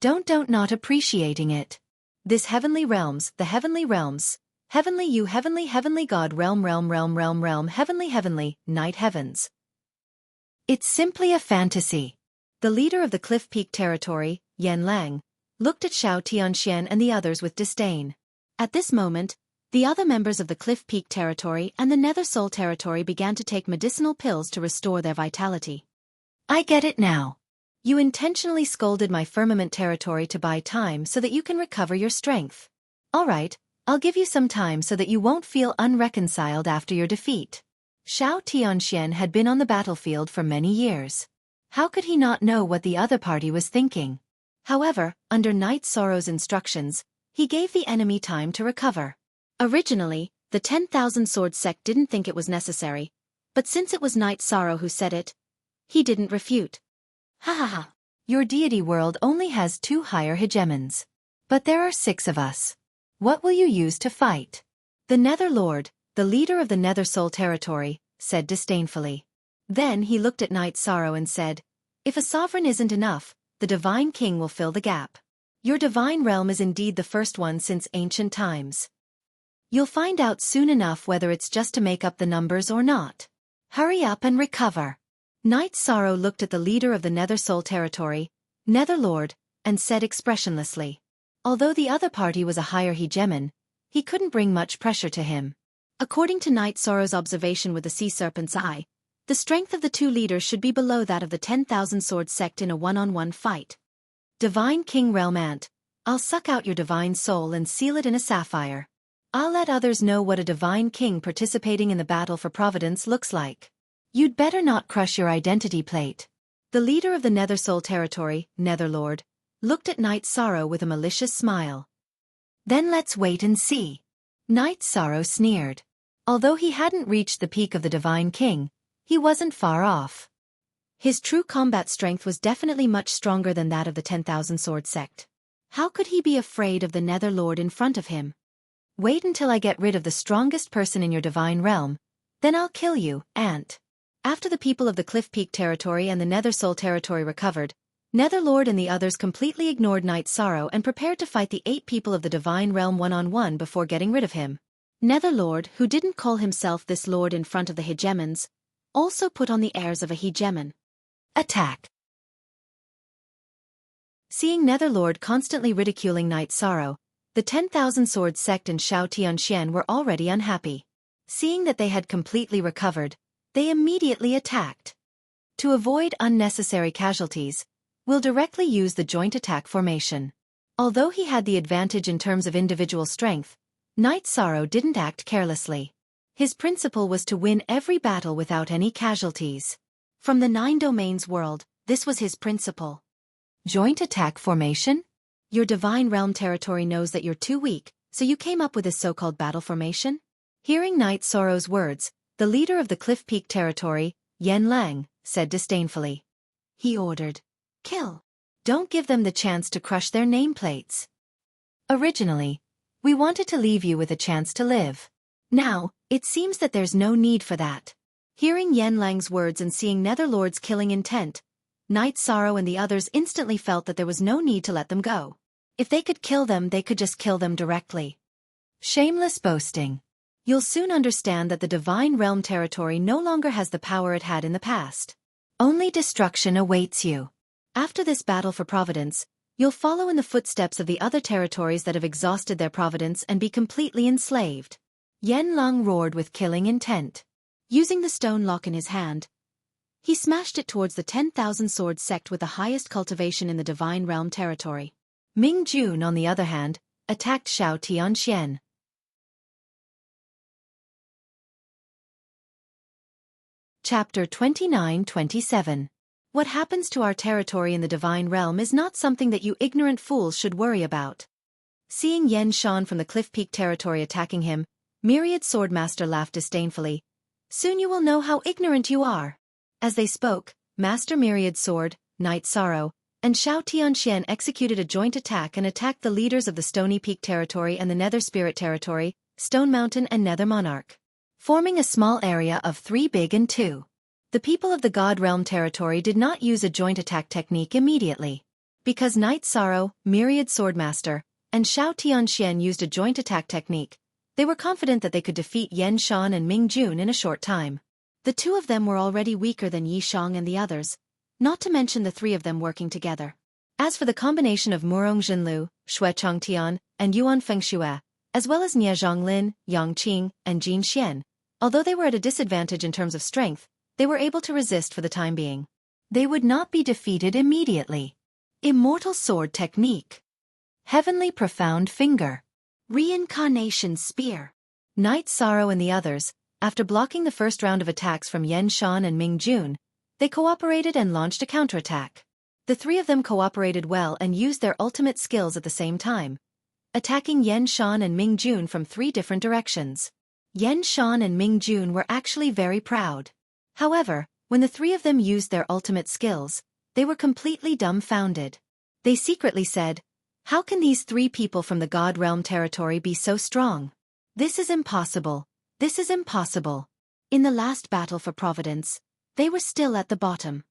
Don't not appreciating it. This heavenly realms, the heavenly realms, heavenly you heavenly God realm heavenly, night heavens. It's simply a fantasy. The leader of the Cliff Peak territory, Yan Lang, looked at Xiao Tianxian and the others with disdain. At this moment, the other members of the Cliff Peak territory and the Nether Soul territory began to take medicinal pills to restore their vitality. I get it now. You intentionally scolded my firmament territory to buy time so that you can recover your strength. Alright, I'll give you some time so that you won't feel unreconciled after your defeat. Xiao Tianxian had been on the battlefield for many years. How could he not know what the other party was thinking? However, under Night Sorrow's instructions, he gave the enemy time to recover. Originally, the 10,000 Sword sect didn't think it was necessary, but since it was Night Sorrow who said it, he didn't refute. Ha ha ha. Your deity world only has 2 higher hegemons. But there are 6 of us. What will you use to fight? The Nether Lord, the leader of the Nether Soul territory, said disdainfully. Then he looked at Night Sorrow and said, if a sovereign isn't enough, the Divine King will fill the gap. Your divine realm is indeed the first one since ancient times. You'll find out soon enough whether it's just to make up the numbers or not. Hurry up and recover. Night Sorrow looked at the leader of the Nether Soul territory, Nether Lord, and said expressionlessly. Although the other party was a higher hegemon, he couldn't bring much pressure to him. According to Night Sorrow's observation with the Sea Serpent's eye, the strength of the 2 leaders should be below that of the 10,000 Sword sect in a one-on-one fight. Divine King Realm Ant, I'll suck out your divine soul and seal it in a sapphire. I'll let others know what a divine king participating in the battle for Providence looks like. You'd better not crush your identity plate. The leader of the Nether Soul territory, Netherlord, looked at Night Sorrow with a malicious smile. Then let's wait and see. Night Sorrow sneered. Although he hadn't reached the peak of the Divine King, he wasn't far off. His true combat strength was definitely much stronger than that of the 10,000 Sword sect. How could he be afraid of the Nether Lord in front of him? Wait until I get rid of the strongest person in your divine realm, then I'll kill you, Ant. After the people of the Cliff Peak territory and the Nether Soul territory recovered, Netherlord and the others completely ignored Night Sorrow and prepared to fight the 8 people of the Divine Realm one-on-one before getting rid of him. Netherlord, who didn't call himself this lord in front of the hegemons, also put on the airs of a hegemon. Attack! Seeing Netherlord constantly ridiculing Night Sorrow, the 10,000 Sword sect and Xiao Tianxian were already unhappy. Seeing that they had completely recovered, they immediately attacked. To avoid unnecessary casualties, we'll directly use the joint attack formation. Although he had the advantage in terms of individual strength, Night Sorrow didn't act carelessly. His principle was to win every battle without any casualties. From the 9 Domains world, This was his principle. Joint attack formation? Your divine realm territory knows that you're too weak, so you came up with this so-called battle formation? Hearing Night Sorrow's words, the leader of the Cliff Peak territory, Yen Lang, said disdainfully. He ordered, "Kill. Don't give them the chance to crush their nameplates. Originally, we wanted to leave you with a chance to live. Now, it seems that there's no need for that." Hearing Yen Lang's words and seeing Netherlord's killing intent, Night Sorrow and the others instantly felt that there was no need to let them go. If they could kill them, they could just kill them directly. Shameless boasting. You'll soon understand that the Divine Realm territory no longer has the power it had in the past. Only destruction awaits you. After this battle for providence, you'll follow in the footsteps of the other territories that have exhausted their providence and be completely enslaved. Yen Lang roared with killing intent. Using the stone lock in his hand, he smashed it towards the 10,000 sword sect with the highest cultivation in the Divine Realm territory. Ming Jun, on the other hand, attacked Xiao Tianxian. Chapter 29-27. What happens to our territory in the Divine Realm is not something that you ignorant fools should worry about. Seeing Yen Shan from the Cliff Peak territory attacking him, Myriad Swordmaster laughed disdainfully. Soon you will know how ignorant you are. As they spoke, Master Myriad Sword, Night Sorrow, and Xiao Tianxian executed a joint attack and attacked the leaders of the Stony Peak territory and the Nether Spirit territory, Stone Mountain and Nether Monarch, forming a small area of 3 big and 2. The people of the God Realm territory did not use a joint attack technique immediately. Because Night Sorrow, Myriad Swordmaster, and Xiao Tianxian used a joint attack technique, they were confident that they could defeat Yen Shan and Ming Jun in a short time. The two of them were already weaker than Yi Shang and the others, not to mention the 3 of them working together. As for the combination of Murong Jinlu, Shui Chongtian, and Yuan Fengxue, as well as Nie Zhonglin, Yang Qing, and Jin Xian, although they were at a disadvantage in terms of strength, they were able to resist for the time being. They would not be defeated immediately. Immortal Sword Technique. Heavenly Profound Finger. Reincarnation Spear. Night Sorrow and the others, after blocking the first round of attacks from Yen Shan and Ming Jun, they cooperated and launched a counterattack. The 3 of them cooperated well and used their ultimate skills at the same time, attacking Yen Shan and Ming Jun from 3 different directions. Yen Shan and Ming Jun were actually very proud. However, when the 3 of them used their ultimate skills, they were completely dumbfounded. They secretly said, "How can these 3 people from the God Realm territory be so strong? This is impossible. This is impossible." In the last battle for providence, they were still at the bottom.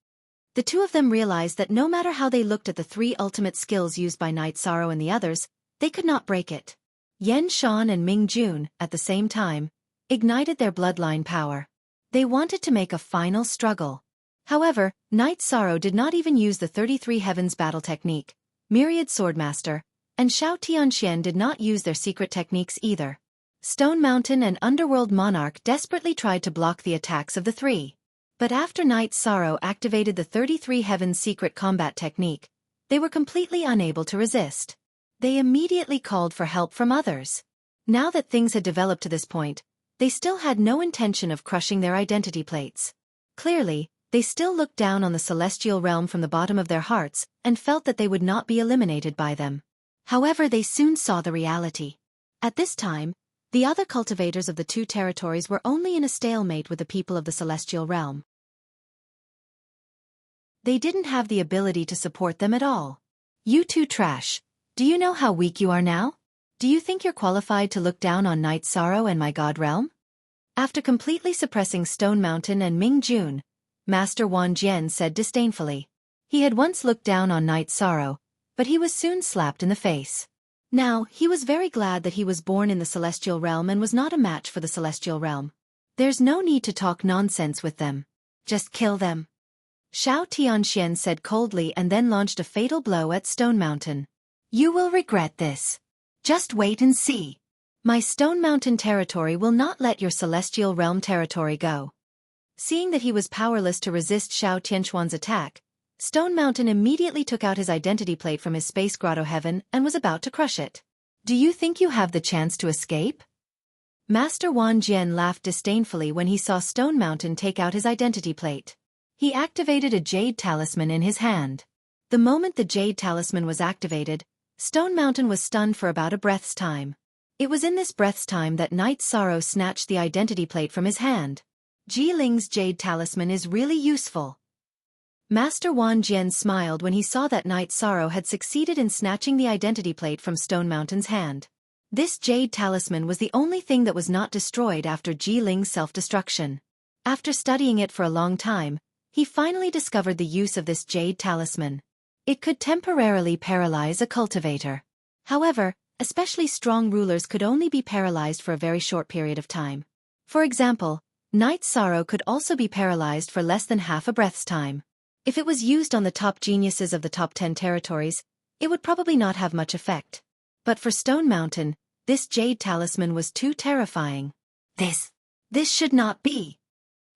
The 2 of them realized that no matter how they looked at the 3 ultimate skills used by Night Sorrow and the others, they could not break it. Yen Shan and Ming Jun, at the same time, ignited their bloodline power. They wanted to make a final struggle. However, Night Sorrow did not even use the 33 Heavens battle technique, Myriad Swordmaster, and Xiao Tianxian did not use their secret techniques either. Stone Mountain and Underworld Monarch desperately tried to block the attacks of the 3. But after Night Sorrow activated the 33 Heavens secret combat technique, they were completely unable to resist. They immediately called for help from others. Now that things had developed to this point, they still had no intention of crushing their identity plates. Clearly, they still looked down on the celestial realm from the bottom of their hearts and felt that they would not be eliminated by them. However, they soon saw the reality. At this time, the other cultivators of the 2 territories were only in a stalemate with the people of the celestial realm. They didn't have the ability to support them at all. You 2 trash. Do you know how weak you are now? Do you think you're qualified to look down on Night Sorrow and my God Realm? After completely suppressing Stone Mountain and Ming Jun, Master Wan Jian said disdainfully. He had once looked down on Night Sorrow, but he was soon slapped in the face. Now, he was very glad that he was born in the Celestial Realm and was not a match for the Celestial Realm. There's no need to talk nonsense with them. Just kill them. Xiao Tianxian said coldly and then launched a fatal blow at Stone Mountain. You will regret this. Just wait and see. My Stone Mountain territory will not let your Celestial Realm territory go. Seeing that he was powerless to resist Xiao Tianxuan's attack, Stone Mountain immediately took out his identity plate from his space grotto heaven and was about to crush it. Do you think you have the chance to escape? Master Wan Jian laughed disdainfully when he saw Stone Mountain take out his identity plate. He activated a jade talisman in his hand. The moment the jade talisman was activated, Stone Mountain was stunned for about a breath's time. It was in this breath's time that Night Sorrow snatched the identity plate from his hand. Ji Ling's jade talisman is really useful. Master Wan Jian smiled when he saw that Night Sorrow had succeeded in snatching the identity plate from Stone Mountain's hand. This jade talisman was the only thing that was not destroyed after Ji Ling's self-destruction. After studying it for a long time, he finally discovered the use of this jade talisman. It could temporarily paralyze a cultivator. However, especially strong rulers could only be paralyzed for a very short period of time. For example, Night Sorrow could also be paralyzed for less than half a breath's time. If it was used on the top geniuses of the top 10 territories, it would probably not have much effect. But for Stone Mountain, this jade talisman was too terrifying. This should not be.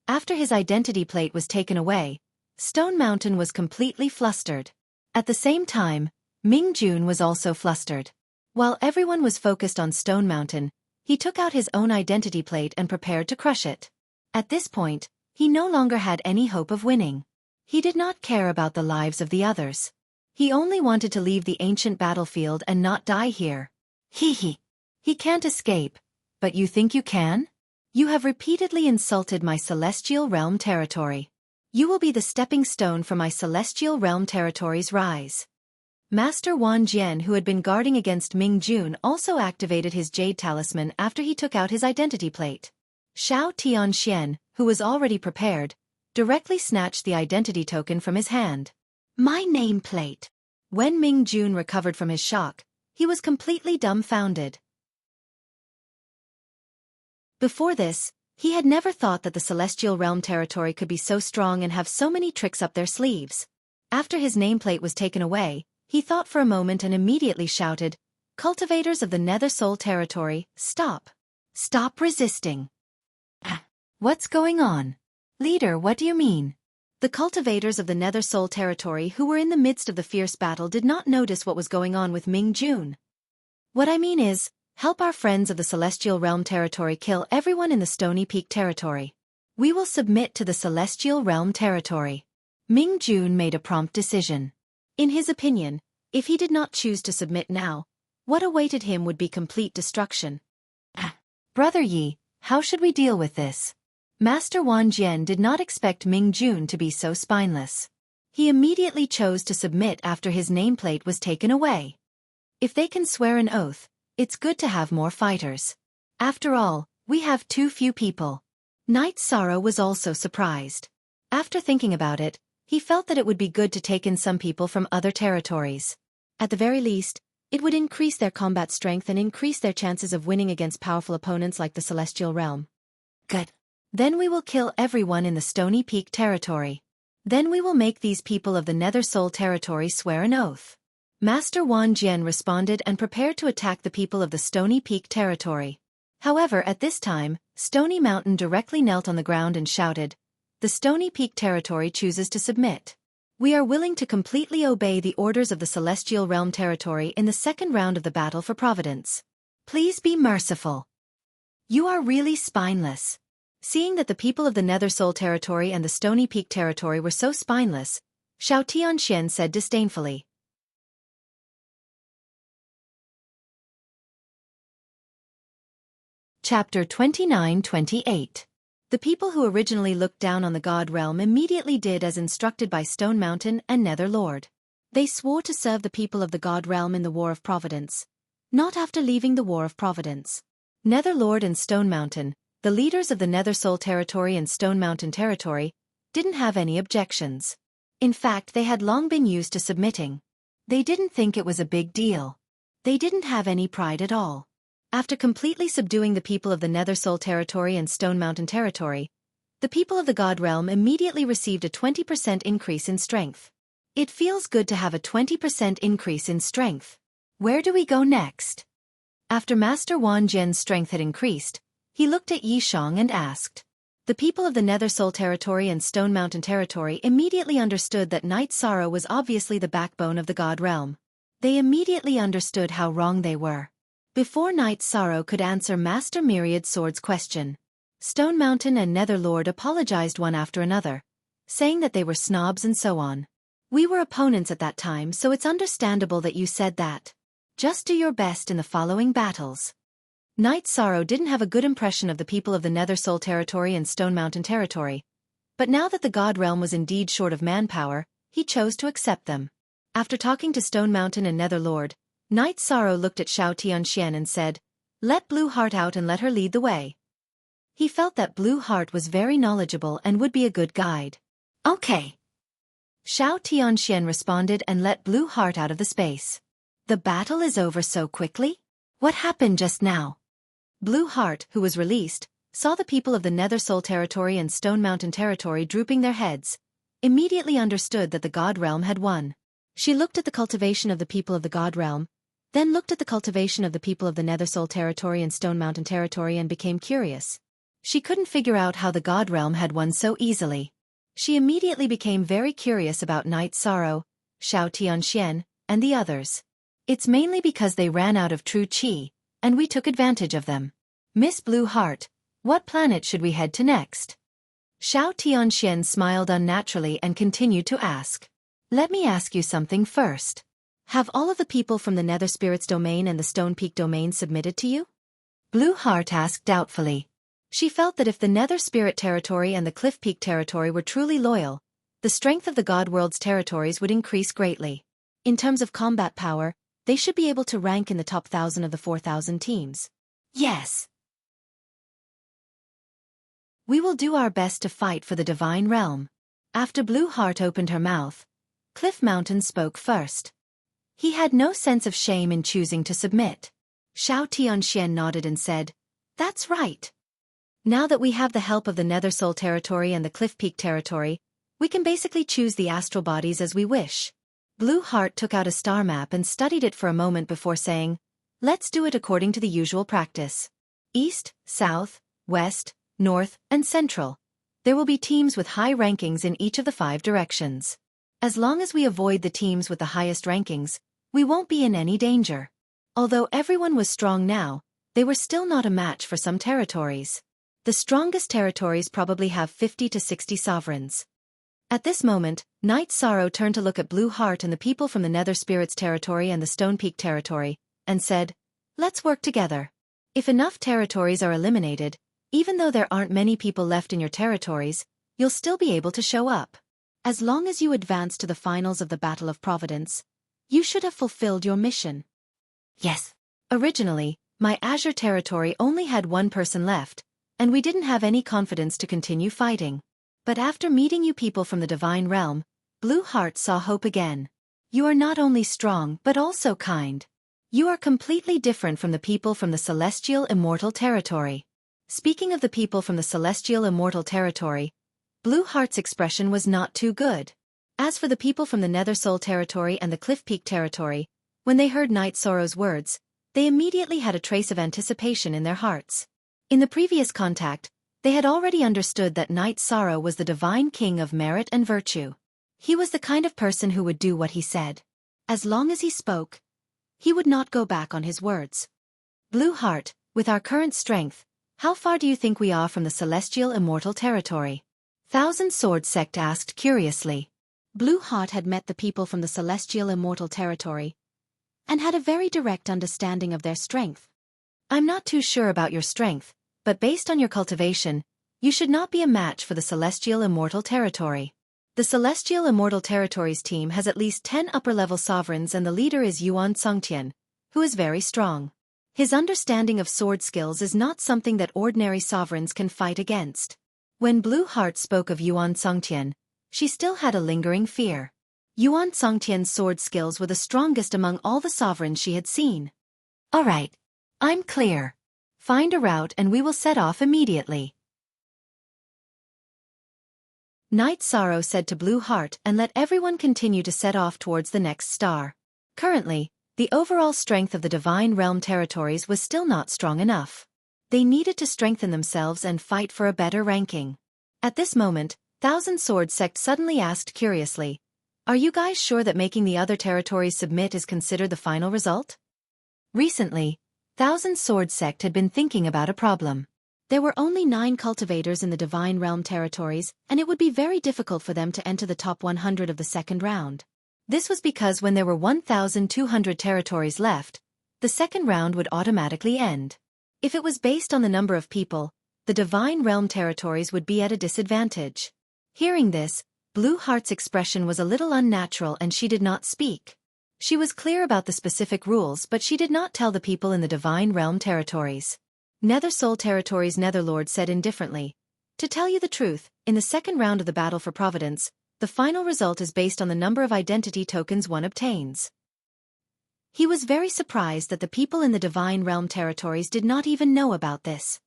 After his identity plate was taken away, Stone Mountain was completely flustered. At the same time, Ming Jun was also flustered. While everyone was focused on Stone Mountain, he took out his own identity plate and prepared to crush it. At this point, he no longer had any hope of winning. He did not care about the lives of the others. He only wanted to leave the ancient battlefield and not die here. He can't escape, but you think you can? You have repeatedly insulted my celestial realm territory. You will be the stepping stone for my celestial realm territory's rise. Master Wan Jian, who had been guarding against Ming Jun, also activated his jade talisman after he took out his identity plate. Xiao Tianxian, who was already prepared, directly snatched the identity token from his hand. My nameplate. When Ming Jun recovered from his shock, he was completely dumbfounded. Before this, he had never thought that the Celestial Realm territory could be so strong and have so many tricks up their sleeves. After his nameplate was taken away, he thought for a moment and immediately shouted, "Cultivators of the Nether Soul territory, stop! Stop resisting!" What's going on? Leader, what do you mean? The cultivators of the Nether Soul territory who were in the midst of the fierce battle did not notice what was going on with Ming Jun. What I mean is, help our friends of the Celestial Realm territory kill everyone in the Stony Peak territory. We will submit to the Celestial Realm territory. Ming Jun made a prompt decision. In his opinion, if he did not choose to submit now, what awaited him would be complete destruction. Brother Yi, how should we deal with this? Master Wan Jian did not expect Ming Jun to be so spineless. He immediately chose to submit after his nameplate was taken away. If they can swear an oath, it's good to have more fighters. After all, we have too few people. Night Sorrow was also surprised. After thinking about it, he felt that it would be good to take in some people from other territories. At the very least, it would increase their combat strength and increase their chances of winning against powerful opponents like the Celestial Realm. Good. Then we will kill everyone in the Stony Peak territory. Then we will make these people of the Nether Soul territory swear an oath. Master Wan Jian responded and prepared to attack the people of the Stony Peak territory. However, at this time, Stony Mountain directly knelt on the ground and shouted, "The Stony Peak territory chooses to submit. We are willing to completely obey the orders of the Celestial Realm territory in the second round of the battle for Providence. Please be merciful." You are really spineless. Seeing that the people of the Nether Soul territory and the Stony Peak territory were so spineless, Xiao Tianxian said disdainfully. Chapter 29-28. The people who originally looked down on the God Realm immediately did as instructed by Stone Mountain and Nether Lord. They swore to serve the people of the God Realm in the War of Providence, not after leaving the War of Providence. Nether Lord and Stone Mountain, the leaders of the Nether Soul territory and Stone Mountain territory, didn't have any objections. In fact, they had long been used to submitting. They didn't think it was a big deal. They didn't have any pride at all. After completely subduing the people of the Nether Soul territory and Stone Mountain territory, the people of the God Realm immediately received a 20% increase in strength. It feels good to have a 20% increase in strength. Where do we go next? After Master Wan Jian's strength had increased, he looked at Yishang and asked. The people of the Nether Soul territory and Stone Mountain territory immediately understood that Night Sorrow was obviously the backbone of the God Realm. They immediately understood how wrong they were. Before Night Sorrow could answer Master Myriad Sword's question, Stone Mountain and Nether Lord apologized one after another, saying that they were snobs and so on. We were opponents at that time, so it's understandable that you said that. Just do your best in the following battles. Knight Sorrow didn't have a good impression of the people of the Nether Soul Territory and Stone Mountain Territory, but now that the God Realm was indeed short of manpower, he chose to accept them. After talking to Stone Mountain and Nether Lord, Knight Sorrow looked at Xiao Tianxian and said, "Let Blue Heart out and let her lead the way." He felt that Blue Heart was very knowledgeable and would be a good guide. Okay. Xiao Tianxian responded and let Blue Heart out of the space. The battle is over so quickly? What happened just now? Blue Heart, who was released, saw the people of the Nether Soul Territory and Stone Mountain Territory drooping their heads, immediately understood that the God Realm had won. She looked at the cultivation of the people of the God Realm, then looked at the cultivation of the people of the Nether Soul Territory and Stone Mountain Territory and became curious. She couldn't figure out how the God Realm had won so easily. She immediately became very curious about Knight Sorrow, Xiao Tianxian, and the others. It's mainly because they ran out of true qi, and we took advantage of them. Miss Blue Heart, what planet should we head to next? Xiao Tianxian smiled unnaturally and continued to ask. Let me ask you something first. Have all of the people from the Nether Spirits domain and the Stone Peak domain submitted to you? Blue Heart asked doubtfully. She felt that if the Nether Spirit Territory and the Cliff Peak Territory were truly loyal, the strength of the God World's territories would increase greatly. In terms of combat power, they should be able to rank in the top 1,000 of the 4,000 teams. Yes. We will do our best to fight for the Divine Realm. After Blue Heart opened her mouth, Cliff Mountain spoke first. He had no sense of shame in choosing to submit. Xiao Tianxian nodded and said, "That's right. Now that we have the help of the Nether Soul Territory and the Cliff Peak Territory, we can basically choose the astral bodies as we wish." Blue Heart took out a star map and studied it for a moment before saying, "Let's do it according to the usual practice. East, South, West, North, and Central. There will be teams with high rankings in each of the 5 directions. As long as we avoid the teams with the highest rankings, we won't be in any danger." Although everyone was strong now, they were still not a match for some territories. The strongest territories probably have 50 to 60 sovereigns. At this moment, Knight Sorrow turned to look at Blue Heart and the people from the Nether Spirits Territory and the Stone Peak Territory, and said, "Let's work together. If enough territories are eliminated, even though there aren't many people left in your territories, you'll still be able to show up. As long as you advance to the finals of the Battle of Providence, you should have fulfilled your mission." Yes. Originally, my Azure Territory only had one person left, and we didn't have any confidence to continue fighting. But after meeting you people from the Divine Realm, Blue Heart saw hope again. You are not only strong but also kind. You are completely different from the people from the Celestial Immortal Territory. Speaking of the people from the Celestial Immortal Territory, Blue Heart's expression was not too good. As for the people from the Nether Soul Territory and the Cliff Peak Territory, when they heard Knight Sorrow's words, they immediately had a trace of anticipation in their hearts. In the previous contact, they had already understood that Knight Sorrow was the divine king of merit and virtue. He was the kind of person who would do what he said. As long as he spoke, he would not go back on his words. Blue Heart, with our current strength, how far do you think we are from the Celestial Immortal Territory? Thousand Sword Sect asked curiously. Blue Heart had met the people from the Celestial Immortal Territory, and had a very direct understanding of their strength. I'm not too sure about your strength, but based on your cultivation, you should not be a match for the Celestial Immortal Territory. The Celestial Immortal Territories team has at least 10 upper-level sovereigns and the leader is Yuan Songtian, who is very strong. His understanding of sword skills is not something that ordinary sovereigns can fight against. When Blue Heart spoke of Yuan Songtian, she still had a lingering fear. Yuan Songtian's sword skills were the strongest among all the sovereigns she had seen. All right. I'm clear. Find a route and we will set off immediately. Knight Sorrow said to Blue Heart and let everyone continue to set off towards the next star. Currently, the overall strength of the Divine Realm territories was still not strong enough. They needed to strengthen themselves and fight for a better ranking. At this moment, Thousand Sword Sect suddenly asked curiously, "Are you guys sure that making the other territories submit is considered the final result?" Recently, Thousand Sword Sect had been thinking about a problem. There were only 9 cultivators in the Divine Realm territories, and it would be very difficult for them to enter the top 100 of the second round. This was because when there were 1,200 territories left, the second round would automatically end. If it was based on the number of people, the Divine Realm territories would be at a disadvantage. Hearing this, Blue Heart's expression was a little unnatural and she did not speak. She was clear about the specific rules, but she did not tell the people in the Divine Realm territories. Nether Soul territories. Netherlord said indifferently. To tell you the truth, in the second round of the Battle for Providence, the final result is based on the number of identity tokens one obtains. He was very surprised that the people in the Divine Realm territories did not even know about this.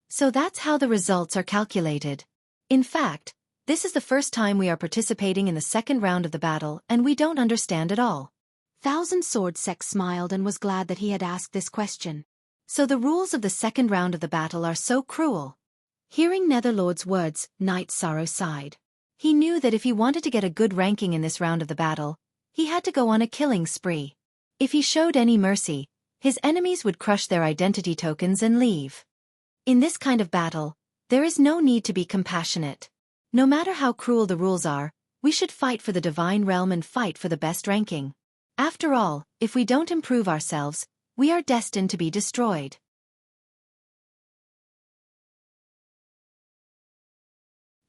So that's how the results are calculated. In fact, this is the first time we are participating in the second round of the battle and we don't understand at all. Thousand Sword Sect smiled and was glad that he had asked this question. So the rules of the second round of the battle are so cruel. Hearing Netherlord's words, Knight Sorrow sighed. He knew that if he wanted to get a good ranking in this round of the battle, he had to go on a killing spree. If he showed any mercy, his enemies would crush their identity tokens and leave. In this kind of battle, there is no need to be compassionate. No matter how cruel the rules are, we should fight for the Divine Realm and fight for the best ranking. After all, if we don't improve ourselves, we are destined to be destroyed.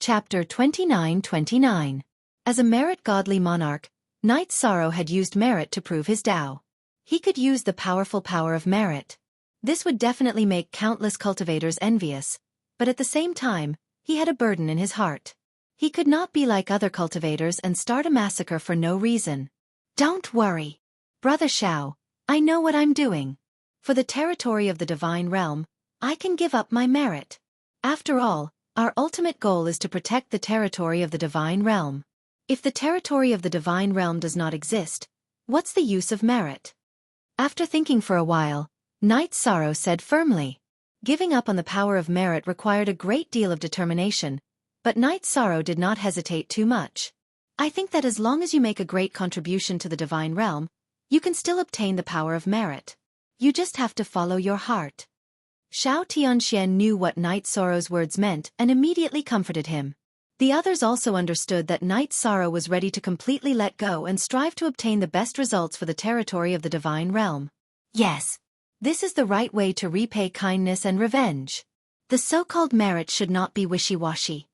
Chapter 29-29. As a merit godly monarch, Knight Sorrow had used merit to prove his Tao. He could use the powerful power of merit. This would definitely make countless cultivators envious, but at the same time, he had a burden in his heart. He could not be like other cultivators and start a massacre for no reason. Don't worry, Brother Xiao, I know what I'm doing. For the territory of the Divine Realm, I can give up my merit. After all, our ultimate goal is to protect the territory of the Divine Realm. If the territory of the Divine Realm does not exist, what's the use of merit? After thinking for a while, Knight Sorrow said firmly. Giving up on the power of merit required a great deal of determination, but Knight Sorrow did not hesitate too much. I think that as long as you make a great contribution to the Divine Realm, you can still obtain the power of merit. You just have to follow your heart. Xiao Tianxian knew what Knight Sorrow's words meant and immediately comforted him. The others also understood that Knight Sorrow was ready to completely let go and strive to obtain the best results for the territory of the Divine Realm. Yes, this is the right way to repay kindness and revenge. The so-called merit should not be wishy-washy.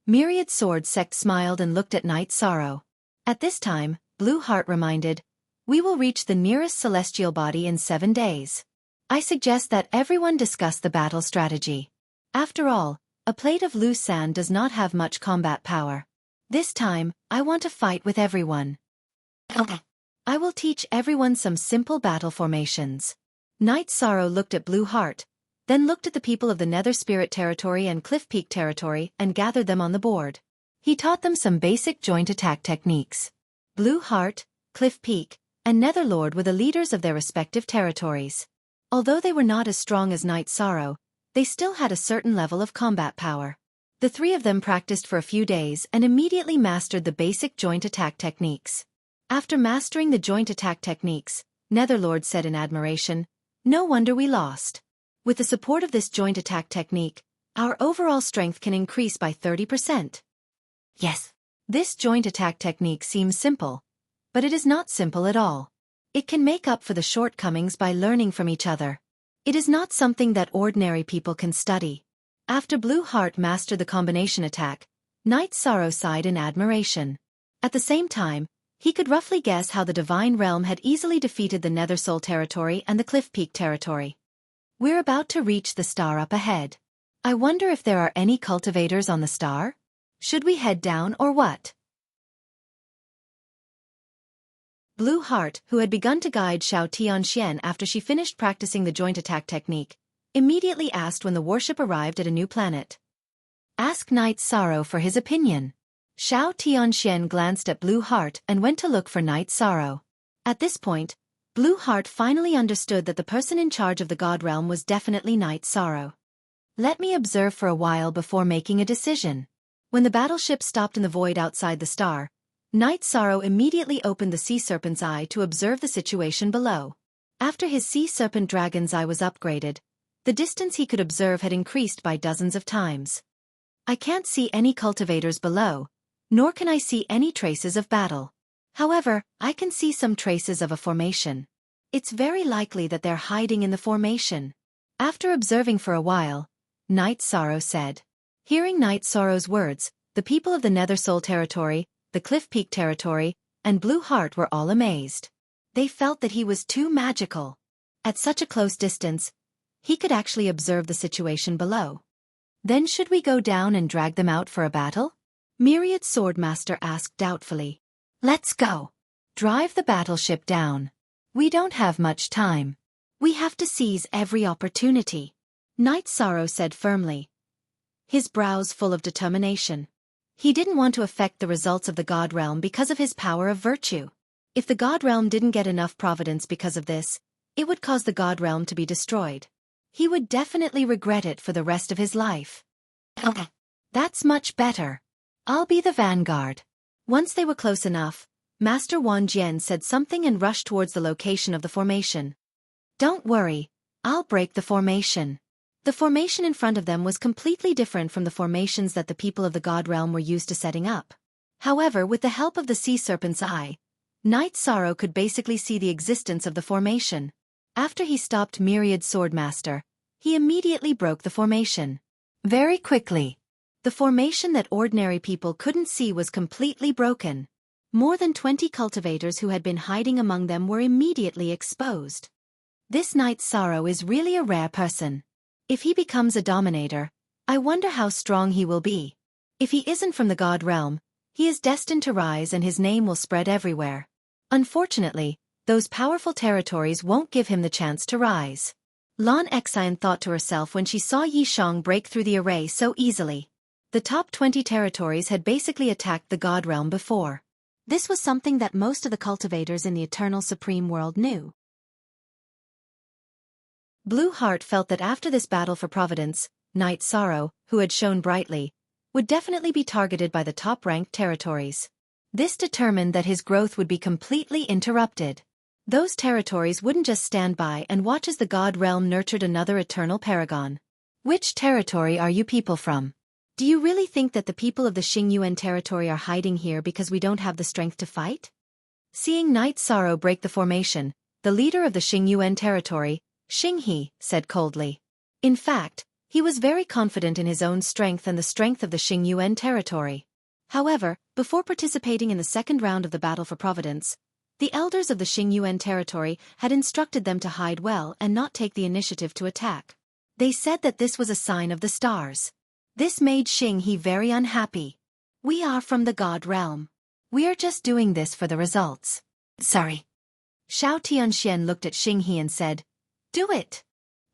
Myriad Sword Sect smiled and looked at Knight Sorrow. At this time, Blue Heart reminded, we will reach the nearest celestial body in 7 days. I suggest that everyone discuss the battle strategy. After all, a plate of loose sand does not have much combat power. This time, I want to fight with everyone. I will teach everyone some simple battle formations. Knight Sorrow looked at Blue Heart, then looked at the people of the Nether Spirit territory and Cliff Peak territory and gathered them on the board. He taught them some basic joint attack techniques. Blue Heart, Cliff Peak, and Netherlord were the leaders of their respective territories. Although they were not as strong as Knight Sorrow, they still had a certain level of combat power. The 3 of them practiced for a few days and immediately mastered the basic joint attack techniques. After mastering the joint attack techniques, Netherlord said in admiration, no wonder we lost. With the support of this joint attack technique, our overall strength can increase by 30%. Yes, this joint attack technique seems simple, but it is not simple at all. It can make up for the shortcomings by learning from each other. It is not something that ordinary people can study. After Blue Heart mastered the combination attack, Knight Sorrow sighed in admiration. At the same time, he could roughly guess how the Divine Realm had easily defeated the Nether Soul territory and the Cliff Peak territory. We're about to reach the star up ahead. I wonder if there are any cultivators on the star? Should we head down or what? Blue Heart, who had begun to guide Xiao Tianxian after she finished practicing the joint attack technique, immediately asked when the warship arrived at a new planet. Ask Knight Sorrow for his opinion. Xiao Tianxian glanced at Blue Heart and went to look for Knight Sorrow. At this point, Blue Heart finally understood that the person in charge of the God Realm was definitely Knight Sorrow. Let me observe for a while before making a decision. When the battleship stopped in the void outside the star, Knight Sorrow immediately opened the Sea Serpent's Eye to observe the situation below. After his Sea Serpent Dragon's Eye was upgraded, The distance he could observe had increased by dozens of times. I can't see any cultivators below, nor can I see any traces of battle. However, I can see some traces of a formation. It's very likely that they're hiding in the formation. After observing for a while, Night Sorrow said. Hearing Night Sorrow's words, the people of the Nethersoul territory, the Cliff Peak territory, and Blue Heart were all amazed. They felt that he was too magical. At such a close distance, he could actually observe the situation below. Then should we go down and drag them out for a battle? Myriad Swordmaster asked doubtfully. Let's go. Drive the battleship down. We don't have much time. We have to seize every opportunity. Night Sorrow said firmly, his brows full of determination. He didn't want to affect the results of the God Realm because of his power of virtue. If the God Realm didn't get enough providence because of this, it would cause the God Realm to be destroyed. He would definitely regret it for the rest of his life. Okay. That's much better. I'll be the vanguard. Once they were close enough, Master Wan Jian said something and rushed towards the location of the formation. Don't worry, I'll break the formation. The formation in front of them was completely different from the formations that the people of the God Realm were used to setting up. However, with the help of the Sea Serpent's Eye, Night Sorrow could basically see the existence of the formation. After he stopped Myriad Swordmaster, he immediately broke the formation. Very quickly. The formation that ordinary people couldn't see was completely broken. More than 20 cultivators who had been hiding among them were immediately exposed. This Night Sorrow is really a rare person. If he becomes a dominator, I wonder how strong he will be. If he isn't from the God Realm, he is destined to rise and his name will spread everywhere. Unfortunately, those powerful territories won't give him the chance to rise. Lan Exine thought to herself when she saw Yi Shang break through the array so easily. The top 20 territories had basically attacked the God Realm before. This was something that most of the cultivators in the Eternal Supreme World knew. Blue Heart felt that after this battle for Providence, Night Sorrow, who had shone brightly, would definitely be targeted by the top-ranked territories. This determined that his growth would be completely interrupted. Those territories wouldn't just stand by and watch as the God Realm nurtured another eternal paragon. Which territory are you people from? Do you really think that the people of the Xingyuan territory are hiding here because we don't have the strength to fight? Seeing Night Sorrow break the formation, the leader of the Xingyuan territory, Xinghe, said coldly. In fact, he was very confident in his own strength and the strength of the Xingyuan territory. However, before participating in the second round of the Battle for Providence, the elders of the Xingyuan territory had instructed them to hide well and not take the initiative to attack. They said that this was a sign of the stars. This made Xinghe very unhappy. We are from the God Realm. We are just doing this for the results. Sorry. Xiao Tianxian looked at Xinghe and said, do it.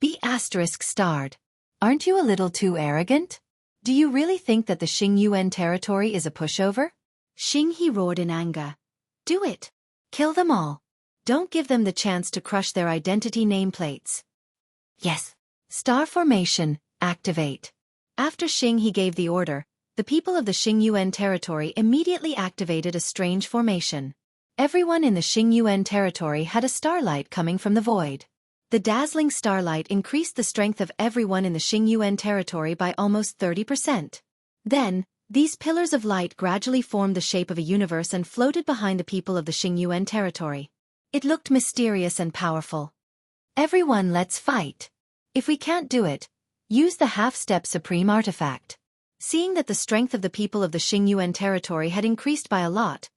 Be *starred. Aren't you a little too arrogant? Do you really think that the Xingyuan territory is a pushover? Xinghe roared in anger. Do it. Kill them all. Don't give them the chance to crush their identity nameplates. Yes. Star formation, activate. After Xinghe gave the order, the people of the Xingyuan territory immediately activated a strange formation. Everyone in the Xingyuan territory had a starlight coming from the void. The dazzling starlight increased the strength of everyone in the Xingyuan territory by almost 30%. Then, these pillars of light gradually formed the shape of a universe and floated behind the people of the Xingyuan territory. It looked mysterious and powerful. Everyone, let's fight. If we can't do it, use the half-step supreme artifact. Seeing that the strength of the people of the Xingyuan territory had increased by a lot,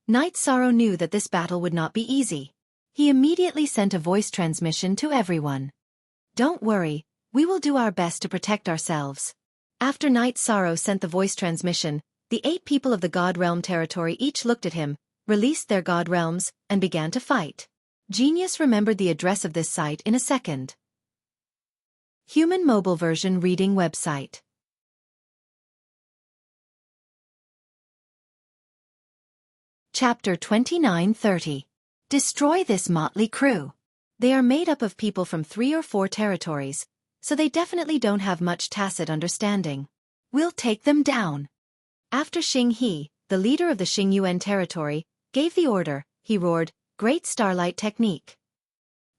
Night Sorrow knew that this battle would not be easy. He immediately sent a voice transmission to everyone. Don't worry, we will do our best to protect ourselves. After Night Sorrow sent the voice transmission, the 8 people of the God Realm territory each looked at him, released their God Realms, and began to fight. Genius remembered the address of this site in a second. Human mobile version reading website. Chapter 2930. Destroy this motley crew. They are made up of people from 3 or 4 territories, so they definitely don't have much tacit understanding. We'll take them down. After Xinghe, the leader of the Xingyuan territory, gave the order, he roared, Great Starlight Technique.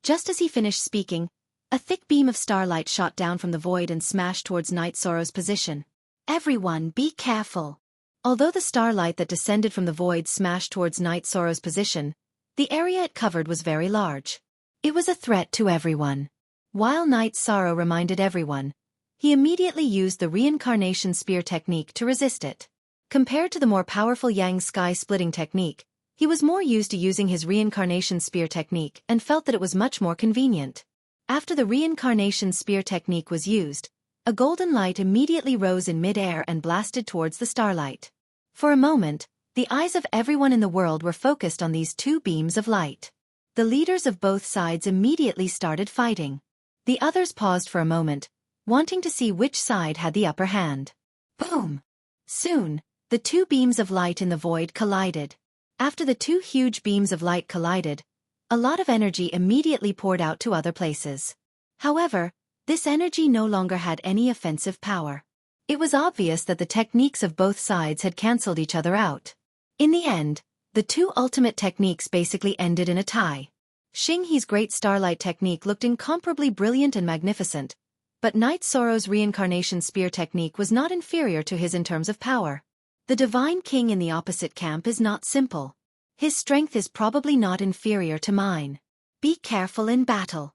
Just as he finished speaking, A thick beam of starlight shot down from the void and smashed towards Night Sorrow's position. Everyone, be careful. Although the starlight that descended from the void smashed towards Night Sorrow's position, the area it covered was very large. It was a threat to everyone. While Night Sorrow reminded everyone, he immediately used the reincarnation spear technique to resist it. Compared to the more powerful Yang sky-splitting technique, he was more used to using his reincarnation spear technique and felt that it was much more convenient. After the reincarnation spear technique was used, a golden light immediately rose in mid-air and blasted towards the starlight. For a moment, the eyes of everyone in the world were focused on these two beams of light. The leaders of both sides immediately started fighting. The others paused for a moment, wanting to see which side had the upper hand. Boom! Soon, the two beams of light in the void collided. After the two huge beams of light collided, a lot of energy immediately poured out to other places. However, this energy no longer had any offensive power. It was obvious that the techniques of both sides had cancelled each other out. In the end, the two ultimate techniques basically ended in a tie. Xing He's great starlight technique looked incomparably brilliant and magnificent, but Night Sorrow's reincarnation spear technique was not inferior to his in terms of power. The Divine King in the opposite camp is not simple. His strength is probably not inferior to mine. Be careful in battle.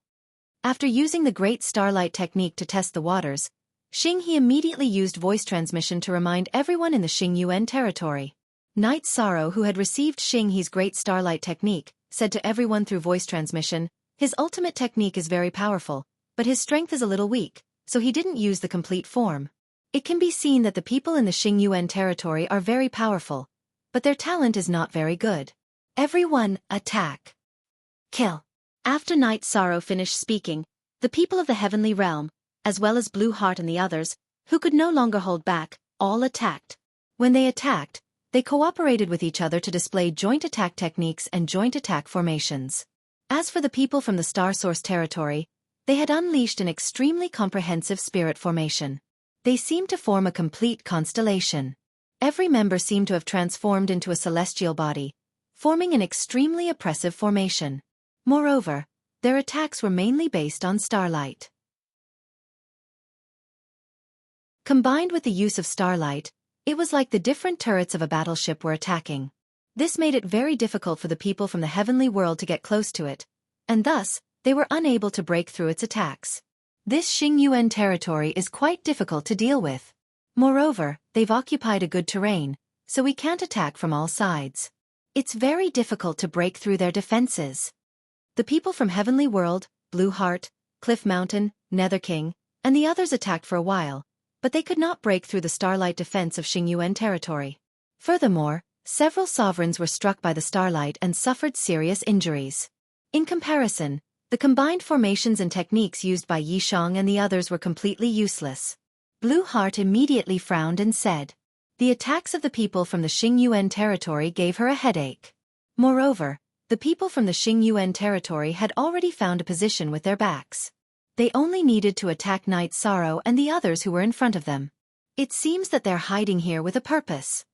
After using the great starlight technique to test the waters, Xing He immediately used voice transmission to remind everyone in the Xingyuan territory. Night Sorrow, who had received Xing He's great starlight technique, said to everyone through voice transmission, his ultimate technique is very powerful, but his strength is a little weak, so he didn't use the complete form. It can be seen that the people in the Xingyuan territory are very powerful, but their talent is not very good. Everyone, attack. Kill. After Night Sorrow finished speaking, the people of the heavenly realm, as well as Blue Heart and the others, who could no longer hold back, all attacked. When they attacked, they cooperated with each other to display joint attack techniques and joint attack formations. As for the people from the Star Source territory, they had unleashed an extremely comprehensive spirit formation. They seemed to form a complete constellation. Every member seemed to have transformed into a celestial body, forming an extremely oppressive formation. Moreover, their attacks were mainly based on starlight. Combined with the use of starlight, it was like the different turrets of a battleship were attacking. This made it very difficult for the people from the heavenly world to get close to it, and thus, they were unable to break through its attacks. This Xingyuan territory is quite difficult to deal with. Moreover, they've occupied a good terrain, so we can't attack from all sides. It's very difficult to break through their defenses. The people from Heavenly World, Blue Heart, Cliff Mountain, Nether King, and the others attacked for a while, but they could not break through the starlight defense of Xingyuan territory. Furthermore, several sovereigns were struck by the starlight and suffered serious injuries. In comparison, the combined formations and techniques used by Yishang and the others were completely useless. Blue Heart immediately frowned and said, "The attacks of the people from the Xingyuan territory gave her a headache." Moreover, the people from the Xingyuan territory had already found a position with their backs. They only needed to attack Night Sorrow and the others who were in front of them. It seems that they're hiding here with a purpose.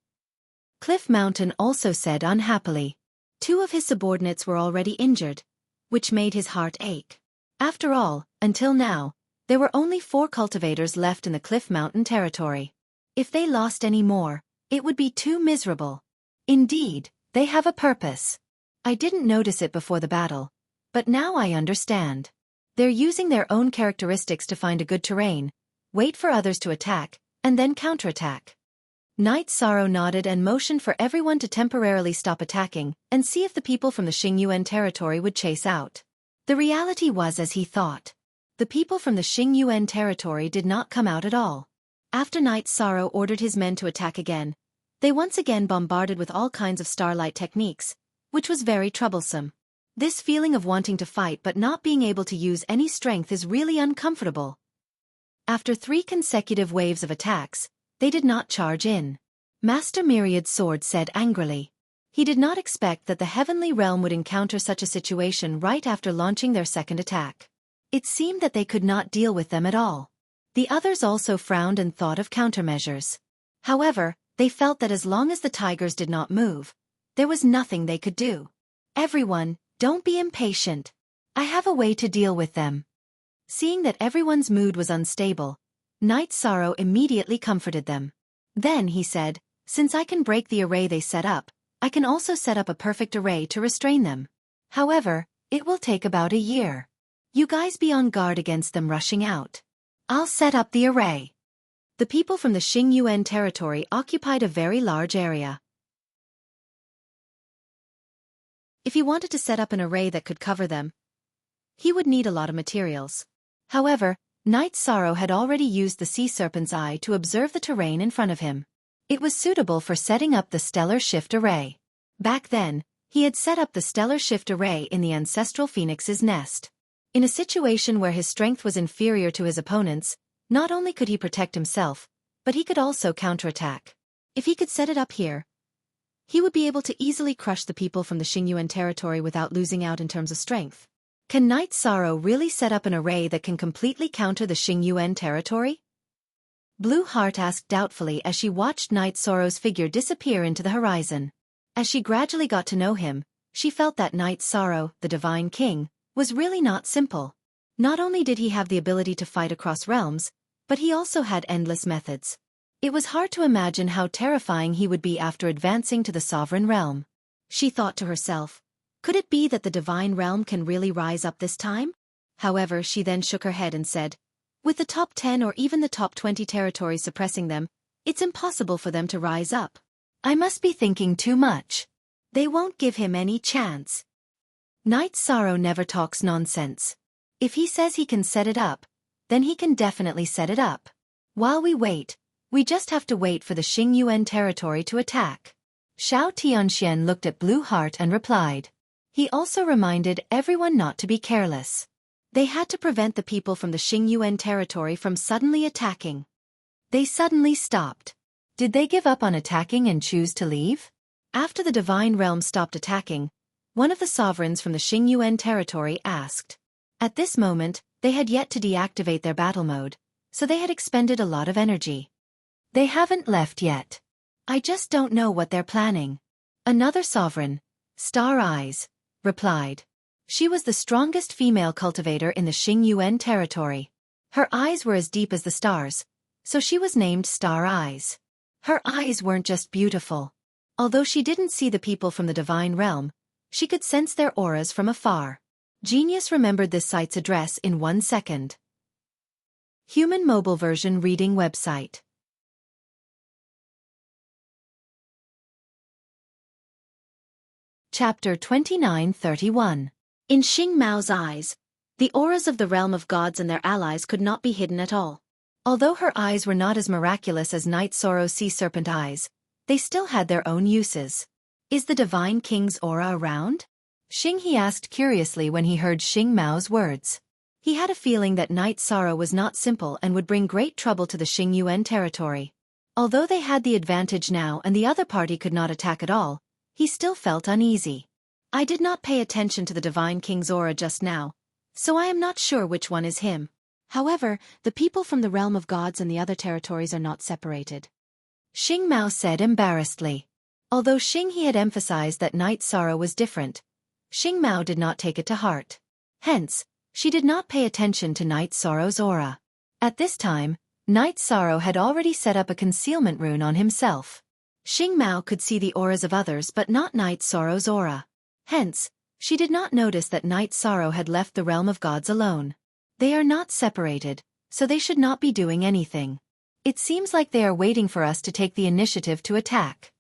Cliff Mountain also said unhappily. Two of his subordinates were already injured, which made his heart ache. After all, until now, there were only 4 cultivators left in the Cliff Mountain territory. If they lost any more, it would be too miserable. Indeed, they have a purpose. I didn't notice it before the battle, but now I understand. They're using their own characteristics to find a good terrain, wait for others to attack, and then counterattack. Night Sorrow nodded and motioned for everyone to temporarily stop attacking and see if the people from the Xingyuan territory would chase out. The reality was as he thought. The people from the Xingyuan territory did not come out at all. After Night Sorrow ordered his men to attack again, they once again bombarded with all kinds of starlight techniques, which was very troublesome. This feeling of wanting to fight but not being able to use any strength is really uncomfortable. After 3 consecutive waves of attacks, they did not charge in. Master Myriad's sword said angrily. He did not expect that the heavenly realm would encounter such a situation right after launching their second attack. It seemed that they could not deal with them at all. The others also frowned and thought of countermeasures. However, they felt that as long as the tigers did not move, there was nothing they could do. Everyone, don't be impatient. I have a way to deal with them. Seeing that everyone's mood was unstable, Knight Sorrow immediately comforted them. Then he said, "Since I can break the array they set up, I can also set up a perfect array to restrain them. However, it will take about a year. You guys be on guard against them rushing out. I'll set up the array." The people from the Xingyuan territory occupied a very large area. If he wanted to set up an array that could cover them, he would need a lot of materials. However, Knight Sorrow had already used the sea serpent's eye to observe the terrain in front of him. It was suitable for setting up the stellar shift array. Back then, he had set up the stellar shift array in the ancestral phoenix's nest. In a situation where his strength was inferior to his opponents, not only could he protect himself, but he could also counterattack. If he could set it up here, he would be able to easily crush the people from the Xingyuan territory without losing out in terms of strength. Can Knight Sorrow really set up an array that can completely counter the Xingyuan territory? Blue Heart asked doubtfully as she watched Knight Sorrow's figure disappear into the horizon. As she gradually got to know him, she felt that Knight Sorrow, the Divine King, was really not simple. Not only did he have the ability to fight across realms, but he also had endless methods. It was hard to imagine how terrifying he would be after advancing to the sovereign realm. She thought to herself, could it be that the divine realm can really rise up this time? However, she then shook her head and said, with the top 10 or even the top 20 territories suppressing them, it's impossible for them to rise up. I must be thinking too much. They won't give him any chance. Knight Sorrow never talks nonsense. If he says he can set it up, then he can definitely set it up. While we wait, we just have to wait for the Xingyuan territory to attack. Xiao Tianxian looked at Blue Heart and replied. He also reminded everyone not to be careless. They had to prevent the people from the Xingyuan territory from suddenly attacking. They suddenly stopped. Did they give up on attacking and choose to leave? After the divine realm stopped attacking, one of the sovereigns from the Xingyuan territory asked. At this moment, they had yet to deactivate their battle mode, so they had expended a lot of energy. They haven't left yet. I just don't know what they're planning. Another sovereign, Star Eyes, replied. She was the strongest female cultivator in the Xingyuan territory. Her eyes were as deep as the stars, so she was named Star Eyes. Her eyes weren't just beautiful. Although she didn't see the people from the divine realm, she could sense their auras from afar. Genius remembered this site's address in 1 second. Human mobile version reading website. Chapter 2931. In Xing Mao's eyes, the auras of the realm of gods and their allies could not be hidden at all. Although her eyes were not as miraculous as Knight Sorrow's sea serpent eyes, they still had their own uses. Is the Divine King's aura around? Xing He asked curiously when he heard Xing Mao's words. He had a feeling that Knight Sorrow was not simple and would bring great trouble to the Xingyuan territory. Although they had the advantage now and the other party could not attack at all, he still felt uneasy. I did not pay attention to the Divine King's aura just now, so I am not sure which one is him. However, the people from the realm of gods and the other territories are not separated. Xing Mao said embarrassedly. Although Xing He had emphasized that Knight Sorrow was different, Xing Mao did not take it to heart. Hence, she did not pay attention to Knight Sorrow's aura. At this time, Knight Sorrow had already set up a concealment rune on himself. Xing Mao could see the auras of others but not Knight Sorrow's aura. Hence, she did not notice that Knight Sorrow had left the realm of gods alone. They are not separated, so they should not be doing anything. It seems like they are waiting for us to take the initiative to attack.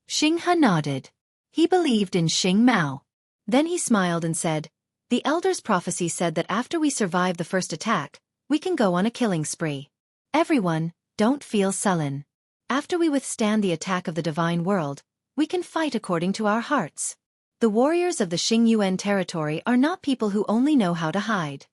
Xing He nodded. He believed in Xing Mao. Then he smiled and said, the Elder's prophecy said that after we survive the first attack, we can go on a killing spree. Everyone, don't feel sullen. After we withstand the attack of the divine world, we can fight according to our hearts. The warriors of the Xingyuan territory are not people who only know how to hide.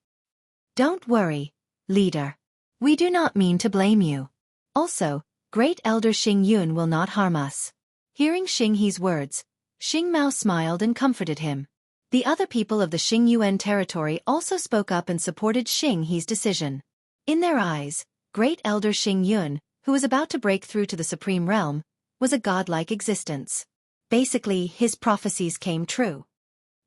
Don't worry, leader. We do not mean to blame you. Also, Great Elder Xing Yun will not harm us. Hearing Xing He's words, Xing Mao smiled and comforted him. The other people of the Xingyuan territory also spoke up and supported Xing He's decision. In their eyes, Great Elder Xing Yun, who was about to break through to the Supreme Realm, was a godlike existence. Basically, his prophecies came true.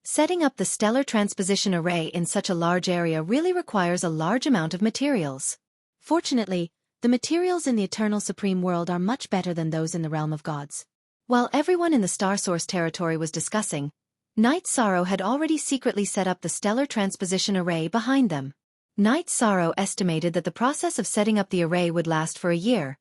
Setting up the stellar transposition array in such a large area really requires a large amount of materials. Fortunately, the materials in the eternal supreme world are much better than those in the realm of gods. While everyone in the Star Source territory was discussing, Night Sorrow had already secretly set up the stellar transposition array behind them. Night Sorrow estimated that the process of setting up the array would last for a year,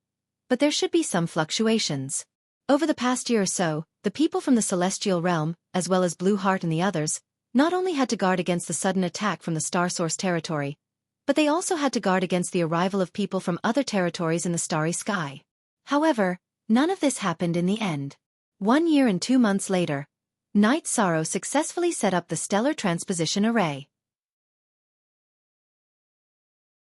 but there should be some fluctuations. Over the past year or so, the people from the celestial realm, as well as Blue Heart and the others, not only had to guard against the sudden attack from the Star Source territory, but they also had to guard against the arrival of people from other territories in the starry sky. However, none of this happened in the end. 1 year and 2 months later, Night Sorrow successfully set up the stellar transposition array.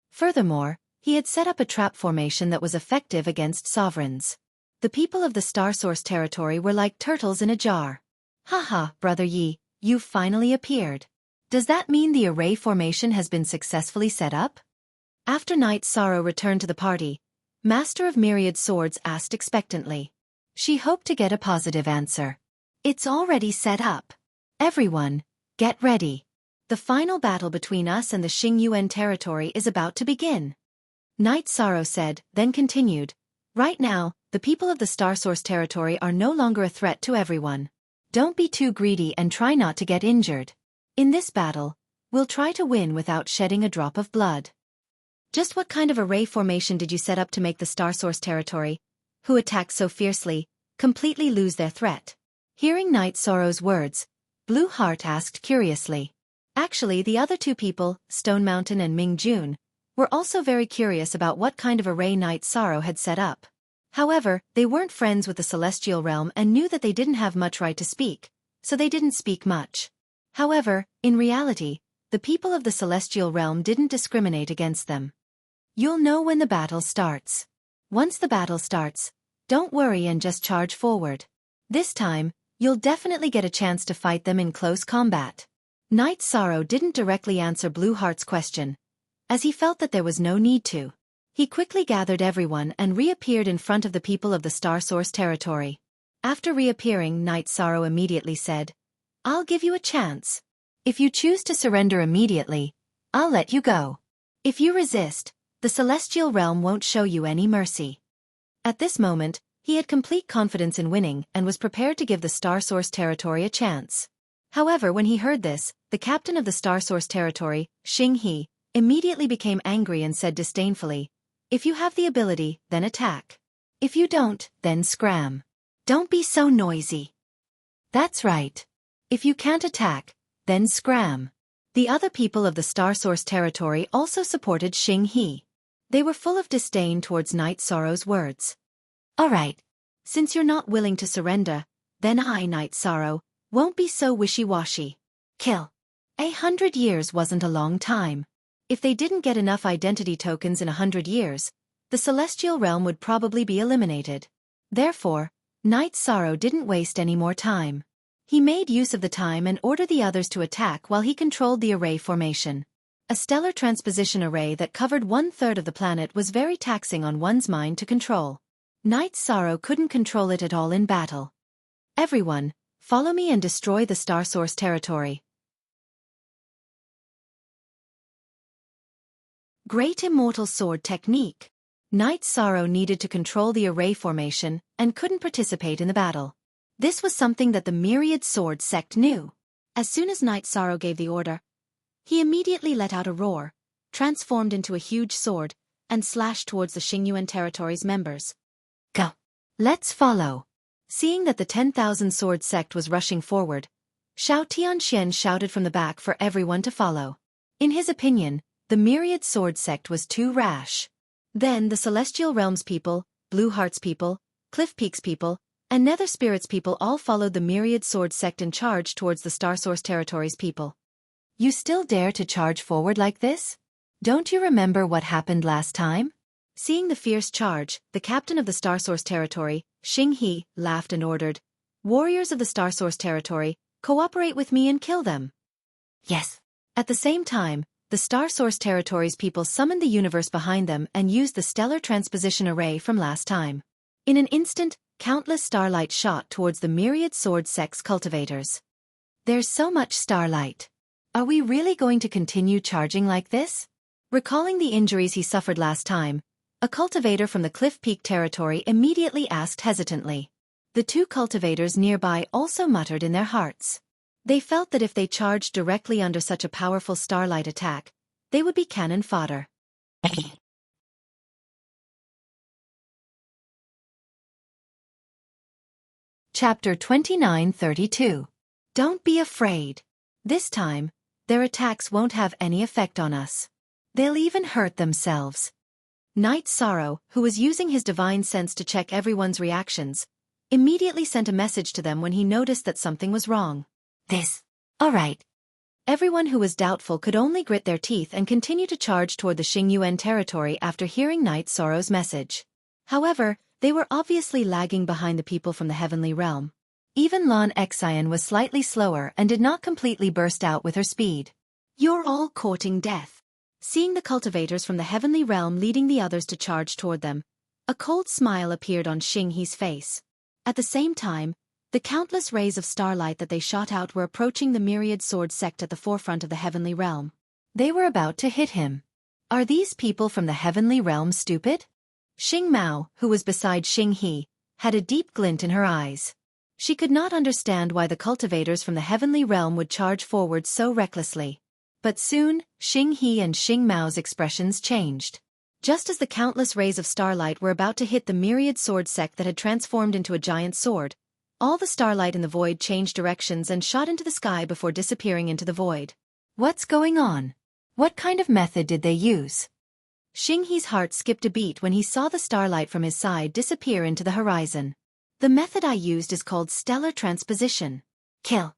Furthermore, he had set up a trap formation that was effective against sovereigns. The people of the Star Source territory were like turtles in a jar. Haha, Brother Yi, you've finally appeared. Does that mean the array formation has been successfully set up? After Night Sorrow returned to the party, Master of Myriad Swords asked expectantly. She hoped to get a positive answer. It's already set up. Everyone, get ready. The final battle between us and the Xingyuan territory is about to begin. Night Sorrow said, then continued. Right now, the people of the Star Source territory are no longer a threat to everyone. Don't be too greedy and try not to get injured. In this battle, we'll try to win without shedding a drop of blood. Just what kind of array formation did you set up to make the Star Source territory, who attacked so fiercely, completely lose their threat? Hearing Night Sorrow's words, Blue Heart asked curiously. Actually, the other two people, Stone Mountain and Ming Jun, were also very curious about what kind of array Night Sorrow had set up. However, they weren't friends with the celestial realm and knew that they didn't have much right to speak, so they didn't speak much. However, in reality, the people of the celestial realm didn't discriminate against them. You'll know when the battle starts. Once the battle starts, don't worry and just charge forward. This time, you'll definitely get a chance to fight them in close combat. Night Sorrow didn't directly answer Blue Heart's question, as he felt that there was no need to. He quickly gathered everyone and reappeared in front of the people of the Star Source territory. After reappearing, Night Sorrow immediately said, I'll give you a chance. If you choose to surrender immediately, I'll let you go. If you resist, the celestial realm won't show you any mercy. At this moment, he had complete confidence in winning and was prepared to give the Star Source territory a chance. However, when he heard this, the captain of the Star Source territory, Xing He, immediately became angry and said disdainfully, If you have the ability, then attack. If you don't, then scram. Don't be so noisy. That's right. If you can't attack, then scram. The other people of the Star Source territory also supported Xing He. They were full of disdain towards Night Sorrow's words. Alright. Since you're not willing to surrender, then I, Night Sorrow, won't be so wishy-washy. Kill. 100 years wasn't a long time. If they didn't get enough identity tokens in 100 years, the celestial realm would probably be eliminated. Therefore, Night Sorrow didn't waste any more time. He made use of the time and ordered the others to attack while he controlled the array formation. A stellar transposition array that covered 1/3 of the planet was very taxing on one's mind to control. Night Sorrow couldn't control it at all in battle. Everyone, follow me and destroy the Star Source territory. Great Immortal Sword Technique. Night Sorrow needed to control the array formation and couldn't participate in the battle. This was something that the Myriad Sword sect knew. As soon as Night Sorrow gave the order, he immediately let out a roar, transformed into a huge sword, and slashed towards the Xingyuan territory's members. Go! Let's follow! Seeing that the 10,000 sword sect was rushing forward, Xiao Tianxian shouted from the back for everyone to follow. In his opinion, the Myriad Sword sect was too rash. Then the Celestial Realms people, Blue Heart's people, Cliff Peak's people, and Nether Spirit's people all followed the Myriad Sword sect and charged towards the Star Source territory's people. You still dare to charge forward like this? Don't you remember what happened last time? Seeing the fierce charge, the captain of the Star Source territory, Xing He, laughed and ordered, Warriors of the Star Source territory, cooperate with me and kill them. Yes. At the same time, the Star Source territory's people summoned the universe behind them and used the stellar transposition array from last time. In an instant, countless starlight shot towards the Myriad Sword sect's cultivators. There's so much starlight. Are we really going to continue charging like this? Recalling the injuries he suffered last time, a cultivator from the Cliff Peak territory immediately asked hesitantly. The two cultivators nearby also muttered in their hearts. They felt that if they charged directly under such a powerful starlight attack, they would be cannon fodder. Chapter 29:32. Don't be afraid. This time, their attacks won't have any effect on us. They'll even hurt themselves. Knight Sorrow, who was using his divine sense to check everyone's reactions, immediately sent a message to them when he noticed that something was wrong. All right. Everyone who was doubtful could only grit their teeth and continue to charge toward the Xingyuan territory after hearing Knight Sorrow's message. However, they were obviously lagging behind the people from the heavenly realm. Even Lan Xian was slightly slower and did not completely burst out with her speed. You're all courting death. Seeing the cultivators from the heavenly realm leading the others to charge toward them, a cold smile appeared on Xinghe's face. At the same time, the countless rays of starlight that they shot out were approaching the myriad sword sect at the forefront of the heavenly realm. They were about to hit him. Are these people from the heavenly realm stupid? Xing Mao, who was beside Xinghe, had a deep glint in her eyes. She could not understand why the cultivators from the heavenly realm would charge forward so recklessly. But soon, Xinghe and Xing Mao's expressions changed. Just as the countless rays of starlight were about to hit the myriad sword sect that had transformed into a giant sword, all the starlight in the void changed directions and shot into the sky before disappearing into the void. What's going on? What kind of method did they use? Xinghe's heart skipped a beat when he saw the starlight from his side disappear into the horizon. The method I used is called stellar transposition. Kill.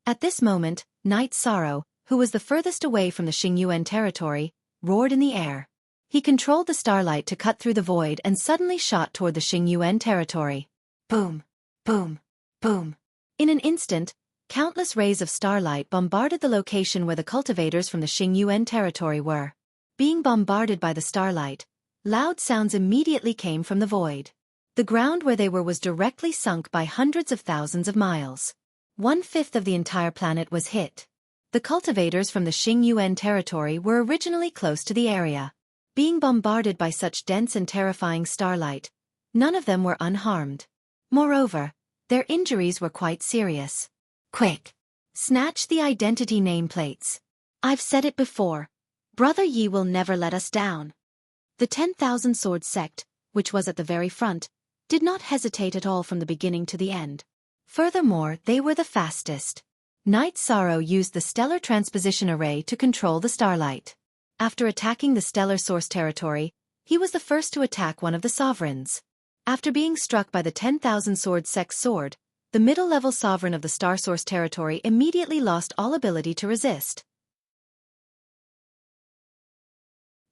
At this moment, Knight Sorrow, who was the furthest away from the Xingyuan territory, roared in the air. He controlled the starlight to cut through the void and suddenly shot toward the Xingyuan territory. Boom. Boom. Boom. In an instant, countless rays of starlight bombarded the location where the cultivators from the Xingyuan territory were. Being bombarded by the starlight, loud sounds immediately came from the void. The ground where they were was directly sunk by hundreds of thousands of miles. 1/5 of the entire planet was hit. The cultivators from the Xingyuan territory were originally close to the area. Being bombarded by such dense and terrifying starlight, none of them were unharmed. Moreover, their injuries were quite serious. Quick! Snatch the identity nameplates. I've said it before. Brother Yi will never let us down. The 10,000 sword sect, which was at the very front, did not hesitate at all from the beginning to the end. Furthermore, they were the fastest. Knight Sorrow used the stellar transposition array to control the starlight. After attacking the stellar source territory, he was the first to attack one of the sovereigns. After being struck by the 10,000 sword sect's sword, the middle-level sovereign of the star source territory immediately lost all ability to resist.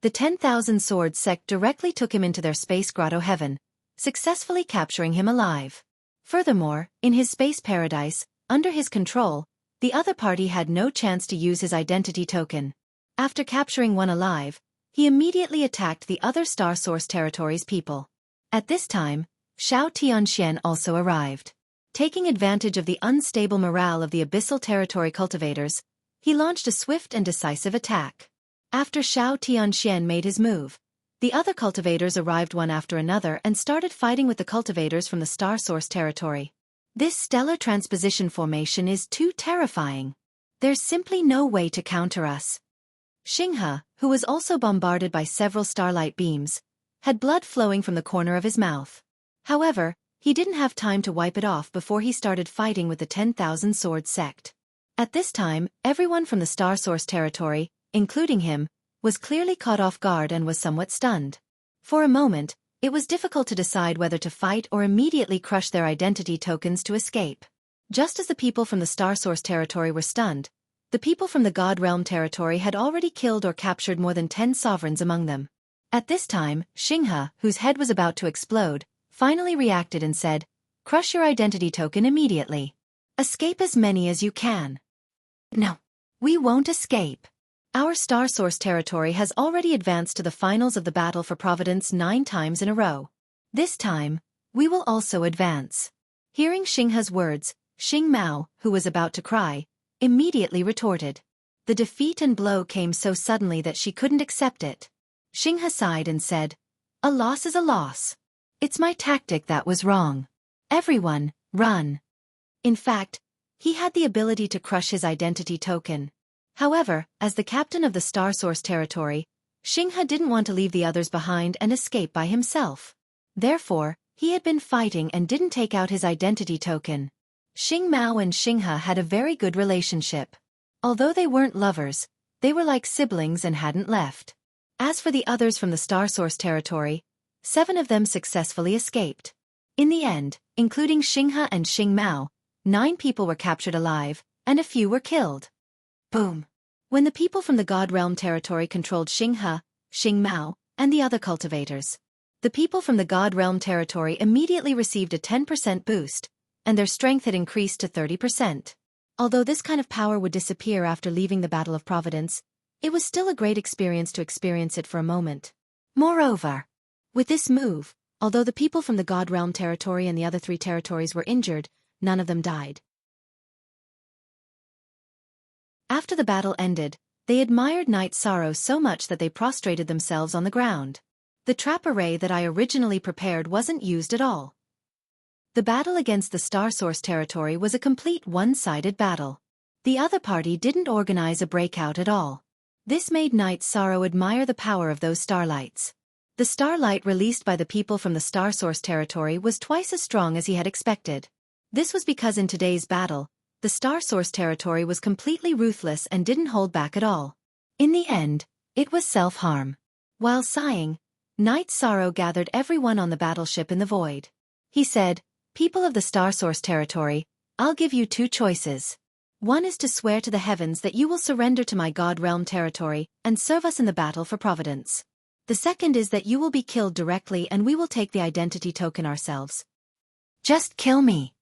The 10,000 sword sect directly took him into their space grotto heaven, successfully capturing him alive. Furthermore, in his space paradise, under his control, the other party had no chance to use his identity token. After capturing one alive, he immediately attacked the other star source territory's people. At this time, Xiao Tianxian also arrived. Taking advantage of the unstable morale of the abyssal territory cultivators, he launched a swift and decisive attack. After Xiao Tianxian made his move, the other cultivators arrived one after another and started fighting with the cultivators from the star source territory. This stellar transposition formation is too terrifying. There's simply no way to counter us. Xinghe, who was also bombarded by several starlight beams, had blood flowing from the corner of his mouth. However, he didn't have time to wipe it off before he started fighting with the 10,000 sword sect. At this time, everyone from the star source territory, including him, was clearly caught off guard and was somewhat stunned. For a moment, it was difficult to decide whether to fight or immediately crush their identity tokens to escape. Just as the people from the star source territory were stunned, the people from the God Realm territory had already killed or captured more than 10 sovereigns among them. At this time, Xinghe, whose head was about to explode, finally reacted and said, "Crush your identity token immediately. Escape as many as you can." No. We won't escape. Our star source territory has already advanced to the finals of the battle for Providence 9 times in a row. This time, we will also advance. Hearing Xinghe's words, Xing Mao, who was about to cry, immediately retorted. The defeat and blow came so suddenly that she couldn't accept it. Xing He sighed and said, "A loss is a loss. It's my tactic that was wrong. Everyone, run." In fact, he had the ability to crush his identity token. However, as the captain of the Star Source territory, Xing He didn't want to leave the others behind and escape by himself. Therefore, he had been fighting and didn't take out his identity token. Xing Mao and Xing He had a very good relationship. Although they weren't lovers, they were like siblings and hadn't left. As for the others from the Star Source territory, 7 of them successfully escaped. In the end, including Xing He and Xing Mao, 9 people were captured alive, and a few were killed. Boom! When the people from the God Realm territory controlled Xing He, Xing Mao, and the other cultivators, the people from the God Realm territory immediately received a 10% boost, and their strength had increased to 30%. Although this kind of power would disappear after leaving the Battle of Providence, it was still a great experience to experience it for a moment. Moreover, with this move, although the people from the God Realm territory and the other 3 territories were injured, none of them died. After the battle ended, they admired Night Sorrow so much that they prostrated themselves on the ground. The trap array that I originally prepared wasn't used at all. The battle against the Star Source territory was a complete one-sided battle. The other party didn't organize a breakout at all. This made Night Sorrow admire the power of those starlights. The starlight released by the people from the Star Source territory was twice as strong as he had expected. This was because in today's battle, the Star Source territory was completely ruthless and didn't hold back at all. In the end, it was self-harm. While sighing, Night Sorrow gathered everyone on the battleship in the void. He said, "People of the Star Source territory, I'll give you 2 choices. One is to swear to the heavens that you will surrender to my God Realm territory and serve us in the battle for Providence. The second is that you will be killed directly and we will take the identity token ourselves. Just kill me.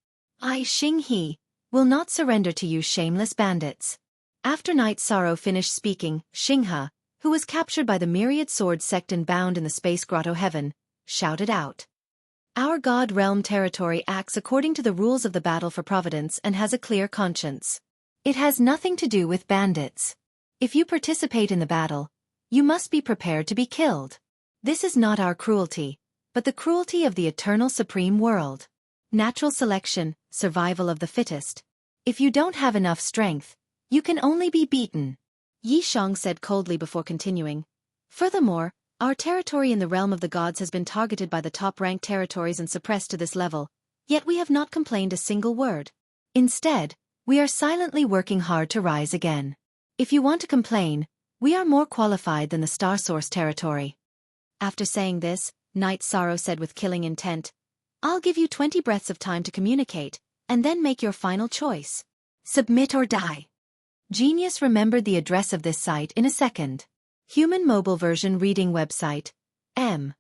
I, Xing He, will not surrender to you shameless bandits." After Night Sorrow finished speaking, Xing He, who was captured by the Myriad Sword sect and bound in the Space Grotto Heaven, shouted out, "Our God Realm territory acts according to the rules of the Battle for Providence and has a clear conscience. It has nothing to do with bandits. If you participate in the battle, you must be prepared to be killed. This is not our cruelty, but the cruelty of the eternal supreme world. Natural selection, survival of the fittest. If you don't have enough strength, you can only be beaten." Yi Shang said coldly before continuing, "Furthermore, our territory in the realm of the gods has been targeted by the top-ranked territories and suppressed to this level, yet we have not complained a single word. Instead, we are silently working hard to rise again. If you want to complain, we are more qualified than the Star Source territory." After saying this, Night Sorrow said with killing intent, "I'll give you 20 breaths of time to communicate, and then make your final choice. Submit or die." Genius remembered the address of this site in a second. Human mobile version reading website, M.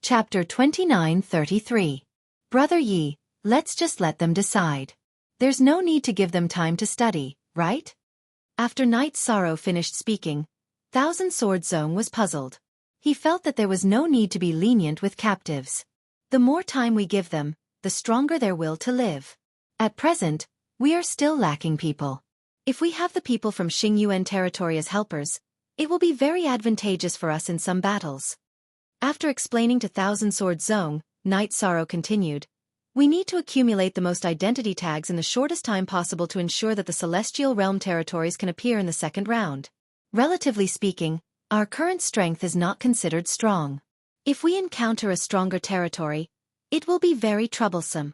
Chapter 2933. Brother Yi, let's just let them decide. There's no need to give them time to study, right? After Night Sorrow finished speaking, Thousand Sword Zong was puzzled. He felt that there was no need to be lenient with captives. The more time we give them, the stronger their will to live. At present, we are still lacking people. If we have the people from Xingyuan territory as helpers, it will be very advantageous for us in some battles. After explaining to Thousand Sword Zong, Night Sorrow continued, "We need to accumulate the most identity tags in the shortest time possible to ensure that the Celestial Realm territories can appear in the second round. Relatively speaking, our current strength is not considered strong. If we encounter a stronger territory, it will be very troublesome."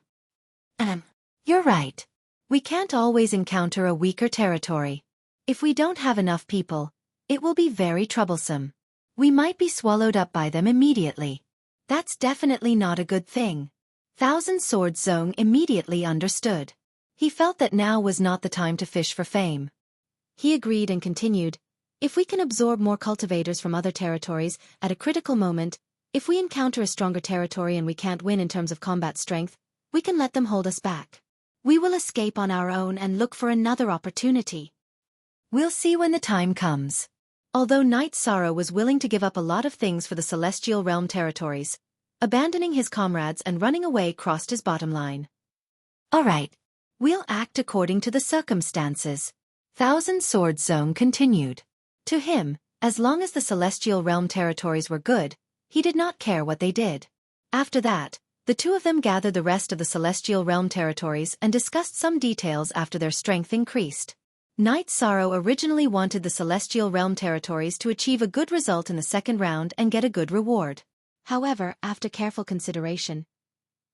You're right. We can't always encounter a weaker territory. If we don't have enough people, it will be very troublesome. We might be swallowed up by them immediately. That's definitely not a good thing. Thousand Sword Zong immediately understood. He felt that now was not the time to fish for fame. He agreed and continued, "If we can absorb more cultivators from other territories at a critical moment, if we encounter a stronger territory and we can't win in terms of combat strength, we can let them hold us back. We will escape on our own and look for another opportunity. We'll see when the time comes." Although Night Sorrow was willing to give up a lot of things for the Celestial Realm territories, abandoning his comrades and running away crossed his bottom line. Alright. We'll act according to the circumstances. Thousand Swords Zone continued. To him, as long as the Celestial Realm territories were good, he did not care what they did. After that, the two of them gathered the rest of the Celestial Realm territories and discussed some details after their strength increased. Night Sorrow originally wanted the Celestial Realm territories to achieve a good result in the second round and get a good reward. However, after careful consideration,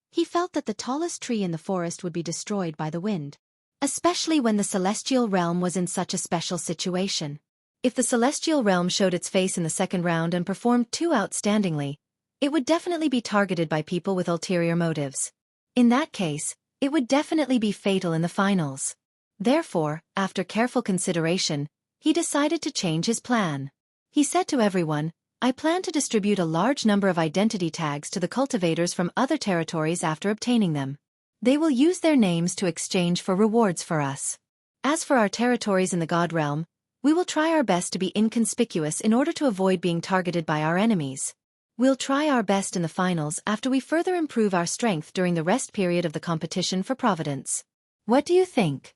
he felt that the tallest tree in the forest would be destroyed by the wind, especially when the Celestial Realm was in such a special situation. If the Celestial Realm showed its face in the second round and performed too outstandingly, it would definitely be targeted by people with ulterior motives. In that case, it would definitely be fatal in the finals. Therefore, after careful consideration, he decided to change his plan. He said to everyone, I plan to distribute a large number of identity tags to the cultivators from other territories after obtaining them. They will use their names to exchange for rewards for us. As for our territories in the God Realm, we will try our best to be inconspicuous in order to avoid being targeted by our enemies. We'll try our best in the finals after we further improve our strength during the rest period of the competition for Providence. What do you think?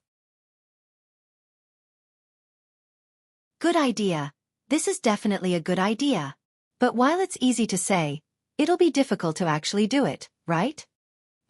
Good idea. This is definitely a good idea. But while it's easy to say, it'll be difficult to actually do it, right?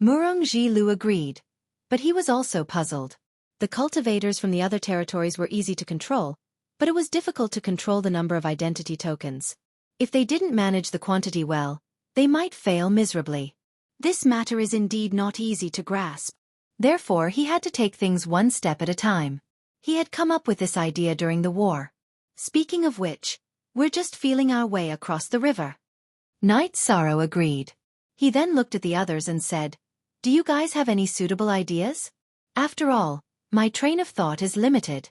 Murong Ji-Lu agreed. But he was also puzzled. The cultivators from the other territories were easy to control, but it was difficult to control the number of identity tokens. If they didn't manage the quantity well, they might fail miserably. This matter is indeed not easy to grasp. Therefore, he had to take things one step at a time. He had come up with this idea during the war. Speaking of which, we're just feeling our way across the river. Night Sorrow agreed. He then looked at the others and said, Do you guys have any suitable ideas? After all, my train of thought is limited.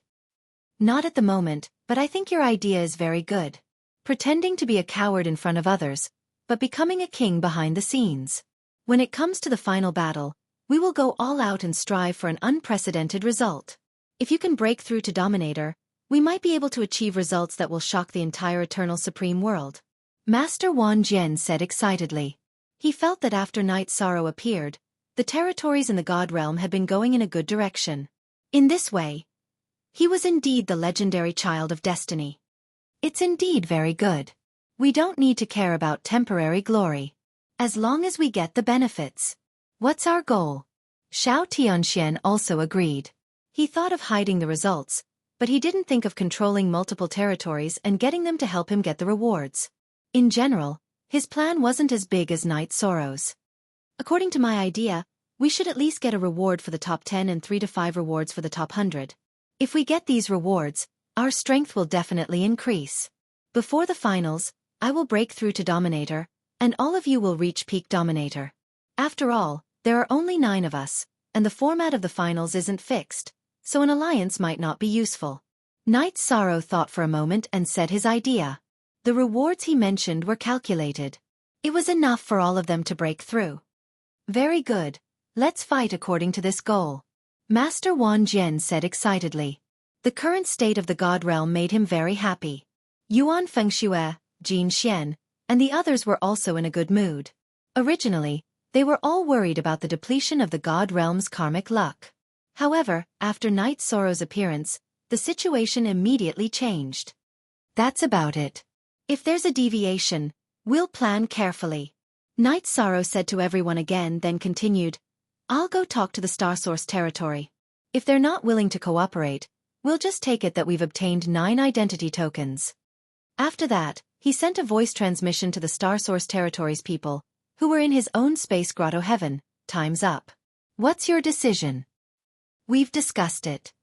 Not at the moment, but I think your idea is very good. Pretending to be a coward in front of others, but becoming a king behind the scenes. When it comes to the final battle, we will go all out and strive for an unprecedented result. If you can break through to Dominator, we might be able to achieve results that will shock the entire Eternal Supreme World. Master Wan Jian said excitedly. He felt that after Night Sorrow appeared, the territories in the God Realm had been going in a good direction. In this way, he was indeed the legendary child of destiny. It's indeed very good. We don't need to care about temporary glory. As long as we get the benefits. What's our goal? Xiao Tianxian also agreed. He thought of hiding the results, but he didn't think of controlling multiple territories and getting them to help him get the rewards. In general, his plan wasn't as big as Night Sorrow's. According to my idea, we should at least get a reward for the top 10 and 3 to 5 rewards for the top 100. If we get these rewards, our strength will definitely increase. Before the finals, I will break through to Dominator, and all of you will reach peak Dominator. After all, there are only 9 of us, and the format of the finals isn't fixed, so an alliance might not be useful. Night Sorrow thought for a moment and said his idea. The rewards he mentioned were calculated. It was enough for all of them to break through. Very good. Let's fight according to this goal. Master Wan Jian said excitedly. The current state of the God Realm made him very happy. Yuan Fengxue, Jin Xian, and the others were also in a good mood. Originally, they were all worried about the depletion of the God Realm's karmic luck. However, after Night Sorrow's appearance, the situation immediately changed. That's about it. If there's a deviation, we'll plan carefully. Night Sorrow said to everyone again, then continued, I'll go talk to the Star Source territory. If they're not willing to cooperate, we'll just take it that we've obtained 9 identity tokens. After that, he sent a voice transmission to the Star Source territory's people, who were in his own space grotto heaven. Time's up. What's your decision? We've discussed it.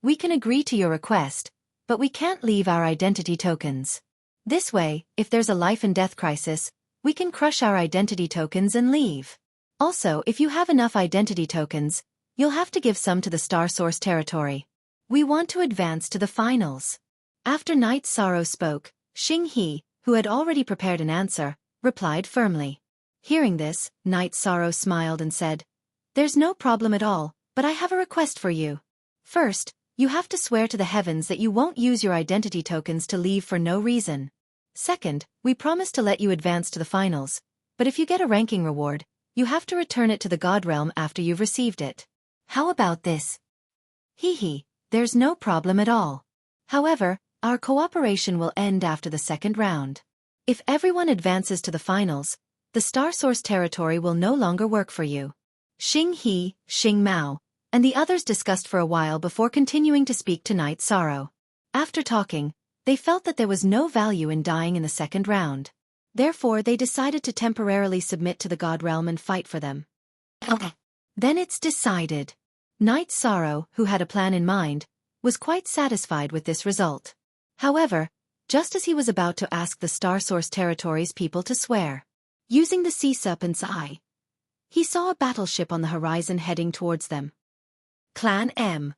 We can agree to your request, but we can't leave our identity tokens. This way, if there's a life and death crisis, we can crush our identity tokens and leave. Also, if you have enough identity tokens, you'll have to give some to the Star Source territory. We want to advance to the finals. After Night Sorrow spoke, Xing He, who had already prepared an answer, replied firmly. Hearing this, Night Sorrow smiled and said, There's no problem at all, but I have a request for you. First, you have to swear to the heavens that you won't use your identity tokens to leave for no reason. Second, we promise to let you advance to the finals, but if you get a ranking reward, you have to return it to the God Realm after you've received it. How about this? Hee, there's no problem at all. However, our cooperation will end after the second round. If everyone advances to the finals, the Star Source territory will no longer work for you. Xing He, Xing Mao, and the others discussed for a while before continuing to speak to Night Sorrow. After talking, they felt that there was no value in dying in the second round. Therefore, they decided to temporarily submit to the God Realm and fight for them. Okay. Then it's decided. Night Sorrow, who had a plan in mind, was quite satisfied with this result. However, just as he was about to ask the Star Source territory's people to swear, using the sea serpent's eye, he saw a battleship on the horizon heading towards them. Clan M.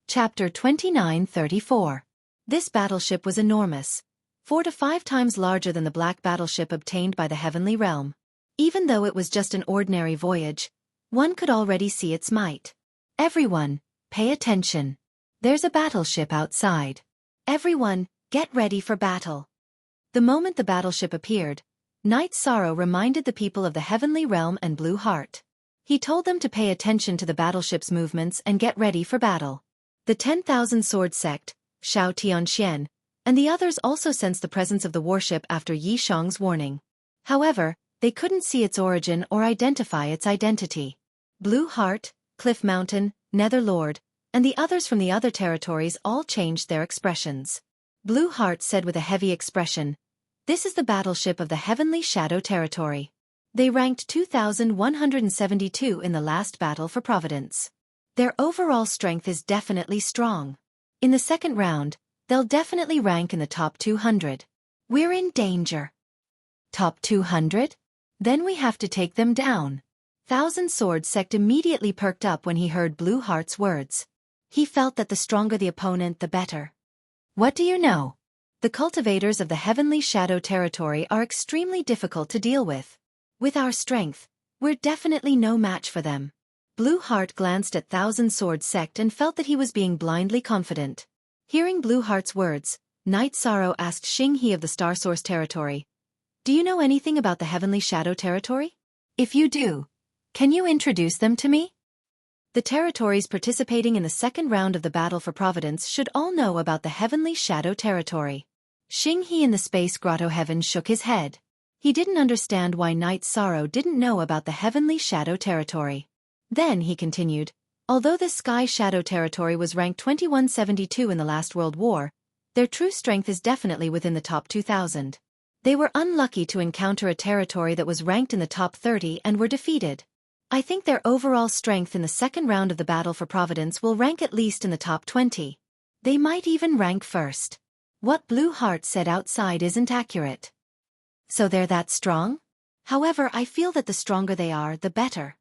Chapter 2934. This battleship was enormous, 4 to 5 times larger than the black battleship obtained by the Heavenly Realm. Even though it was just an ordinary voyage, one could already see its might. Everyone, pay attention. There's a battleship outside. Everyone, get ready for battle. The moment the battleship appeared, Night Sorrow reminded the people of the Heavenly Realm and Blue Heart. He told them to pay attention to the battleship's movements and get ready for battle. The 10,000 Sword Sect, Shao Tianxian, and the others also sensed the presence of the warship after Yi Shang's warning. However, they couldn't see its origin or identify its identity. Blue Heart, Cliff Mountain, Nether Lord, and the others from the other territories all changed their expressions. Blue Heart said with a heavy expression, "This is the battleship of the Heavenly Shadow Territory. They ranked 2,172 in the last battle for Providence. Their overall strength is definitely strong. In the second round, they'll definitely rank in the top 200. We're in danger." Top 200? Then we have to take them down. Thousand Sword Sect immediately perked up when he heard Blue Heart's words. He felt that the stronger the opponent, the better. What do you know? The cultivators of the Heavenly Shadow Territory are extremely difficult to deal with. With our strength, we're definitely no match for them. Blue Heart glanced at Thousand Sword Sect and felt that he was being blindly confident. Hearing Blue Heart's words, Night Sorrow asked Xing He of the Star Source Territory, "Do you know anything about the Heavenly Shadow Territory? If you do, can you introduce them to me?" The territories participating in the second round of the Battle for Providence should all know about the Heavenly Shadow Territory. Xing He in the Space Grotto Heaven shook his head. He didn't understand why Night Sorrow didn't know about the Heavenly Shadow Territory. Then he continued, "Although the Sky Shadow Territory was ranked 2172 in the last World War, their true strength is definitely within the top 2,000. They were unlucky to encounter a territory that was ranked in the top 30 and were defeated. I think their overall strength in the second round of the Battle for Providence will rank at least in the top 20. They might even rank first." What Blue Heart said outside isn't accurate. So they're that strong? However, I feel that the stronger they are, the better.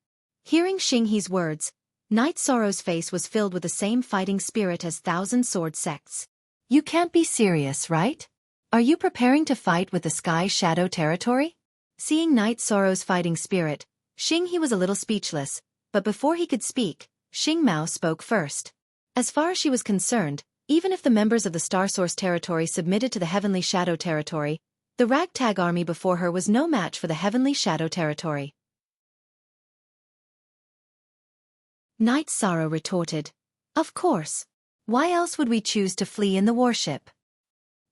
Hearing Xing He's words, Night Sorrow's face was filled with the same fighting spirit as Thousand Sword Sects. You can't be serious, right? Are you preparing to fight with the Sky Shadow Territory? Seeing Night Sorrow's fighting spirit, Xing He was a little speechless, but before he could speak, Xing Mao spoke first. As far as she was concerned, even if the members of the Star Source Territory submitted to the Heavenly Shadow Territory, the ragtag army before her was no match for the Heavenly Shadow Territory. Night Sorrow retorted, "Of course. Why else would we choose to flee in the warship?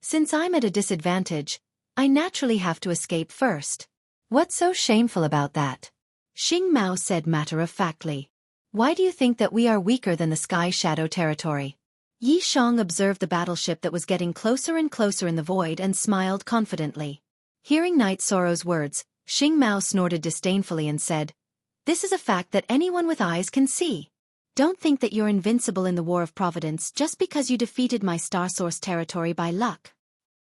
Since I'm at a disadvantage, I naturally have to escape first. What's so shameful about that?" Xing Mao said matter-of-factly. "Why do you think that we are weaker than the Sky Shadow Territory?" Yi Shang observed the battleship that was getting closer and closer in the void and smiled confidently. Hearing Night Sorrow's words, Xing Mao snorted disdainfully and said, "This is a fact that anyone with eyes can see. Don't think that you're invincible in the War of Providence just because you defeated my Star Source Territory by luck."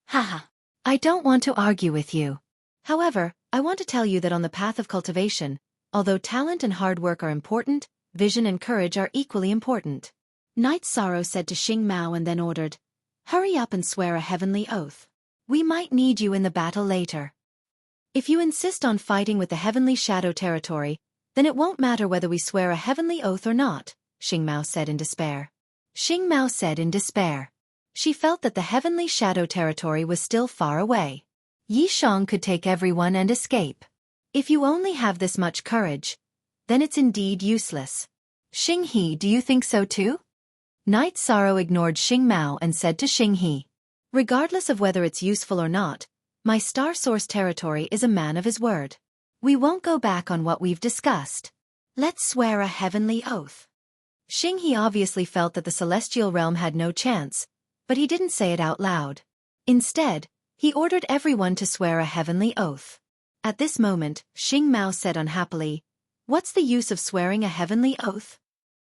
Haha. I don't want to argue with you. However, I want to tell you that on the path of cultivation, although talent and hard work are important, vision and courage are equally important. Night Sorrow said to Xing Mao and then ordered, "Hurry up and swear a heavenly oath. We might need you in the battle later." If you insist on fighting with the Heavenly Shadow Territory, then it won't matter whether we swear a heavenly oath or not, Xing Mao said in despair. Xing Mao said in despair. She felt that the Heavenly Shadow Territory was still far away. Yi Shang could take everyone and escape. If you only have this much courage, then it's indeed useless. Xing He, do you think so too? Night Sorrow ignored Xing Mao and said to Xing He, regardless of whether it's useful or not, my Star Source Territory is a man of his word. We won't go back on what we've discussed. Let's swear a heavenly oath. Xing He obviously felt that the celestial realm had no chance, but he didn't say it out loud. Instead, he ordered everyone to swear a heavenly oath. At this moment, Xing Mao said unhappily, what's the use of swearing a heavenly oath?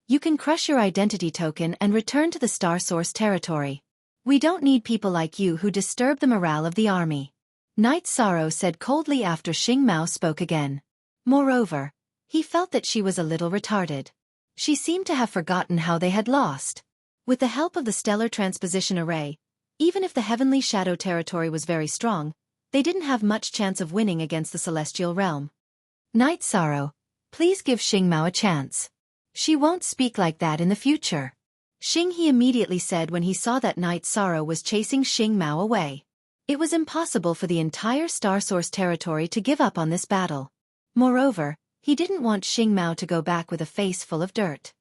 You can crush your identity token and return to the Star Source Territory. We don't need people like you who disturb the morale of the army. Night Sorrow said coldly after Xing Mao spoke again. Moreover, he felt that she was a little retarded. She seemed to have forgotten how they had lost. With the help of the Stellar Transposition Array, even if the Heavenly Shadow Territory was very strong, they didn't have much chance of winning against the Celestial Realm. Night Sorrow, please give Xing Mao a chance. She won't speak like that in the future. Xing He immediately said when he saw that Night Sorrow was chasing Xing Mao away. It was impossible for the entire Star Source Territory to give up on this battle. Moreover, he didn't want Xing Mao to go back with a face full of dirt.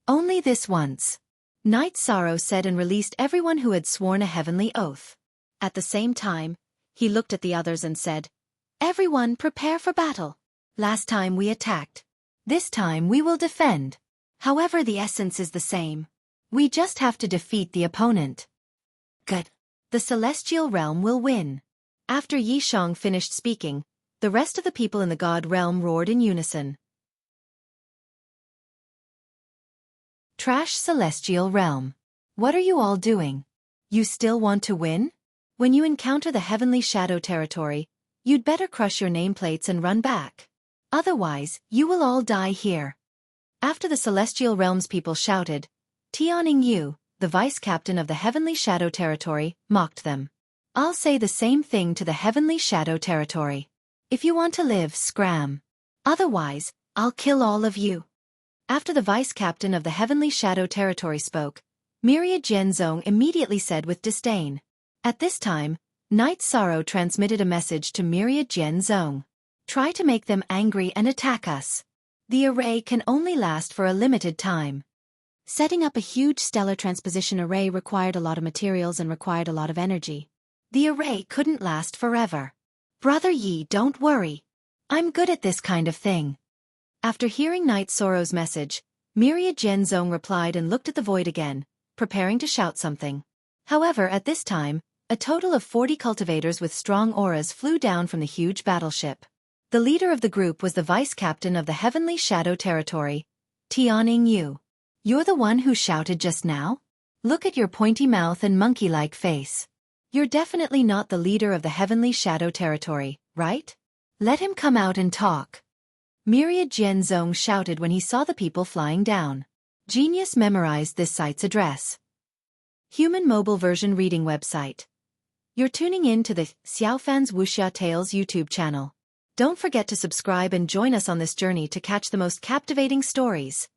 Only this once. Night Sorrow said and released everyone who had sworn a heavenly oath. At the same time, he looked at the others and said, everyone prepare for battle. Last time we attacked. This time we will defend. However, the essence is the same. We just have to defeat the opponent. Good. The Celestial Realm will win. After Yi Shang finished speaking, the rest of the people in the God Realm roared in unison. Trash Celestial Realm. What are you all doing? You still want to win? When you encounter the Heavenly Shadow Territory, you'd better crush your nameplates and run back. Otherwise, you will all die here. After the Celestial Realm's people shouted, Tianing Yu, the vice-captain of the Heavenly Shadow Territory, mocked them. I'll say the same thing to the Heavenly Shadow Territory. If you want to live, scram. Otherwise, I'll kill all of you. After the vice-captain of the Heavenly Shadow Territory spoke, Myriad Genzong immediately said with disdain. At this time, Night Sorrow transmitted a message to Myriad Genzong. Try to make them angry and attack us. The array can only last for a limited time. Setting up a huge stellar transposition array required a lot of materials and required a lot of energy. The array couldn't last forever. Brother Yi, don't worry. I'm good at this kind of thing. After hearing Night Sorrow's message, Myriad Genzong replied and looked at the void again, preparing to shout something. However, at this time, a total of 40 cultivators with strong auras flew down from the huge battleship. The leader of the group was the vice-captain of the Heavenly Shadow Territory, Tianing Yu. You're the one who shouted just now? Look at your pointy mouth and monkey-like face. You're definitely not the leader of the Heavenly Shadow Territory, right? Let him come out and talk. Myriad Genzong shouted when he saw the people flying down. Genius memorized this site's address. Human mobile version reading website. You're tuning in to the Xiaofan's Wuxia Tales YouTube channel. Don't forget to subscribe and join us on this journey to catch the most captivating stories.